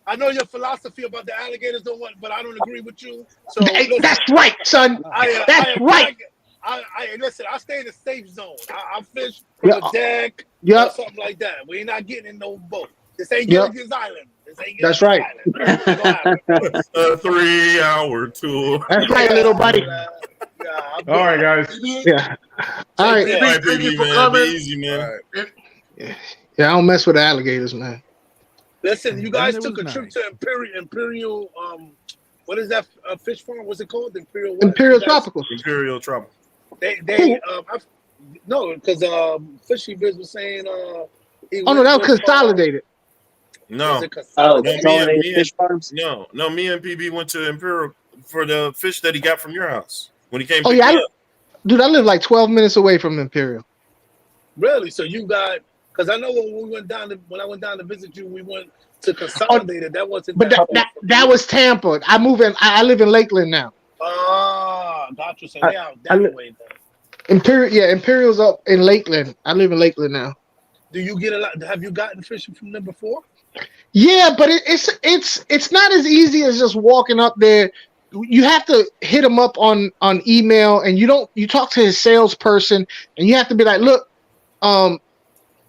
I know your philosophy about the alligators don't want, but I don't agree with you. So that's right, son. That's right. Listen. I stay in the safe zone. I fish from the deck, or something like that. We're not getting in no boat. This ain't Gilligan's Island. That's right. A 3-hour tour. That's right, little buddy. All right, guys. Yeah. All right. Thank you for coming. Be easy, man. Yeah, I don't mess with the alligators, man. Listen, you guys took a trip to Imperial. What is that fish farm? What's it called? Imperial Tropical. Imperial Tropical. No, because Fishy Biz was saying. Oh no, that was Consolidated. No. Consolidated fish farms. No. Me and PB went to Imperial for the fish that he got from your house when he came. Oh yeah, dude, I live like 12 minutes away from Imperial. Really? So you got? Because I know when I went down to visit you, we went to Consolidated. That wasn't. But that was Tampa. I live in Lakeland now. Gotcha. So they out that way then. Imperial's up in Lakeland. I live in Lakeland now. Do you get a lot? Have you gotten fishing from them before? Yeah, but it's not as easy as just walking up there. You have to hit him up on email, and you talk to his salesperson, and you have to be like, look,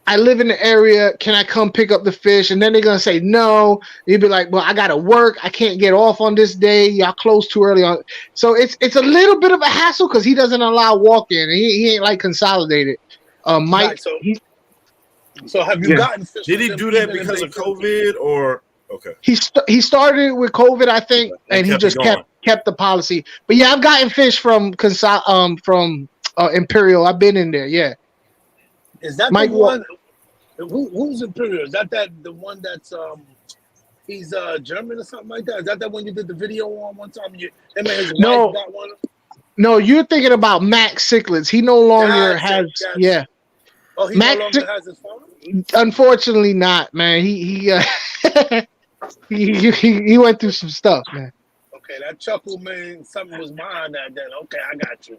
I live in the area. Can I come pick up the fish? And then they're gonna say no. You'd be like, well, I gotta work. I can't get off on this day. Y'all close too early on. So it's a little bit of a hassle because he doesn't allow walk-in. He ain't like Consolidated. Mike. Right, so have you gotten fish? Did he do that because of COVID or okay? He started with COVID, I think, and he just kept the policy. But yeah, I've gotten fish from Imperial. I've been in there. Yeah. Is that Mike, the one? Who's Imperial? Is that the one that's he's German or something like that? Is that one you did the video on one time? Him and his wife got one. No, you're thinking about Max Cichlids. He no longer has. Yeah. Oh, he no longer has his phone? Unfortunately, not, man. He went through some stuff, man. Okay, that chuckle, man. Something was mine that day. Okay, I got you.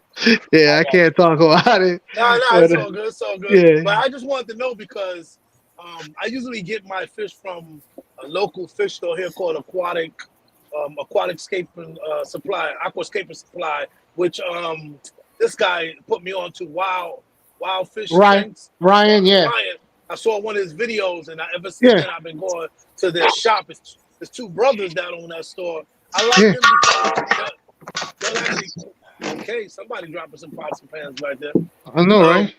Yeah, I can't talk about it. No, it's all good. It's all good. Yeah. But I just wanted to know because I usually get my fish from local fish store here called Aquaticaping Supply, Aquascaping Supply, which this guy put me on to Wild Fish Tanks. Ryan, yeah. Ryan, I saw one of his videos, and ever since then I've been going to their shop. There's two brothers down on that store. I like them because they're actually okay. Somebody dropping some pots and pans right there. I know, right?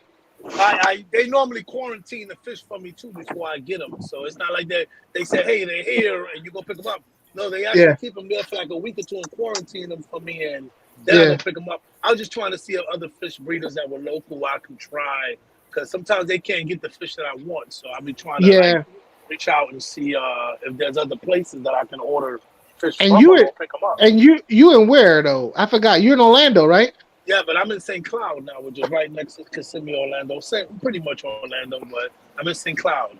They normally quarantine the fish for me too before I get them, so it's not like they say, hey, they're here and you go pick them up. No, they actually keep them there for like a week or two and quarantine them for me, and then I go pick them up. I was just trying to see if other fish breeders that were local I can try, because sometimes they can't get the fish that I want, so I'll be trying to reach out and see if there's other places that I can order fish from and pick them up. And you in where though? I forgot. You're in Orlando, right? Yeah, but I'm in St. Cloud now, which is right next to Kissimmee, Orlando. Pretty much Orlando, but I'm in St. Cloud,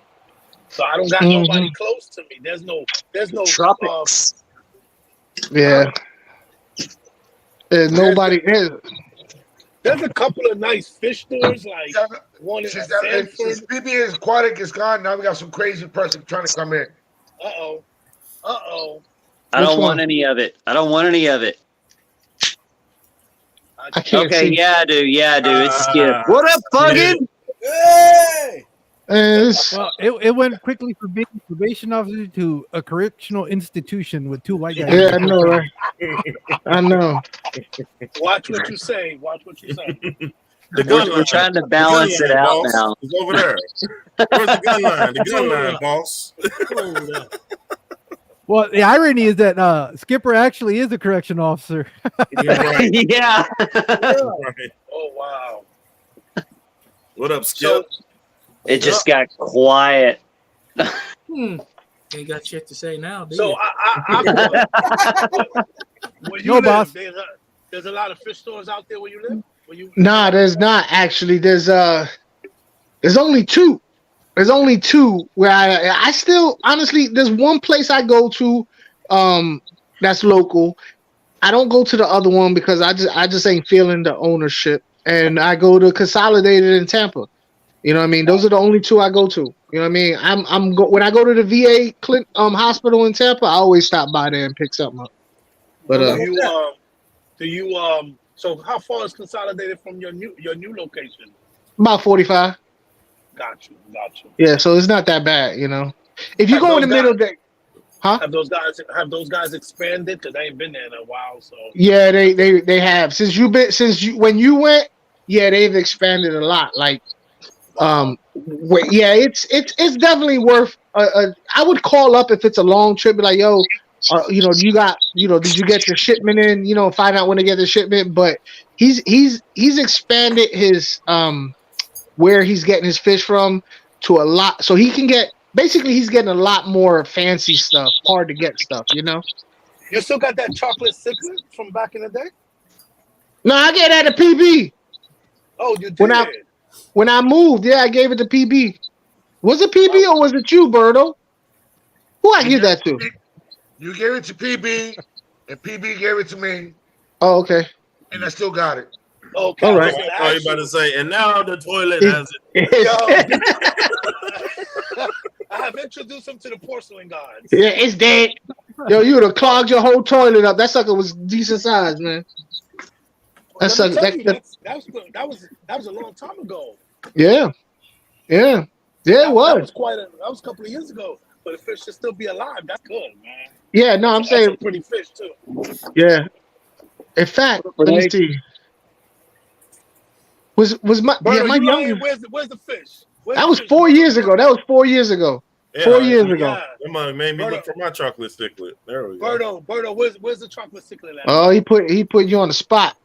so I don't got nobody close to me. There's no tropics. Nobody is. There's a couple of nice fish stores, like one in Sanford. Since BB's Aquatic is gone, now we got some crazy person trying to come in. Uh oh. I don't want any of it. I can't see. Yeah, I do. It's Skip. What up, Buggin'? Hey! Well, it went quickly from being a probation officer to a correctional institution with two white guys. Yeah, I know, right? I know. Watch what you say. We're trying to balance it out now. It's over there. Where's the gun line? The gun line, boss. Well, the irony is that Skipper actually is a correction officer. Yeah. Oh, wow. What up, Skip? It just got quiet. Ain't got shit to say now, do so you? Where you live, boss. There's a lot of fish stores out there where you live? Nah, there's not actually. There's only two. There's only two where I still honestly. There's one place I go to, that's local. I don't go to the other one because I just ain't feeling the ownership, and I go to Consolidated in Tampa. You know what I mean? Those are the only two I go to. You know what I mean? When I go to the VA hospital in Tampa, I always stop by there and pick something up. But so how far is Consolidated from your new location? About 45. Got you. Yeah, so it's not that bad, you know. If you go in the middle of the Have those guys expanded? Because they ain't been there in a while. So yeah, they have when you went. Yeah, they've expanded a lot. Like, it's definitely worth. I would call up if it's a long trip. Be like, yo, did you get your shipment in? You know, find out when to get the shipment. But he's expanded his where he's getting his fish from to a lot, so he can get. Basically, he's getting a lot more fancy stuff, hard to get stuff, you know? You still got that chocolate cichlid from back in the day? No, I get that at PB. Oh, you did? When I moved, yeah, I gave it to PB. Was it PB or was it you, Berto? Who I give that to? You gave it to PB, and PB gave it to me. Oh, okay. And I still got it. Okay. All right. I was about to say, and now the toilet has it. I have introduced him to the porcelain gods. Yeah, it's dead. Yo, you would have clogged your whole toilet up. That sucker was decent size, man. That sucker. That was a long time ago. Yeah, it was. That was a couple of years ago. But the fish should still be alive. That's good, man. Yeah, no, I'm saying pretty fish too. Yeah. In fact, let me see. Was my young? Where's the fish? That was 4 years ago. Yeah, 4 years ago. That made me look for my chocolate cichlid. There we go. Berto, where's the chocolate cichlid at? Oh, he put you on the spot.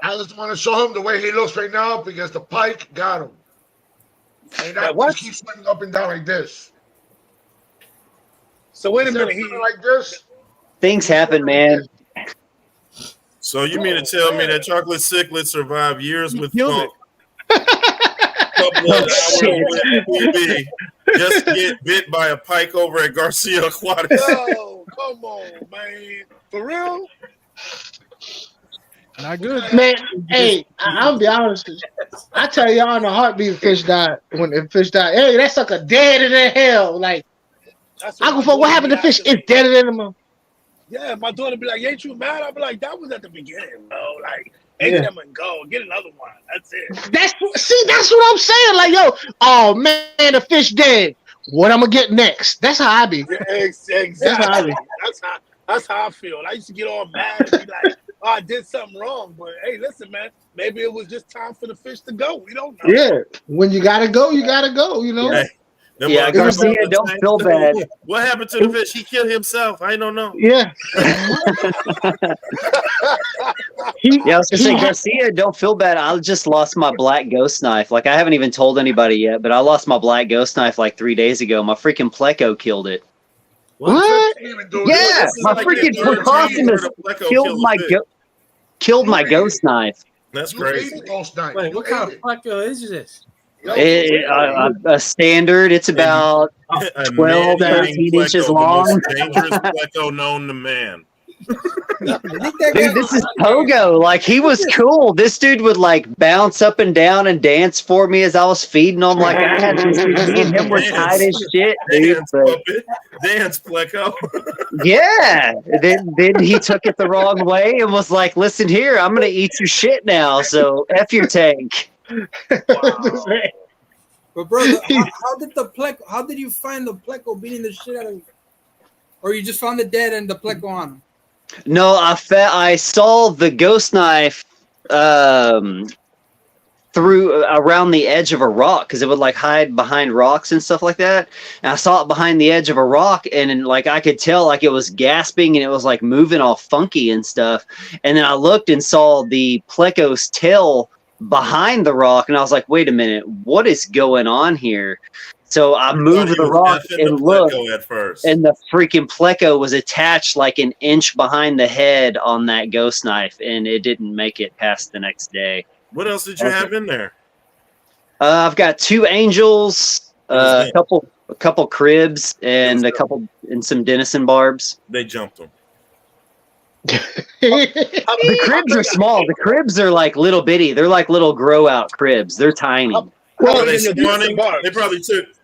I just want to show him the way he looks right now because the pike got him. And that keeps swimming up and down like this. So wait a minute, like this. Things happen, man. So you mean to tell me that chocolate cichlid survived years with funk? Couple of hours with PB, just to get bit by a pike over at Garcia Aquatics. Yo, come on, man. For real? Not good. Man, hey, I'll be honest with you. I tell y'all in a heartbeat fish died. When the fish died, hey, that sucker dead in the hell. Like, That's I what go my for what daughter happened be to fish. asking It's me. deader than the mother. Yeah, my daughter be like, "Ain't you mad?" I be like, "That was at the beginning, bro. Like, egg them and go. Get another one. That's it." That's what I'm saying. Like, yo, oh man, the fish dead. What I'm gonna get next? That's how I be. Yeah, That's how I be. exactly. That's how I feel. I used to get all mad and be like, "Oh, I did something wrong." But hey, listen, man. Maybe it was just time for the fish to go. We don't know. Yeah, when you gotta go, you gotta go. You know. Hey, them Yeah, motherfuckers Garcia, on the don't tank. feel bad. What happened to the fish? He killed himself. I don't know. Yeah. Yeah, I was gonna say, Garcia, don't feel bad. I just lost my black ghost knife. Like, I haven't even told anybody yet, but I lost my black ghost knife like 3 days ago. My freaking pleco killed it. What? Yeah, my freaking Plecostomus killed my ghost knife. That's crazy. Wait, what kind of pleco is this? A standard. It's about 12, 13 inches The long. most dangerous pleco known to man. Dude, this is Pogo. Like, he was cool. This dude would like bounce up and down and dance for me as I was feeding him. Like, I had to, me and him were tight as shit, dude. Dance pleco. Yeah. Then he took it the wrong way and was like, "Listen here, I'm gonna eat your shit now. So F your tank." But brother, how did you find the pleco beating the shit out of you? Or you just found it dead and the pleco on him? No, I saw the ghost knife through around the edge of a rock because it would like hide behind rocks and stuff like that. And I saw it behind the edge of a rock, and like I could tell like it was gasping and it was like moving all funky and stuff. And then I looked and saw the pleco's tail behind the rock, and I was like, "Wait a minute, what is going on here?" So I moved the rock and looked, at first. and the freaking pleco was attached like an inch behind the head on that ghost knife, and it didn't make it past the next day. What else did you have in there? I've got 2 angels, a couple cribs, and some denison barbs. They jumped them. The cribs are small. The cribs are like little bitty. They're like little grow out cribs. They're tiny. Well,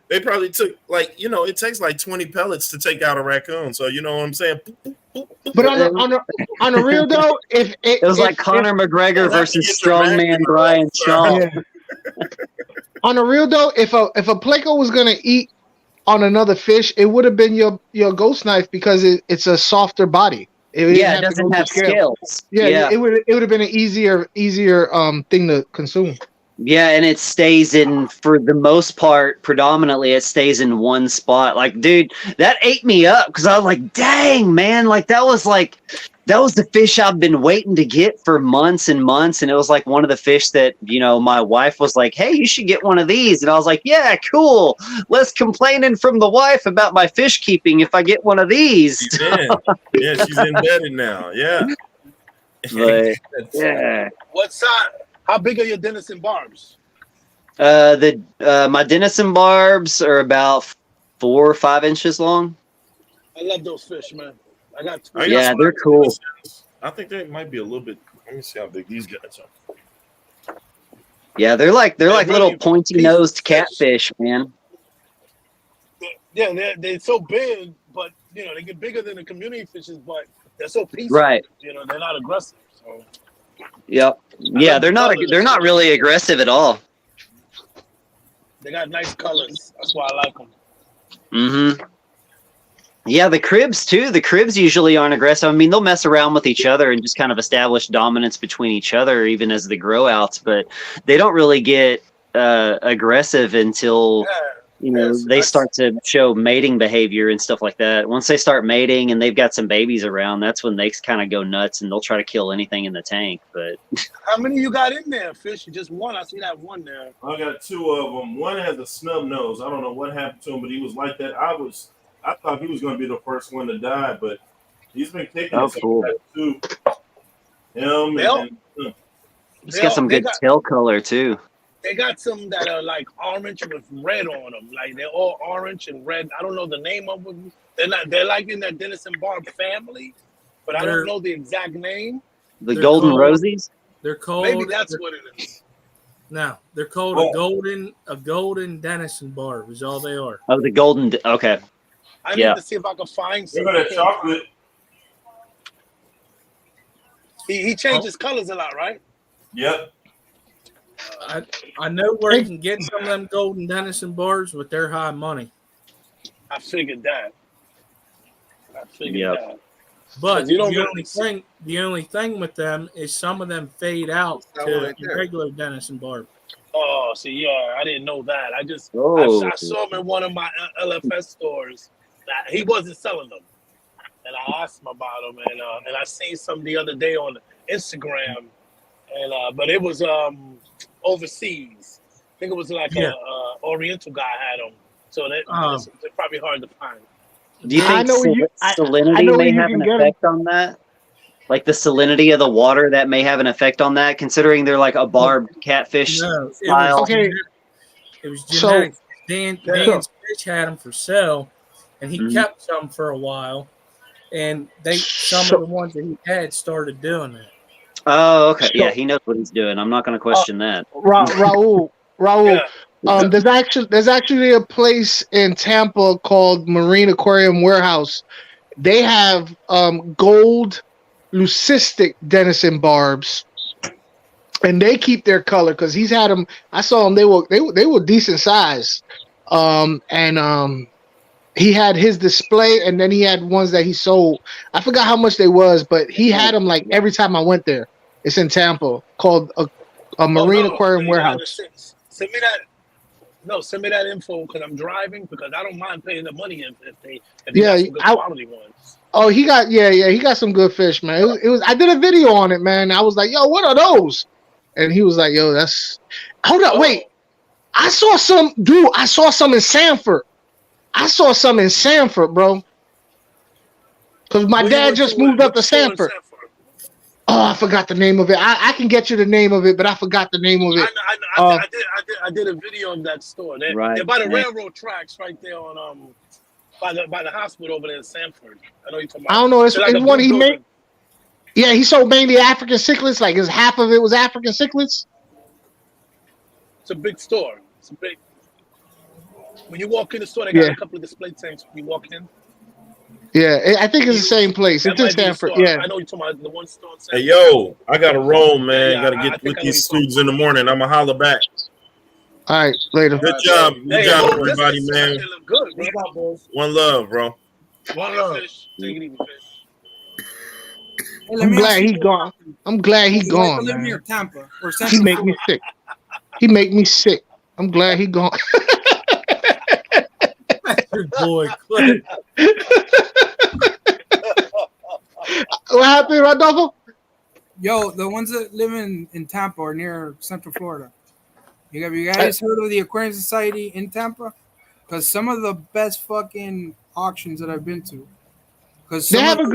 they probably took like, you know, it takes like 20 pellets to take out a raccoon. So you know what I'm saying? But on the real though, if it was like Conor McGregor versus strongman Brian Shaw. Yeah. On the real though, if a pleco was gonna eat on another fish, it would have been your ghost knife because it it's it doesn't have scales. Yeah, it would have been an easier thing to consume. Yeah, and it stays in, for the most part, predominantly, it stays in one spot. Like, dude, that ate me up because I was like, dang, man, like that was the fish I've been waiting to get for months and months. And it was like one of the fish that, you know, my wife was like, "Hey, you should get one of these." And I was like, "Yeah, cool. Less complaining from the wife about my fish keeping if I get one of these." Yeah, she's embedded now. Yeah. But, yeah. What size? How big are your denison barbs? My denison barbs are about 4 or 5 inches long. I love those fish, man. I got they're cool. I think they might be a little bit. Let me see how big these guys are. Yeah, they're like little pointy nosed catfish, man. Yeah, they're so big, but you know they get bigger than the community fishes, but they're so peaceful. Right. You know, they're not aggressive. So. Yep. Yeah, they're not really aggressive at all. They got nice colors. That's why I like them. Mm-hmm. Yeah, the cribs too. The cribs usually aren't aggressive. I mean, they'll mess around with each other and just kind of establish dominance between each other, even as they grow outs. But they don't really get aggressive until they start to show mating behavior and stuff like that. Once they start mating and they've got some babies around, that's when they kind of go nuts and they'll try to kill anything in the tank. But how many you got in there, fish? Just one. I see that one there. I got 2 of them. One has a snub nose. I don't know what happened to him, but he was like that. I thought he was going to be the first one to die, but he's been kicking it. Cool. Too. He's got some good tail color too. They got some that are like orange with red on them. Like they're all orange and red. I don't know the name of them. They're like in that denison barb family, but I don't know the exact name. The golden rosies? They're called. Maybe that's what it is. No, they're called a golden denison barb is all they are. Oh, the golden. Okay. I need to see if I can find some. Look at that chocolate. He changes colors a lot, right? Yep. I know where you can get some of them golden Denison bars, but they're high money. I figured that. that. But you don't the only thing with them is some of them fade out to regular Denison barb. Oh, see, yeah, I didn't know that. I saw him in one of my LFS stores. That he wasn't selling them, and I asked him about them, and I seen some the other day on Instagram, and but it was overseas. I think it was like a Oriental guy had them, so they're probably hard to find. Do you think salinity may have an effect on that? Like the salinity of the water that may have an effect on that, considering they're like a barbed catfish style. It was genetic. Dan's fish had them for sale, and he kept some for a while. And some of the ones that he had started doing that. Oh, okay. Yeah, he knows what he's doing. I'm not going to question that. Raul. There's actually a place in Tampa called Marine Aquarium Warehouse. They have gold leucistic Denison barbs, and they keep their color because he's had them. I saw them; they were decent size. He had his display, and then he had ones that he sold. I forgot how much they was, but he had them like every time I went there. It's in Tampa, called a Marine Aquarium Warehouse. Send me that. No, send me that info because I'm driving. Because I don't mind paying the money if they got some good quality ones. Oh, he got some good fish, man. It was. I did a video on it, man. I was like, "Yo, what are those?" And he was like, "Yo, that's." Hold up, wait. I saw some in Sanford. Bro. Because my dad just moved up to Sanford. Oh, I forgot the name of it. I can get you the name of it, but I forgot the name of it. I did a video of that store. They're by the railroad tracks, right there on by the hospital over there in Sanford. I know you're talking about. I don't know. It's one he made. Yeah, he sold mainly African cichlids. Like half of it was African cichlids. It's a big store. It's a big. When you walk in the store, they got a couple of display tanks. When you walk in. Yeah, I think it's the same place. It's in Sanford. Yeah, I know you're talking about the one store. Hey, yo, I gotta roll, man. Gotta get with these students in the morning. I'ma holler back. All right, later. Good job, everybody, man. One love, bro. One love. I'm glad he's gone. I'm glad he's gone. Live near Tampa or he make me sick. He make me sick. I'm glad he gone. Good boy, Clint. What happened, Rodolfo? Yo, the ones that live in Tampa or near Central Florida. Have you guys heard of the Aquarium Society in Tampa? Because some of the best fucking auctions that I've been to. Because they have a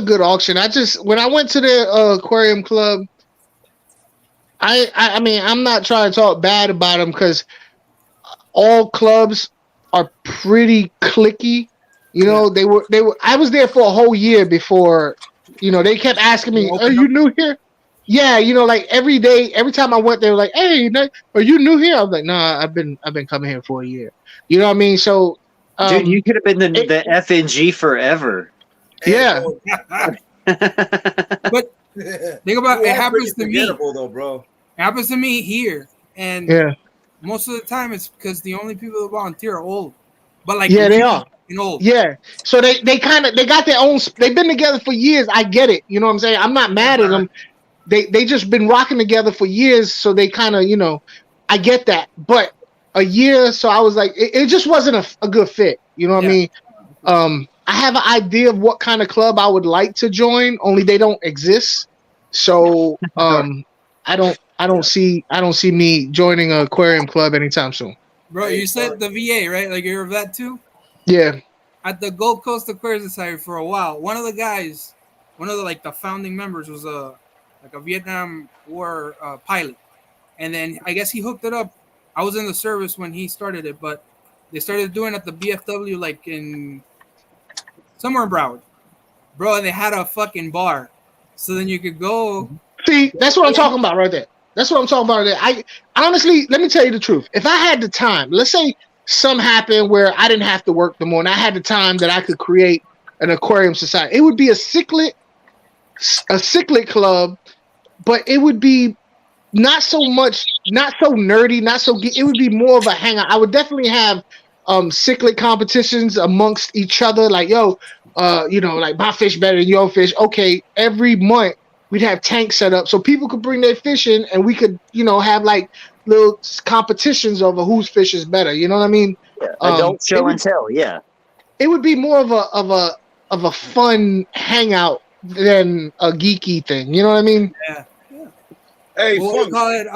good auction. When I went to the aquarium club, I mean, I'm not trying to talk bad about them because all clubs are pretty cliquey. You know, they were. I was there for a whole year before. You know, they kept asking me, "Are you new here?" Yeah, you know, like every time I went there, like, "Hey, are you new here?" I was like, "Nah, I've been coming here for a year." You know what I mean? So, dude, you could have been the FNG forever. Yeah. But think about it. Happens to me, though, bro. It happens to me here, and most of the time it's because the only people that volunteer are old. But like, they are. Old. Yeah, so they got their own. They've been together for years. I get it. You know what I'm saying? I'm not mad at them. They just been rocking together for years, so they kind of, you know, I get that. But a year, so I was like, it just wasn't a good fit. You know what I mean? I have an idea of what kind of club I would like to join, only they don't exist. So I don't see me joining an aquarium club anytime soon. Bro, you said the VA, right? Like you're of that too? Yeah. At the Gold Coast Aquarium Society for a while, one of the guys, the founding members was a Vietnam War pilot, and then I guess he hooked it up. I was in the service when he started it, but they started doing it at the BFW like in somewhere in Broward, bro. And they had a fucking bar, so then you could go. See, that's what I'm talking about right there. I honestly, let me tell you the truth. If I had the time, let's say some happened where I didn't have to work no more, and I had the time that I could create an aquarium society. It would be a cichlid club, but it would be not so nerdy, it would be more of a hangout. I would definitely have cichlid competitions amongst each other, like, yo, like my fish better than your fish. Okay, every month we'd have tanks set up so people could bring their fish in, and we could, have like little competitions over whose fish is better. You know what I mean? Yeah, adult show and tell. Yeah, it would be more of a fun hangout than a geeky thing. You know what I mean? Yeah. Hey, we'll call it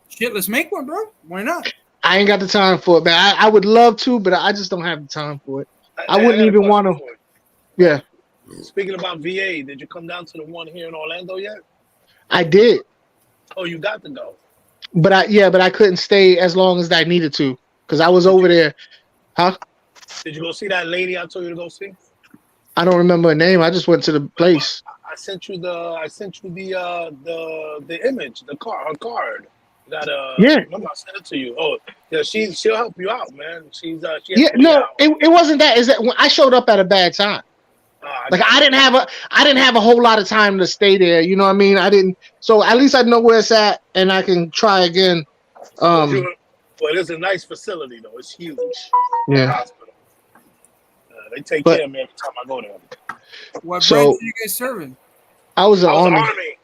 shit. Let's make one, bro. Why not? I ain't got the time for it, man. I would love to, but I just don't have the time for it. I wouldn't even want to. Yeah. Speaking about VA, did you come down to the one here in Orlando yet? I did. Oh, you got to go. But I couldn't stay as long as I needed to because I was over there. Huh? Did you go see that lady I told you to go see? I don't remember her name. I just went to the place. I sent you the image, her card. Remember I sent it to you. Oh, yeah, she'll help you out, man. It wasn't that. Is that when I showed up at a bad time? Like I didn't have a whole lot of time to stay there. You know what I mean? I didn't. So at least I know where it's at, and I can try again. But it's a nice facility, though. It's huge. Yeah. Hospital. They take care of me every time I go there. What branch are you guys serving? I was an Army.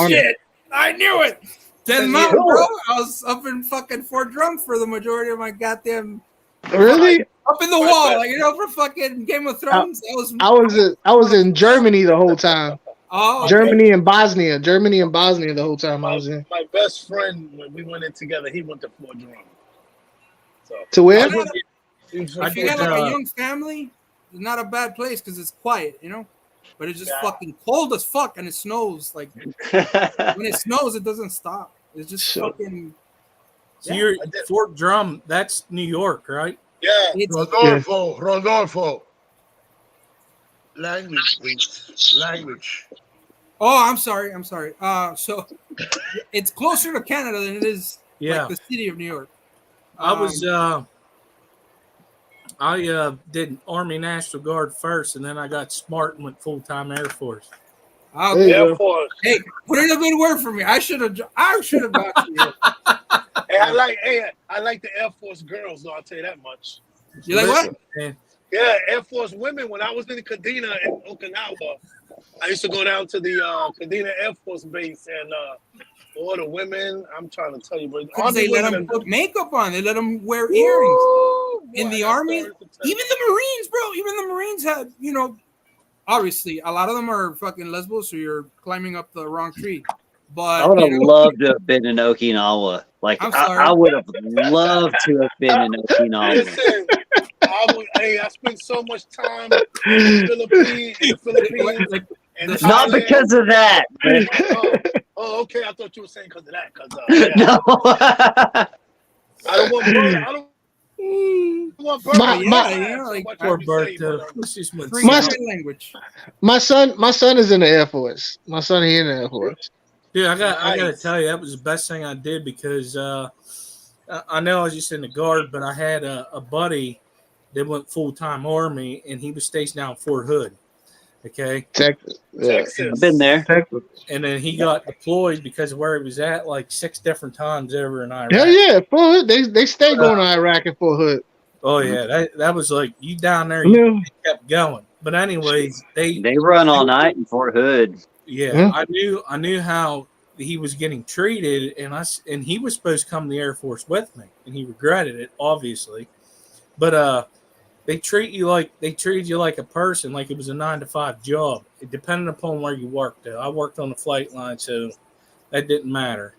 Shit! I knew it. 10 Mountain, bro. I was up in fucking Fort Drum for the majority of my goddamn. Really? Up in the wall, for fucking Game of Thrones. I was in Germany the whole time. Oh, okay. Germany and Bosnia the whole time I was in. My best friend, when we went in together, he went to Fort Drum. So, to where? If you got like a young family, it's not a bad place because it's quiet, But it's just fucking cold as fuck, and it snows. Like when it snows, it doesn't stop. It's just fucking. So you're Fort Drum. That's New York, right? Yeah. Rodolfo. Language, please. Language. Oh, I'm sorry. So it's closer to Canada than it is like the city of New York. I did Army National Guard first, and then I got smart and went full-time Air Force. Air Force. Hey, put in a good word for me. I should have got you. Hey, I like the Air Force girls, though. I'll tell you that much. You like what? Man. Yeah, Air Force women. When I was in Kadena in Okinawa, I used to go down to the Kadena Air Force Base, and all the women, I'm trying to tell you, but they let them put makeup on. They let them wear earrings. In the Army, even the Marines, bro. Even the Marines had, obviously, a lot of them are fucking lesbos, so you're climbing up the wrong tree. But I would have loved to have been in Okinawa. Like I would have loved to have been in Okinawa. Listen, I spent so much time in the Philippines. Not because of that. Oh, okay. I thought you were saying because of that. No. I don't want burn. I don't. My son is in the Air Force. My son is in the Air Force. Dude, I gotta tell you, that was the best thing I did because I know I was just in the Guard, but I had a buddy that went full-time Army, and he was stationed out in Fort Hood. Okay, Texas. I've been there. Texas. And then he got deployed because of where he was at, like 6 different times over in Iraq. Hell yeah, Fort Hood. They stay going to Iraq and Fort Hood. Oh yeah, that was like you down there. You kept going. But anyways, they run all night in Fort Hood. Yeah, I knew how he was getting treated, and he was supposed to come to the Air Force with me, and he regretted it, obviously. But they treated you like a person, like it was a 9-to-5 job. It depended upon where you worked. I worked on the flight line, so that didn't matter.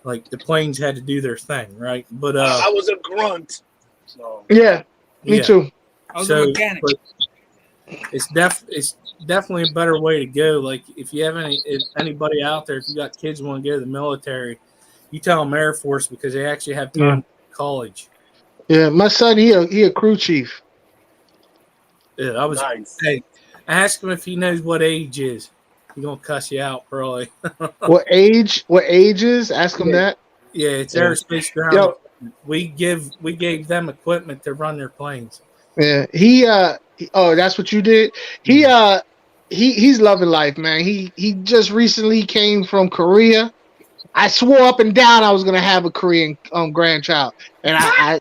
Like the planes had to do their thing, right? But I was a grunt. So. Yeah, me too. I was a mechanic. It's definitely a better way to go. Like if you have anybody out there, if you got kids who want to go to the military, you tell them Air Force because they actually have time to college. Yeah, my son, he a crew chief. Yeah, I was. Nice. Hey, ask him if he knows what age is. He's gonna cuss you out, probably. What age? What age is? Ask him that. Yeah, it's airspace ground. We gave them equipment to run their planes. Yeah, oh, that's what you did. He's loving life, man. He just recently came from Korea. I swore up and down I was gonna have a Korean grandchild, and I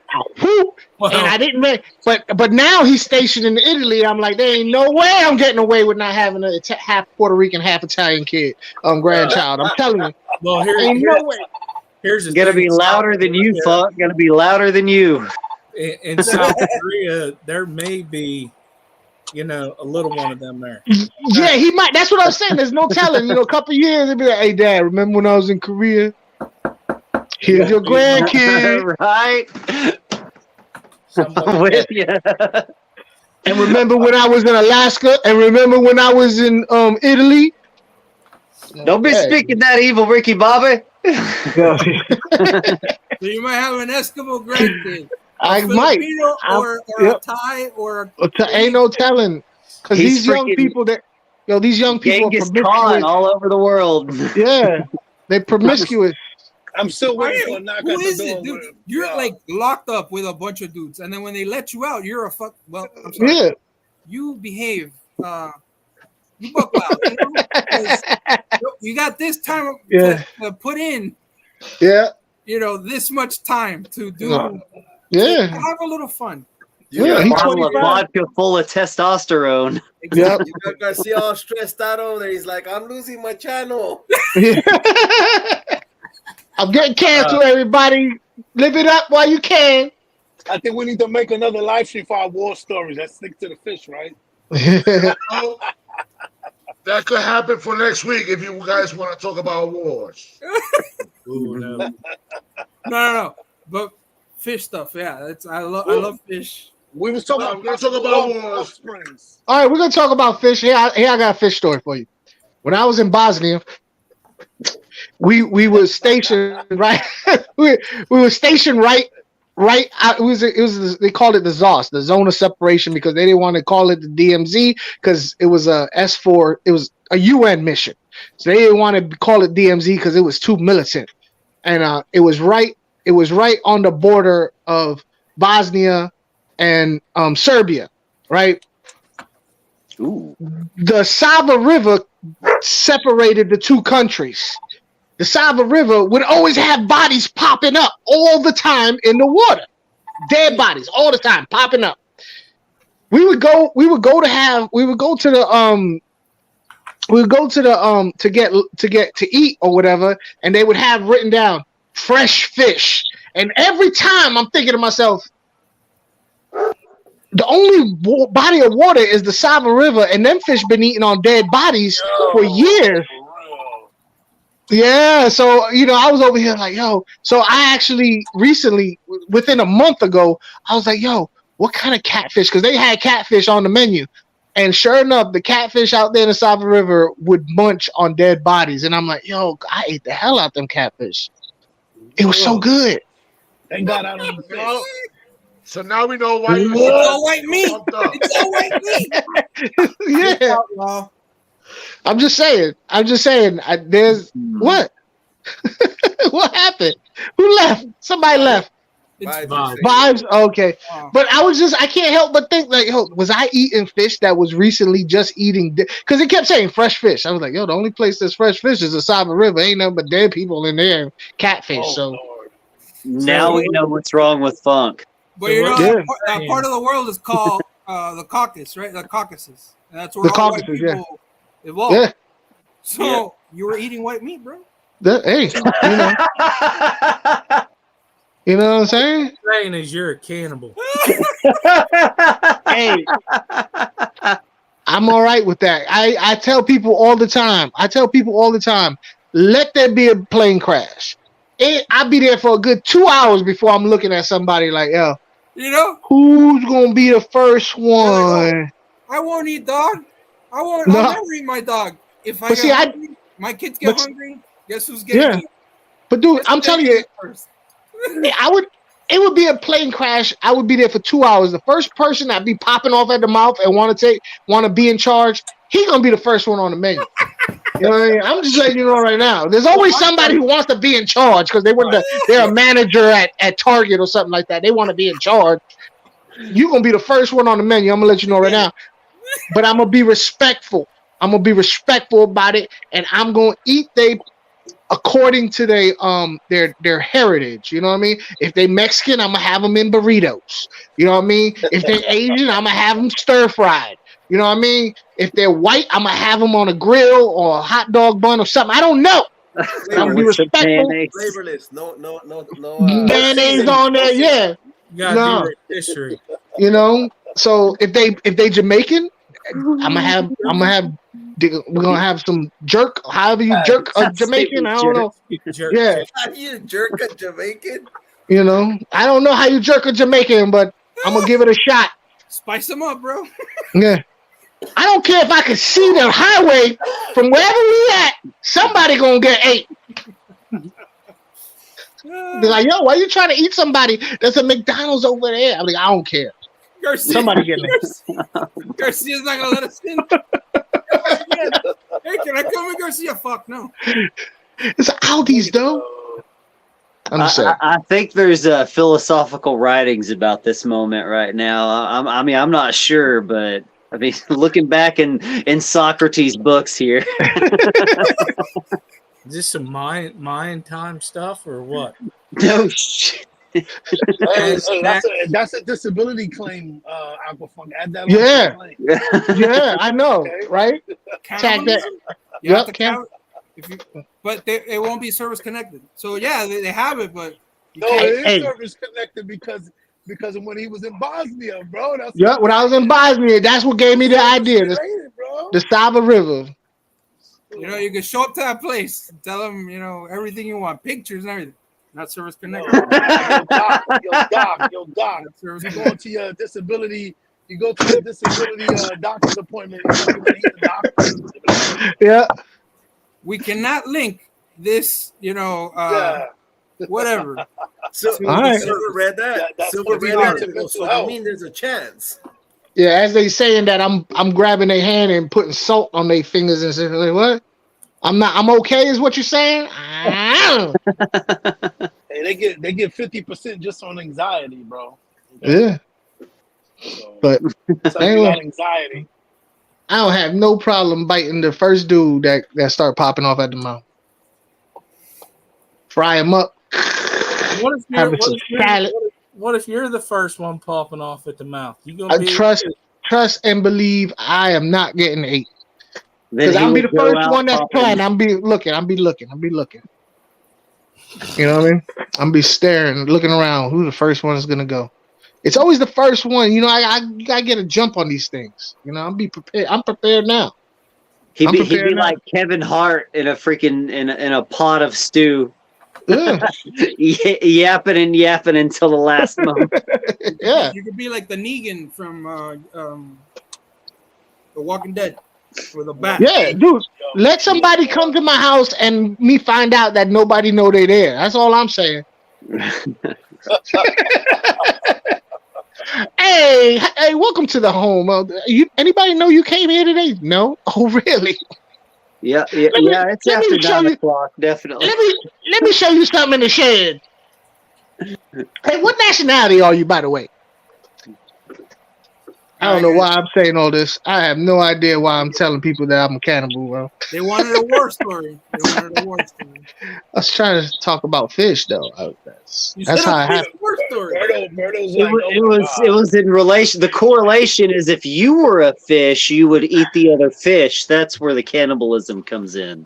didn't make. But now he's stationed in Italy. I'm like, there ain't no way I'm getting away with not having a half Puerto Rican, half Italian kid grandchild. I'm telling you. Well, ain't no way. Here's the Gonna thing. be louder than you, fuck. Gonna be louder than you. In South Korea, there may be, a little one of them there. Yeah, he might. That's what I was saying. There's no telling. A couple years, he'll be like, "Hey, Dad, remember when I was in Korea? Here's your grandkid." Right? I'm with you. And remember when I was in Alaska? And remember when I was in Italy? Don't be speaking that evil, Ricky Bobby. So you might have an Eskimo grandkid. I might. Or a Thai or ain't no telling. Because these young people these young people are Genghis promiscuous. Khan all over the world. Yeah, they're promiscuous. I'm still waiting for a knock Who at the is door. it, dude? You're like locked up with a bunch of dudes, and then when they let you out, you're a fuck. Well, I'm sorry. Yeah. You behave. You buck wild. You got this time to put in. Yeah. This much time to do. Yeah. Have a little fun. Yeah, he's a vodka full of testosterone. Yeah. You got Garcia all stressed out over there. He's like, I'm losing my channel. I'm getting canceled, everybody. Live it up while you can. I think we need to make another live stream for our war stories. Let's stick to the fish, right? That could happen for next week if you guys want to talk about wars. Ooh, no. No. But fish stuff, yeah. I love fish. We was talking We're going to talk about wars. All right, we're gonna talk about fish. Here I got a fish story for you. When I was in Bosnia, we were stationed right. we were stationed right. It was they called it the ZOS, the zone of separation, because they didn't want to call it the DMZ because it was a S4. It was a UN mission, so they didn't want to call it DMZ because it was too militant, and it was right on the border of Bosnia and Serbia, right? Ooh. The Sava River separated the two countries. The Sava River would always have bodies popping up all the time in the water. Dead bodies all the time popping up. We would go to eat or whatever, and they would have written down fresh fish. And every time I'm thinking to myself, the only body of water is the Sava River, and them fish been eating on dead bodies for years. Yeah, so I was over here like, yo. So I actually recently, within a month ago, I was like, yo, what kind of catfish? Because they had catfish on the menu, and sure enough, the catfish out there in the Sava River would munch on dead bodies, and I'm like, yo, I ate the hell out them catfish. It was so good. They got out of the fish. So now we know why you. It's all white meat. It's all white meat. Yeah. I'm just saying. There's what? What happened? Who left? Somebody left. Vibes. Okay. But I can't help but think like, yo, was I eating fish that was recently just eating? Because it kept saying fresh fish. I was like, yo, the only place that's fresh fish is the Sava River. Ain't nothing but dead people in there, catfish. Now we know what's wrong with funk. But that part of the world is called the Caucasus, right? The Caucasus. And that's where the all Caucasus, white people evolved. Yeah. So you were eating white meat, bro? Hey, you know what I'm saying? Saying is you're a cannibal. Hey, I'm all right with that. I tell people all the time. Let there be a plane crash. I'll be there for a good 2 hours before I'm looking at somebody like, yo, who's gonna be the first one? I won't eat dog. I'll never eat my dog. If my kids get hungry, guess who's getting eat? But dude, I'm telling you, it would be a plane crash. I would be there for 2 hours. The first person that'd be popping off at the mouth and want to be in charge, he's gonna be the first one on the menu. You know what I mean? I'm just letting you know right now. There's always somebody who wants to be in charge because they're a manager at Target or something like that. They want to be in charge. You're gonna be the first one on the menu. I'm gonna let you know right now. But I'm gonna be respectful. I'm gonna be respectful about it, and I'm gonna eat according to their heritage. You know what I mean? If they Mexican, I'm gonna have them in burritos. You know what I mean? If they Asian, I'm gonna have them stir fried. You know what I mean? If they're white, I'm gonna have them on a grill or a hot dog bun or something. I don't know. I'm gonna be respectful. Flavorless. No. Mayonnaise on there, yeah. You gotta do history. You know, so if they Jamaican, we're gonna have some jerk. However you jerk a Jamaican, I don't know. Yeah, How do you jerk a Jamaican? you know, I don't know how you jerk a Jamaican, but I'm gonna give it a shot. Spice them up, bro. Yeah, I don't care if I can see the highway from wherever we at. Somebody gonna get ate. They're like, yo, why you trying to eat somebody? There's a McDonald's over there. I'm like, I don't care. Garcia, Somebody get me. Garcia's not gonna let us in. Hey, can I come in, Garcia? Fuck no. It's Aldi's though. I'm saying. I think there's philosophical writings about this moment right now. I'm not sure, but I mean, looking back in Socrates' books here. Is this some Mayan time stuff or what? No shit. Hey, that's a disability claim, Aquafunk. Add that on Yeah. the claim. Yeah, I know, Okay. right? Tag that. You have Yep, to count. But it won't be service connected. So yeah, they have it, but you No, can't. it is Hey. service connected because of when he was in Bosnia, bro. That's Yeah, when I was in Bosnia, that's what gave me the idea. related, bro. The Sava River. You know, you can show up to that place, and tell them, you know, everything you want, pictures and everything. Not service connected. Yo, doc. You go to your disability. You go to your disability doctor's appointment. You know, he's the doctor. Yeah. We cannot link this, you know, whatever. So, All right. Silver read that. That's Silver what we read need to that. mental So health. you mean there's a chance? Yeah, as they saying that, I'm grabbing their hand and putting salt on their fingers and saying, like, what? I'm okay, is what you're saying? Hey, they get 50% just on anxiety, bro. Yeah. So, But so you got anxiety. I don't have no problem biting the first dude that start popping off at the mouth. Fry him up. What if Having some salad. what if you're the first one popping off at the mouth? You gonna I be trust and believe I am not getting ate. Then Because he I'll be would the go first out one that's popping- playing. I'll be looking. You know what I mean? I'm be staring, looking around. Who the first one is gonna go? It's always the first one. You know, I gotta get a jump on these things. You know, I'm prepared. I'm prepared now. He'd be now. like Kevin Hart in a freaking in a pot of stew. Yeah. yapping until the last moment. Yeah. You could be like the Negan from The Walking Dead with a bat. Yeah, dude. Let somebody come to my house and me find out that nobody know they're there. That's all I'm saying. Hey, welcome to the home. Anybody know you came here today? No? Oh, really? Yeah, it's let me after show 9 you- o'clock, definitely. Let me show you something in the shed. Hey, what nationality are you, by the way? I don't know why I'm saying all this. I have no idea why I'm telling people that I'm a cannibal, bro. They wanted a war story. I was trying to talk about fish, though. That's how I have. It was in relation. The correlation is if you were a fish, you would eat the other fish. That's where the cannibalism comes in,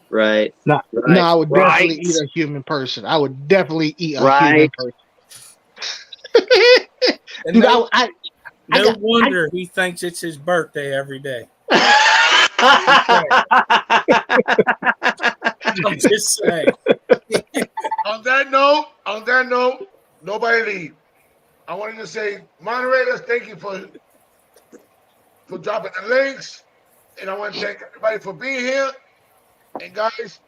right? No, Right. no, I would definitely Right. eat a human person. I would definitely eat a human Right. person. And Dude, no, I no wonder he thinks it's his birthday every day. I'm just saying. On that note, nobody leave. I wanted to say, moderators, thank you for dropping the links. And I want to thank everybody for being here. And guys,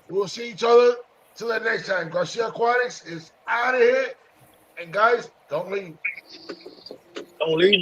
we'll see each other till the next time. Garcia Aquatics is out of here. And guys, don't leave. Don't leave.